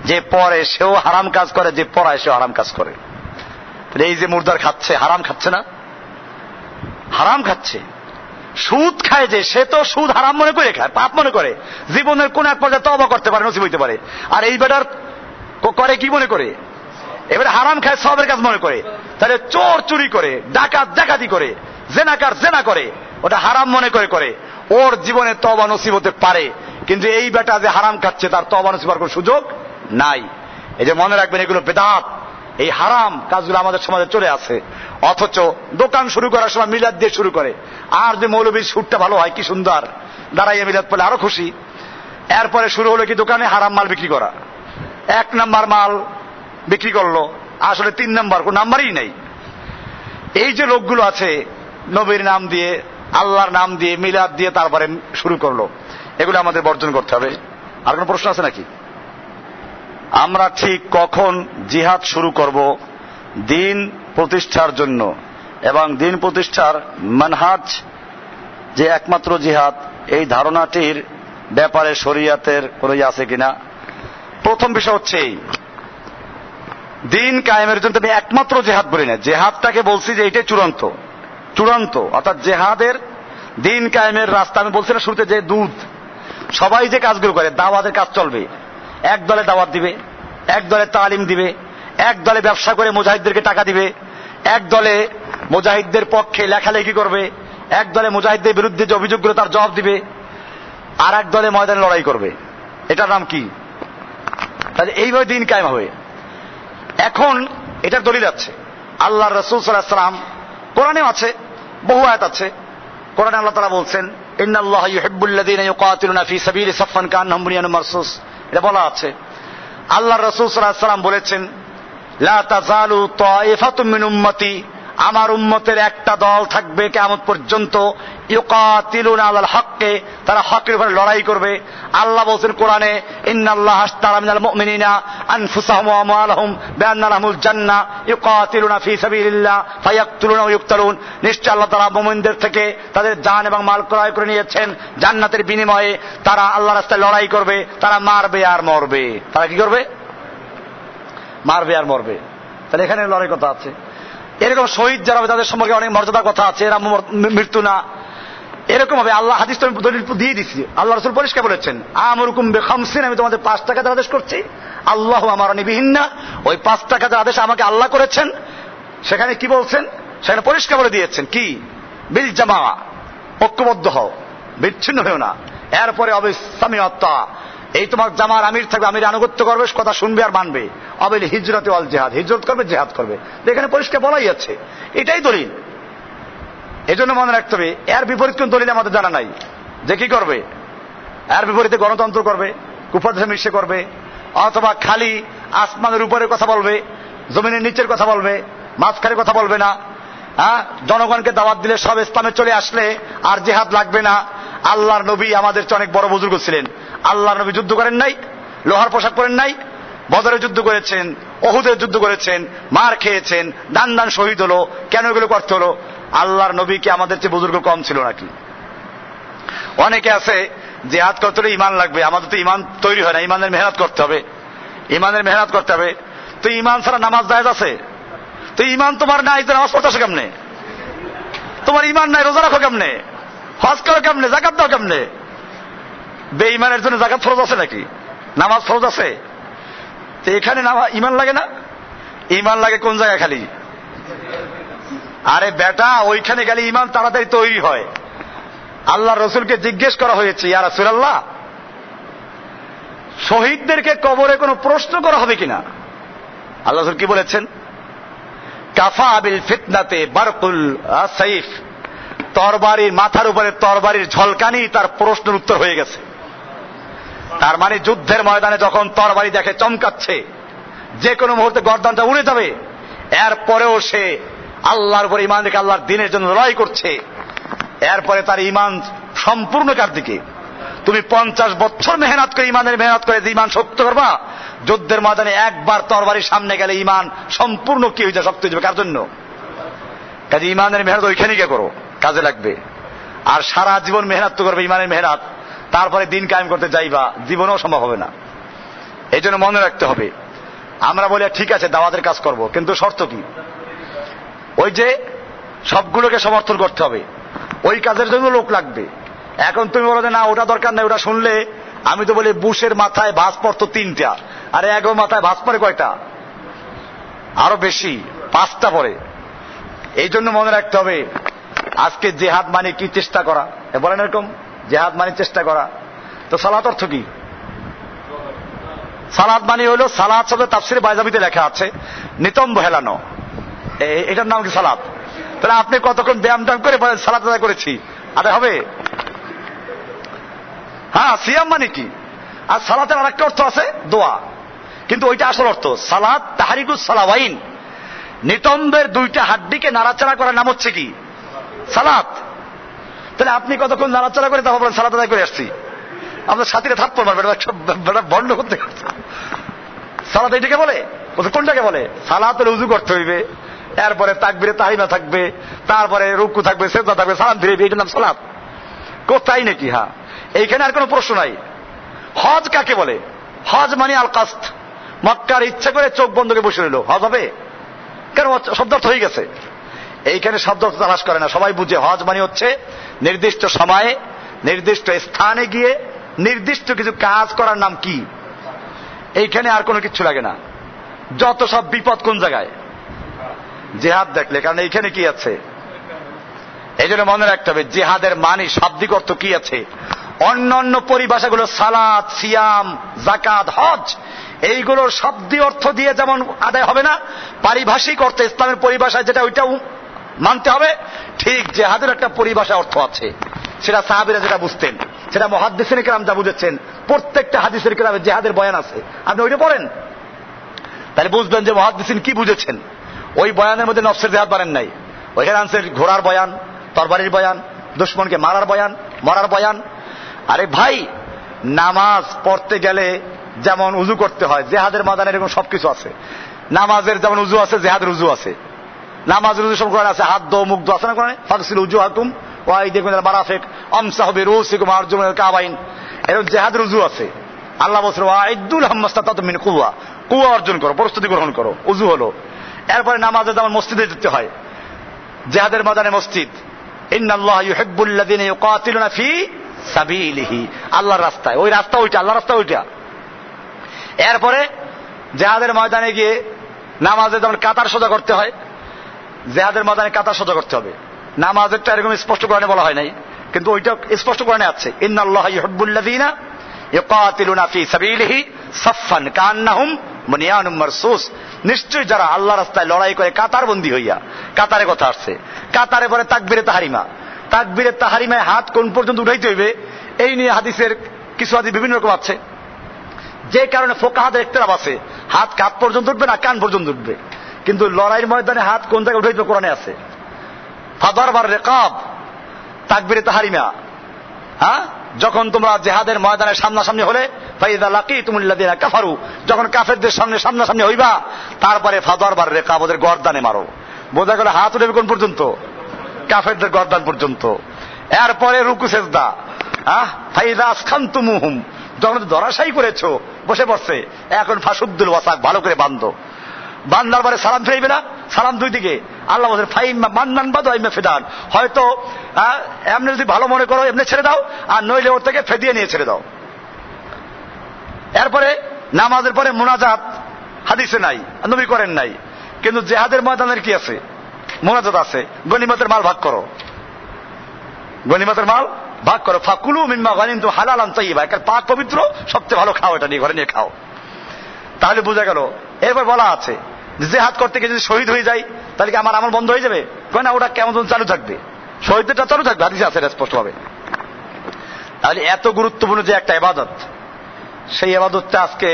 যে পড়ে সেও হারাম কাজ করে, যে পড়ায় সেও হারাম কাজ করে। এই যে মুর্দার খাচ্ছে, হারাম খাচ্ছে না? হারাম খাচ্ছে। সুদ খায় যে, সে তো সুদ হারাম মনে করে খায়, পাপ মনে করে, জীবনের কোন এক পর্যায়ে তওবা করতে পারে, নসিব হইতে পারে। আর এই বেটার করে কি মনে করে? এবারে হারাম খায় সবের কাজ মনে করে। তাহলে চোর চুরি করে, ডাকাত ডাকাতি করে, জেনাকার জেনা করে, ওটা হারাম মনে করে করে, ওর জীবনে তওবা নসিব হতে পারে। কিন্তু এই বেটা যে হারাম খাচ্ছে, তার তওবা নসিব হওয়ার কোন সুযোগ নাই। এই যে মনে রাখবেন, এগুলো বেদাত, এই হারাম কাজগুলো আমাদের সমাজে চলে আসে। অথচ দোকান শুরু করার সময় মিলাদ দিয়ে শুরু করে, আর যে মৌলবীর সুরটা ভালো হয়, কি সুন্দর, দাঁড়াইয়ে মিলাদ পড়লে আরো খুশি। এরপরে শুরু হলো কি দোকানে হারাম মাল বিক্রি করা। 1 নাম্বার মাল বিক্রি করলো, আসলে 3 নাম্বার, কোন নাম্বারই নাই। এই যে লোকগুলো আছে, নবীর নাম দিয়ে, আল্লাহর নাম দিয়ে, মিলাদ দিয়ে তারপরে শুরু করলো, এগুলো আমাদের বর্জন করতে হবে। আর কোন প্রশ্ন আছে নাকি? আমরা ঠিক কখন জিহাদ শুরু করব দিন প্রতিষ্ঠার জন্য, এবং দিন প্রতিষ্ঠার মানহাজ যে একমাত্র জিহাদ, এই ধারণাটির ব্যাপারে শরীয়তের কোনো আছে কিনা? প্রথম বিষয় হচ্ছে এই, দিন কায়েমের জন্য আমি একমাত্র জেহাদ বলি না, জেহাদটাকে বলছি যে এটাই চূড়ান্ত, চূড়ান্ত অর্থাৎ জেহাদের দিন কায়েমের রাস্তা। আমি বলছি না শুরুতে যে দুধ, সবাই যে কাজগুলো করে, দাওয়াতের কাজ চলবে, এক দলে দাওয়াত দিবে, এক দলে তালিম দিবে, এক দলে ব্যবসা করে মুজাহিদদেরকে টাকা দিবে, এক দলে মুজাহিদদের পক্ষে লেখালেখি করবে, এক দলে মুজাহিদদের বিরুদ্ধে যে অভিযোগগুলো তার জবাব দিবে, আর এক দলে ময়দানে লড়াই করবে। এটার নাম কি? তাহলে এইভাবে দিন কায়েম হবে। এখন এটার দলিল আছে, আল্লাহ রাসূল সাল্লাল্লাহু আলাইহি ওয়াসাল্লাম, কোরআনেও আছে, বহু আয়াত আছে। কোরআনে আল্লাহ তাআলা বলছেন, ইন্নাল্লাহা ইউহিব্বুল্লাযীনা ইউকাতিলুনা ফী সাবিলি সাফফান কান্নাহুম বুনিয়ানুম মারসুস। এটা বলা আছে। আল্লাহ রাসূল সাল্লাল্লাহু আলাইহি ওয়াসাল্লাম বলেছেন, লা তাযালু তায়িফাতুম মিন উম্মতি, আমার উম্মতের একটা দল থাকবে কিয়ামত পর্যন্ত, ইউকাতিলুনা আলাল হক্কে, তারা হকের উপর লড়াই করবে। আল্লাহ বলেন কোরআনে, ইন্নাল্লাহা আশতারা মিনাল মুমিনিনা আনফুসাহুম ওয়া আমওয়ালাহুম বিআন্না লাহুমুল জান্নাহ ইউকাতিলুনা ফী সাবিলিল্লাহ ফায়াকতুলুনা ওয়া ইউকতালুন। নিশ্চয় আল্লাহ তাআলা মুমিনদের থেকে তাদের জান এবং মাল ক্রয় করে নিয়েছেন জান্নাতের বিনিময়ে। তারা আল্লাহর রাস্তায় লড়াই করবে, তারা মারবে আর মরবে। তারা কি করবে? মারবে আর মরবে। তাহলে এখানে লড়াই কথা আছে। এরকম শহীদ যারা হবে তাদের সম্পর্কে অনেক মর্যাদার কথা আছে, এরা মৃত্যু না। এরকম হবে আল্লাহ হাদিস তো দলিল দিয়ে দিচ্ছি, আল্লাহ রাসূল পরিষ্কার বলেছেন, আমরুকুম বিখামসিন, আমি তোমাদের 5 টাকার আদেশ করছি, আল্লাহ আমারনি বিহিন্না, ওই 5 টাকার আদেশ আমাকে আল্লাহ করেছেন। সেখানে কি বলছেন? সেখানে পরিষ্কার বলে দিয়েছেন কি? বিল জামা, ঐক্যবদ্ধ হও, বিচ্ছিন্ন হও না। এরপরে অবিসামিয়তা, এই তোমার জামার আমির থাকবে, আমির আনুগত্য করবে, কথা শুনবে আর মানবে। অবিল হিজরত ওয়াল জিহাদ, হিজরত করবে, জিহাদ করবে। এখানে পরিষ্কার বলাই আছে, এটাই দলিল। এজন্য মনে রাখতে হবে, এর বিপরীত কোন দলিল আমাদের জানা নাই যে কি করবে। এর বিপরীতে গণতন্ত্র করবে, কুফর মিশে করবে, অথবা খালি আসমানের উপরের কথা বলবে, জমিনের নিচের কথা বলবে, মাঝখানে কথা বলবে না। জনগণকে দাওয়াত দিলে সব ইসলামে চলে আসলে আর জিহাদ লাগবে না। আল্লাহর নবী আমাদের চেয়ে অনেক বড় বুজুর্গ ছিলেন। আল্লাহর নবী যুদ্ধ করেন নাই, লোহার পোশাক পরেন নাই, বদরে যুদ্ধ করেছেন, ওহুদের যুদ্ধ করেছেন, মার খেয়েছেন, দান দান শহীদ হলো। কেন এগুলো করতে হলো? আল্লাহর নবী কি আমাদের চেয়ে বুজুর্গ কম ছিল নাকি? অনেকে আছে জিহাদ করতে হলে ইমান লাগবে, আমাদের তো ইমান তৈরি হয় না, ইমানের মেহনত করতে হবে, ইমানের মেহনত করতে হবে। তো ইমান ছাড়া নামাজ জায়েজ আছে? তো ইমান তোমার নাই, তো নামাজ পড়তে আসো কেমনে? তোমার ইমান নাই, রোজা রাখো কেমনে? হজ করো কেমনে? জাকাত দাও কেমনে? বেঈমানের জন্য জাকাত ফরজ আছে নাকি? নামাজ ফরজ আছে? তো এখানে ইমান লাগে না? ইমান লাগে কোন জায়গায়? খালি আরে বেটা, ওইখানে গেলে ইমান তাড়াতাড়ি তৈরি হয়। আল্লাহ রসুলকে জিজ্ঞেস করা হয়েছে, ইয়া রাসূলুল্লাহ, শহীদদেরকে কবরে কোনো প্রশ্ন করা হবে কিনা? আল্লাহ রসুল কি বলেছেন? কাফা বিল ফিতনাতে বারকুল সাইফ, তরবারির মাথার উপরে তরবারির ঝলকানি তার প্রশ্নের উত্তর হয়ে গেছে। তার মানে যুদ্ধের ময়দানে যখন তরবারি দেখে চমকাচ্ছে, যে কোনো মুহূর্তে গর্দানটা উড়ে যাবে, এরপরেও সে আল্লাহর উপর ইমান রেখে আল্লাহর দিনের জন্য লড়াই করছে। এরপরে তার ইমান সম্পূর্ণ কার দিকে? তুমি 50 বছর মেহনত করে, ইমানের মেহনত করে যে ইমান শক্ত করবা, যুদ্ধের ময়দানে একবার তরবারির সামনে গেলে ইমান সম্পূর্ণ কি হয়ে যায়? শক্ত হয়ে যাবে। কার জন্য? কাজে ইমানের মেহনত ওইখানে গিয়ে করো, কাজে লাগবে। আর সারা জীবন মেহনত করবে, ইমানের মেহনত, তারপরে দিন কায়েম করতে যাইবা, জীবনেও সম্ভব হবে না। এই জন্য মনে রাখতে হবে, আমরা বলি ঠিক আছে দাওয়াতের কাজ করব, কিন্তু শর্ত কি? ওই যে সবগুলোকে সমর্থন করতে হবে, ওই কাজের জন্য লোক লাগবে। এখন তুমি বলো যে না ওটা দরকার নাই, ওটা শুনলে, আমি তো বলি বুশের মাথায় ভাঁজ পড়তো 3টা, আরে এগো মাথায় ভাঁজ পড়ে কয়টা? আরো বেশি, 5টা পড়ে। এই জন্য মনে রাখতে হবে, আজকে জেহাদ মানে কি? চেষ্টা করা। বলেন এরকম, জেহাদ মানে চেষ্টা করা। তো সালাত অর্থ কি? সালাত মানে হলো, সালাত শব্দ তাফসিরে বাইজাবিতে লেখা আছে নিতম্ব হেলানো, এটার নাম কি সালাত? তাহলে আপনি কতক্ষণ ব্যায়াম ট্যাম করে বলেন সালাত আদায় করেছি, আদায় হবে? হ্যাঁ, সিয়াম মানে কি? আর সালাতের আরেকটা অর্থ আছে দোয়া, কিন্তু ওইটা আসল অর্থ। সালাত তাহরিকুস সালাওয়াইন, নিতম্বের 2টা হাড্ডিকে নাড়াচাড়া করার নাম হচ্ছে কি? সালাত। তাহলে আপনি কতক্ষণ নাড়াচাড়া করে তারপর বলেন সালাত আদায় করে আসছি? আপনার সাথীরা থাপ্পড় মারবে, বন্ধ করতে। সালাত এইটাকে বলে? কোনটাকে বলে? সালাতের উযু করতে হইবে, এরপরে তাকবীরে তাহরিমা থাকবে, তারপরে রুকু থাকবে, সিজদা থাকবে, সালাম ফিরবে, এটার নাম সালাত। কোথায় নাকি? হ্যাঁ, এইখানে আর কোনো প্রশ্ন নাই। হজ কাকে বলে? হজ মানে আল কাসদ, মক্কার ইচ্ছা করে চোখ বন্ধ করে বসে রইল, হজ হবে? কেন? শব্দ অর্থ হয়ে গেছে। এইখানে শব্দ অর্থ তালাশ করে না, সবাই বুঝে হজ মানে হচ্ছে নির্দিষ্ট সময়ে নির্দিষ্ট স্থানে গিয়ে নির্দিষ্ট কিছু কাজ করার নাম কি? এইখানে আর কোনো কিছু লাগে না। যত সব বিপদ কোন জায়গায়? জিহাদ দেখলে, কারণ এইখানে কি আছে? এই জন্য মনে রাখতে হবে জিহাদের মানে শাব্দিক অর্থ কি আছে। অন্যান্য পরিভাষাগুলো সালাত, সিয়াম, যাকাত, হজ, এইগুলোর শাব্দিক অর্থ দিয়ে যেমন আদায় হবে না, পারিভাষিক অর্থে ইসলামের পরিভাষায় যেটা ওইটাও মানতে হবে। ঠিক জিহাদের একটা পরিভাষা অর্থ আছে, সেটা সাহাবীরা যেটা বুঝতেন, সেটা মুহাদ্দিসিনে কেরাম যা বুঝেছেন, প্রত্যেকটা হাদিসের কেরামে জিহাদের বয়ান আছে, আপনি ওইটা পড়েন, তাহলে বুঝবেন যে মুহাদ্দিসিন কি বুঝেছেন। ওই বয়ানের মধ্যে নফসের জিহাদ পারেন নাই, ওইখানে আনছে ঘোড়ার বয়ান, তরবারির বয়ান, দুশমনকে মারার বয়ান, মরার বয়ান। আরে ভাই, নামাজ পড়তে গেলে যেমন উজু করতে হয়, জিহাদের ময়দানে এরকম সবকিছু আছে। নামাজের যেমন উজু আছে, জিহাদের উজু আছে। নামাজের উজু সব কোরআনে আছে, হাত দো, মুখ দো, আছে না কোরআনে? ফাগসিলু উজুহাকুম ওয়া আইদিয়াকুম ইলাল মারাফিক আমসাহু বিরুসিকুম ওয়া আরজুলাকুম ইলাল কাবাইন। এরকম জিহাদের উজু আছে। আল্লাহ বলছেন ওয়া আইদ্দু লাহুম মাসতাতাতুম মিন কুওয়া, কুওয়া অর্জন করো, প্রস্তুতি গ্রহণ করো, উজু হলো। এরপরে নামাজে যেমন মসজিদে যেতে হয়, জিহাদের ময়দানে মসজিদ, ইন্নাল্লাহা ইউহিব্বুল্লাযিনা ইউকাতিলুনা ফি সাবিলিহি, আল্লাহর রাস্তায়, ওই রাস্তা ওইটা, আল্লাহর রাস্তা ওইটা। এরপরে জিহাদের ময়দানে গিয়ে নামাজে যেমন কাতার সোজা করতে হয়, জিহাদের ময়দানে কাতার সোজা করতে হবে। নামাজেরটা এরকম স্পষ্ট করে বলা হয় নাই, কিন্তু ওইটা স্পষ্ট কোরআনে আছে, ইন্নাল্লাহা ইউহিব্বুল্লাযীনা ইউকাতিলুনা ফী সাবিলিহি সাফফান কান্নাহুম বুনিয়ানুম মারসুস। নিশ্চয়ই যারা আল্লাহ রাস্তায় লড়াই করে কাতারবন্দী হইয়া, কাতারে কথা আসছে, কাতারে পরে তাকবীরে তাহরিমা, তাকবীরে তাহরিমায় হাত কোন পর্যন্ত উঠাইতে হইবে এই নিয়ে হাদিসের কিছু হাদিস বিভিন্ন রকম আছে, যে কারণে ফোকাহাদের ইখতিলাফ আছে, হাত কাঁধ পর্যন্ত উঠবে না কান পর্যন্ত উঠবে, কিন্তু লড়াইয়ের ময়দানে হাত কোন জায়গায় উঠাইতে কোরআনে আছে। ফাদারবার রিকাব তাকবীরে তাহরিমা, যখন তোমরা জিহাদের ময়দানে সামনাসামনি হলে, ফাইযা লাকীতুমুল্লাযীনা কাফারু, যখন কাফেরদের সঙ্গে সামনাসামনি হইবা, তারপরে ফাদারবার রিকাব, ওদের গর্দানে মারো। বোঝা গেল হাত উঠবে কোন পর্যন্ত? কাফেরদের গর্দান পর্যন্ত। এরপরে রুকু সেজদা, ফাইযা আসখানতুমুহুম, যখন ধরাশায়ী করেছো, বসে পড়ছে, এখন ফাসুদ্দুল ওয়াসাক, ভালো করে বাঁধো। বান্দার পরে সালাম ফিরাইবে না, সালাম দুই দিকে। আল্লাহ বলেন ফাইম্মা মান্নান বাদু আইম্মা ফিদান, হয়তো এমনি যদি ভালো মনে করো এমনি ছেড়ে দাও, আর নইলে ওর থেকে ফেদিয়ে নিয়ে ছেড়ে দাও। এরপরে নামাজের পরে মুনাজাত হাদিসে নাই, নবী করেন নাই, কিন্তু জিহাদের ময়দানের কি আছে? মুনাজাত আছে। গনিমতের মাল ভাগ করো, গনিমতের মাল ভাগ করো। ফাকুলু মিম্মা গানিমতুম হালালান তাইয়্যিবা, পাক পবিত্র সবচেয়ে ভালো খাও, এটা নিয়ে ঘরে নিয়ে খাও। তাহলে বোঝা গেল। এরপর বলা আছে জিহাদ করতে গিয়ে যদি শহীদ হয়ে যায় তাহলে কি আমার আমল বন্ধ হয়ে যাবে? না, ওটা কেমন চালু থাকবে, শহীদটা চালু থাকবে, হাদিসে আছে স্পষ্ট হবে। তাহলে এত গুরুত্বপূর্ণ যে একটা ইবাদত, সেই ইবাদতটা আজকে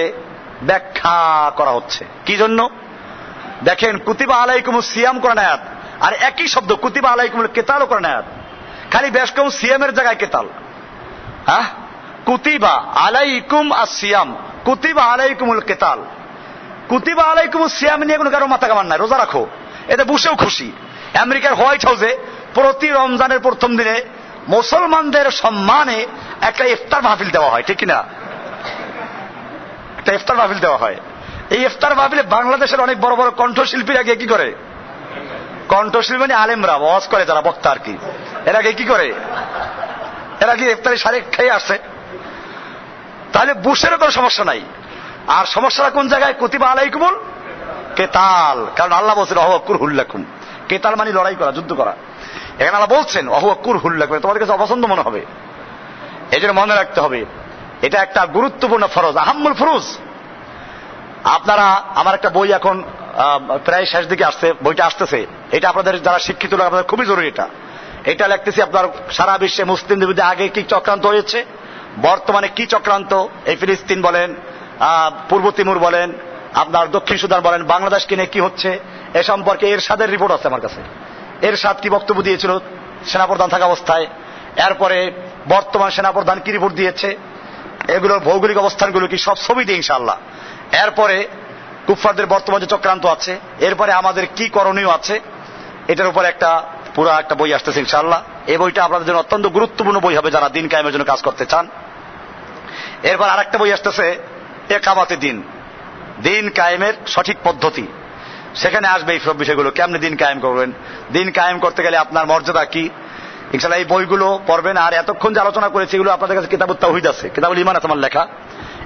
ব্যাখ্যা করা হচ্ছে কি জন্য? দেখেন, কুতিবা আলাইকুমুস সিয়াম কোরআন আয়াত, আর একই শব্দ কুতিবা আলাইকুমুল কিতাল কোরআন আয়াত, খালি বেশ কম সিয়ামের জায়গায় কেতাল। কুতিবা আলাইকুম আসিয়াম, কুতিবা আলাইকুমুল কিতাল। কুতিবা আলাইকুমুস সিয়াম নিয়ে কোনো কারো মাথা কামান নাই, রোজা রাখো, এতে বসেও খুশি। আমেরিকার হোয়াইট হাউসে প্রতি রমজানের প্রথম দিনে মুসলমানদের সম্মানে একটা ইফতার মাহফিল দেওয়া হয়, ঠিক কিনা? একটা ইফতার মাহফিল দেওয়া হয়। এই ইফতার মাহফিলে বাংলাদেশের অনেক বড় বড় কণ্ঠশিল্পীরা গিয়ে কি করে? কণ্ঠশিল্পী মানে আলেমরা, ওয়াজ করে যারা বক্তা আর কি, এরা গিয়ে কি করে? এরা গিয়ে ইফতারি সারে খেয়ে আসে। তাহলে বুশেরও কোনো সমস্যা নাই। আর সমস্যাটা কোন জায়গায়? কুতিবা আলাইকুমুল কিতাল, কারণ আল্লাহ বলছেন ওয়া হুয়া কুরহুল লাকুম। কিতাল মানে লড়াই করা, যুদ্ধ করা। এখানে আল্লাহ বলছেন ওয়া হুয়া কুরহুল লাকুম, তোমাদের কাছে অপছন্দ মনে হবে, এই জন্য মনে রাখতে হবে এটা একটা গুরুত্বপূর্ণ ফরজ, আহাম্মুল ফরজ। আপনারা, আমার একটা বই এখন প্রায় শেষ দিকে আসছে, বইটা আসতেছে, এটা আপনাদের যারা শিক্ষিত লোক আপনাদের খুবই জরুরি। এটা লিখতেছি আপনার সারা বিশ্বে মুসলিমদের বিরুদ্ধে আগে কি চক্রান্ত হয়েছে, বর্তমানে কি চক্রান্ত, এই ফিলিস্তিন বলেন, পূর্ব তিমুর বলেন, আপনার দক্ষিণ সুদান বলেন, বাংলাদেশকে নিয়ে কি হচ্ছে, এ সম্পর্কে এরশাদের রিপোর্ট আছে আমার কাছে। এরশাদ কি বক্তব্য দিয়েছিল সেনাপ্রধান থাকা অবস্থায়, এরপরে বর্তমান সেনাপ্রধান কি রিপোর্ট দিয়েছে, এগুলোর ভৌগোলিক অবস্থানগুলো কি, সব ছবি দিই ইনশাআল্লাহ। এরপরে কুফফারদের বর্তমান যে চক্রান্ত আছে, এরপরে আমাদের কি করণীয় আছে, এটার উপর একটা পুরো একটা বই আসতেছে ইনশাআল্লাহ। এই বইটা আপনাদের জন্য অত্যন্ত গুরুত্বপূর্ণ বই হবে যারা দিন কায়েমের জন্য কাজ করতে চান। এরপর আরেকটা বই আসতেছে একামাতে দিন, দিন কায়েমের সঠিক পদ্ধতি, সেখানে আসবে এই সব বিষয়গুলো, কেমনে দিন কায়েম করবেন, দিন কায়েম করতে গেলে আপনার মর্যাদা কি, ইনশাআল্লাহ এই বইগুলো পড়বেন। আর এতক্ষণ যে আলোচনা করেছি এগুলো আপনাদের কাছে কিতাবুত তাওহীদ আছে, কিতাবুল ঈমান আছে আমার লেখা,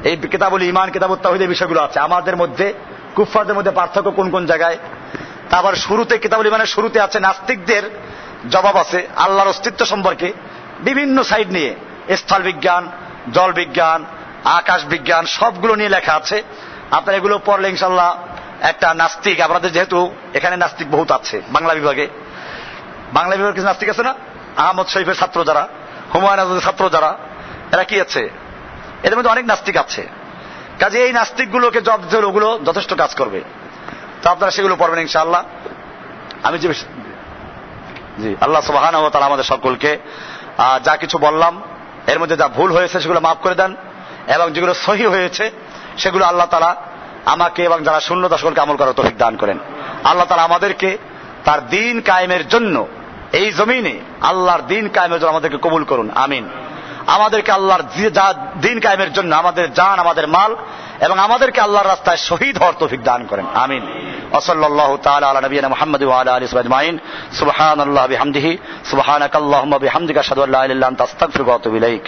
এই কিতাবুল ঈমান, কিতাবুত তাওহীদ এই বিষয়গুলো আছে। আমাদের মধ্যে কুফফারদের মধ্যে পার্থক্য কোন কোন জায়গায়, তারপর শুরুতে কিতাবুল ঈমানের শুরুতে আছে নাস্তিকদের জবাব আছে আল্লাহর অস্তিত্ব সম্পর্কে, বিভিন্ন সাইড নিয়ে, স্থল বিজ্ঞান, জল বিজ্ঞান, আকাশ বিজ্ঞান, সবগুলো নিয়ে লেখা আছে। আপনারা এগুলো পড়লে ইনশাআল্লাহ একটা নাস্তিক, আপনাদের যেহেতু এখানে নাস্তিক বহুত আছে বাংলা বিভাগে, বাংলা বিভাগে কিছু নাস্তিক আছে না, আহমদ শরীফের ছাত্র যারা, হুমায়ুন আজাদের ছাত্র যারা, এরা কি আছে, এদের মধ্যে অনেক নাস্তিক আছে। কাজে এই নাস্তিকগুলোকে জব দিলে ওগুলো যথেষ্ট কাজ করবে, তো আপনারা সেগুলো পড়বেন ইনশাআল্লাহ। আমি যে জি আল্লাহ সুবহানাহু ওয়া তাআলা আমাদের সকলকে যা কিছু বললাম এর মধ্যে যা ভুল হয়েছে সেগুলো মাফ করে দেন, এবং যেগুলো সহিহ হয়েছে সেগুলো আল্লাহ তাআলা আমাকে এবং যারা শূন্য সকলকে আমল করার তৌফিক দান করেন। আল্লাহ তাআলা আমাদেরকে তার দিন কায়েমের জন্য এই জমিনে আল্লাহর দিন কায়েমের জন্য আমাদেরকে কবুল করুন, আমিন। আমাদেরকে আল্লাহর দিন কায়েমের জন্য আমাদের জান, আমাদের মাল এবং আমাদেরকে আল্লাহর রাস্তায় শহীদ হওয়ার তৌফিক দান করেন, আমিন। ওয়াসাল্লাল্লাহু তাআলা আলা নবিয়িনা মুহাম্মদ ওয়া আলা আলিহি ওয়া সাহবিহি আজমাইন। সুবহানাল্লাহি বিহামদিহি, সুবহানাকাল্লাহুম্মা বিহামদিকা আশহাদু আল্লা ইলাহা ইল্লা আনতা আস্তাগফিরুকা ওয়া আতুবু ইলাইক।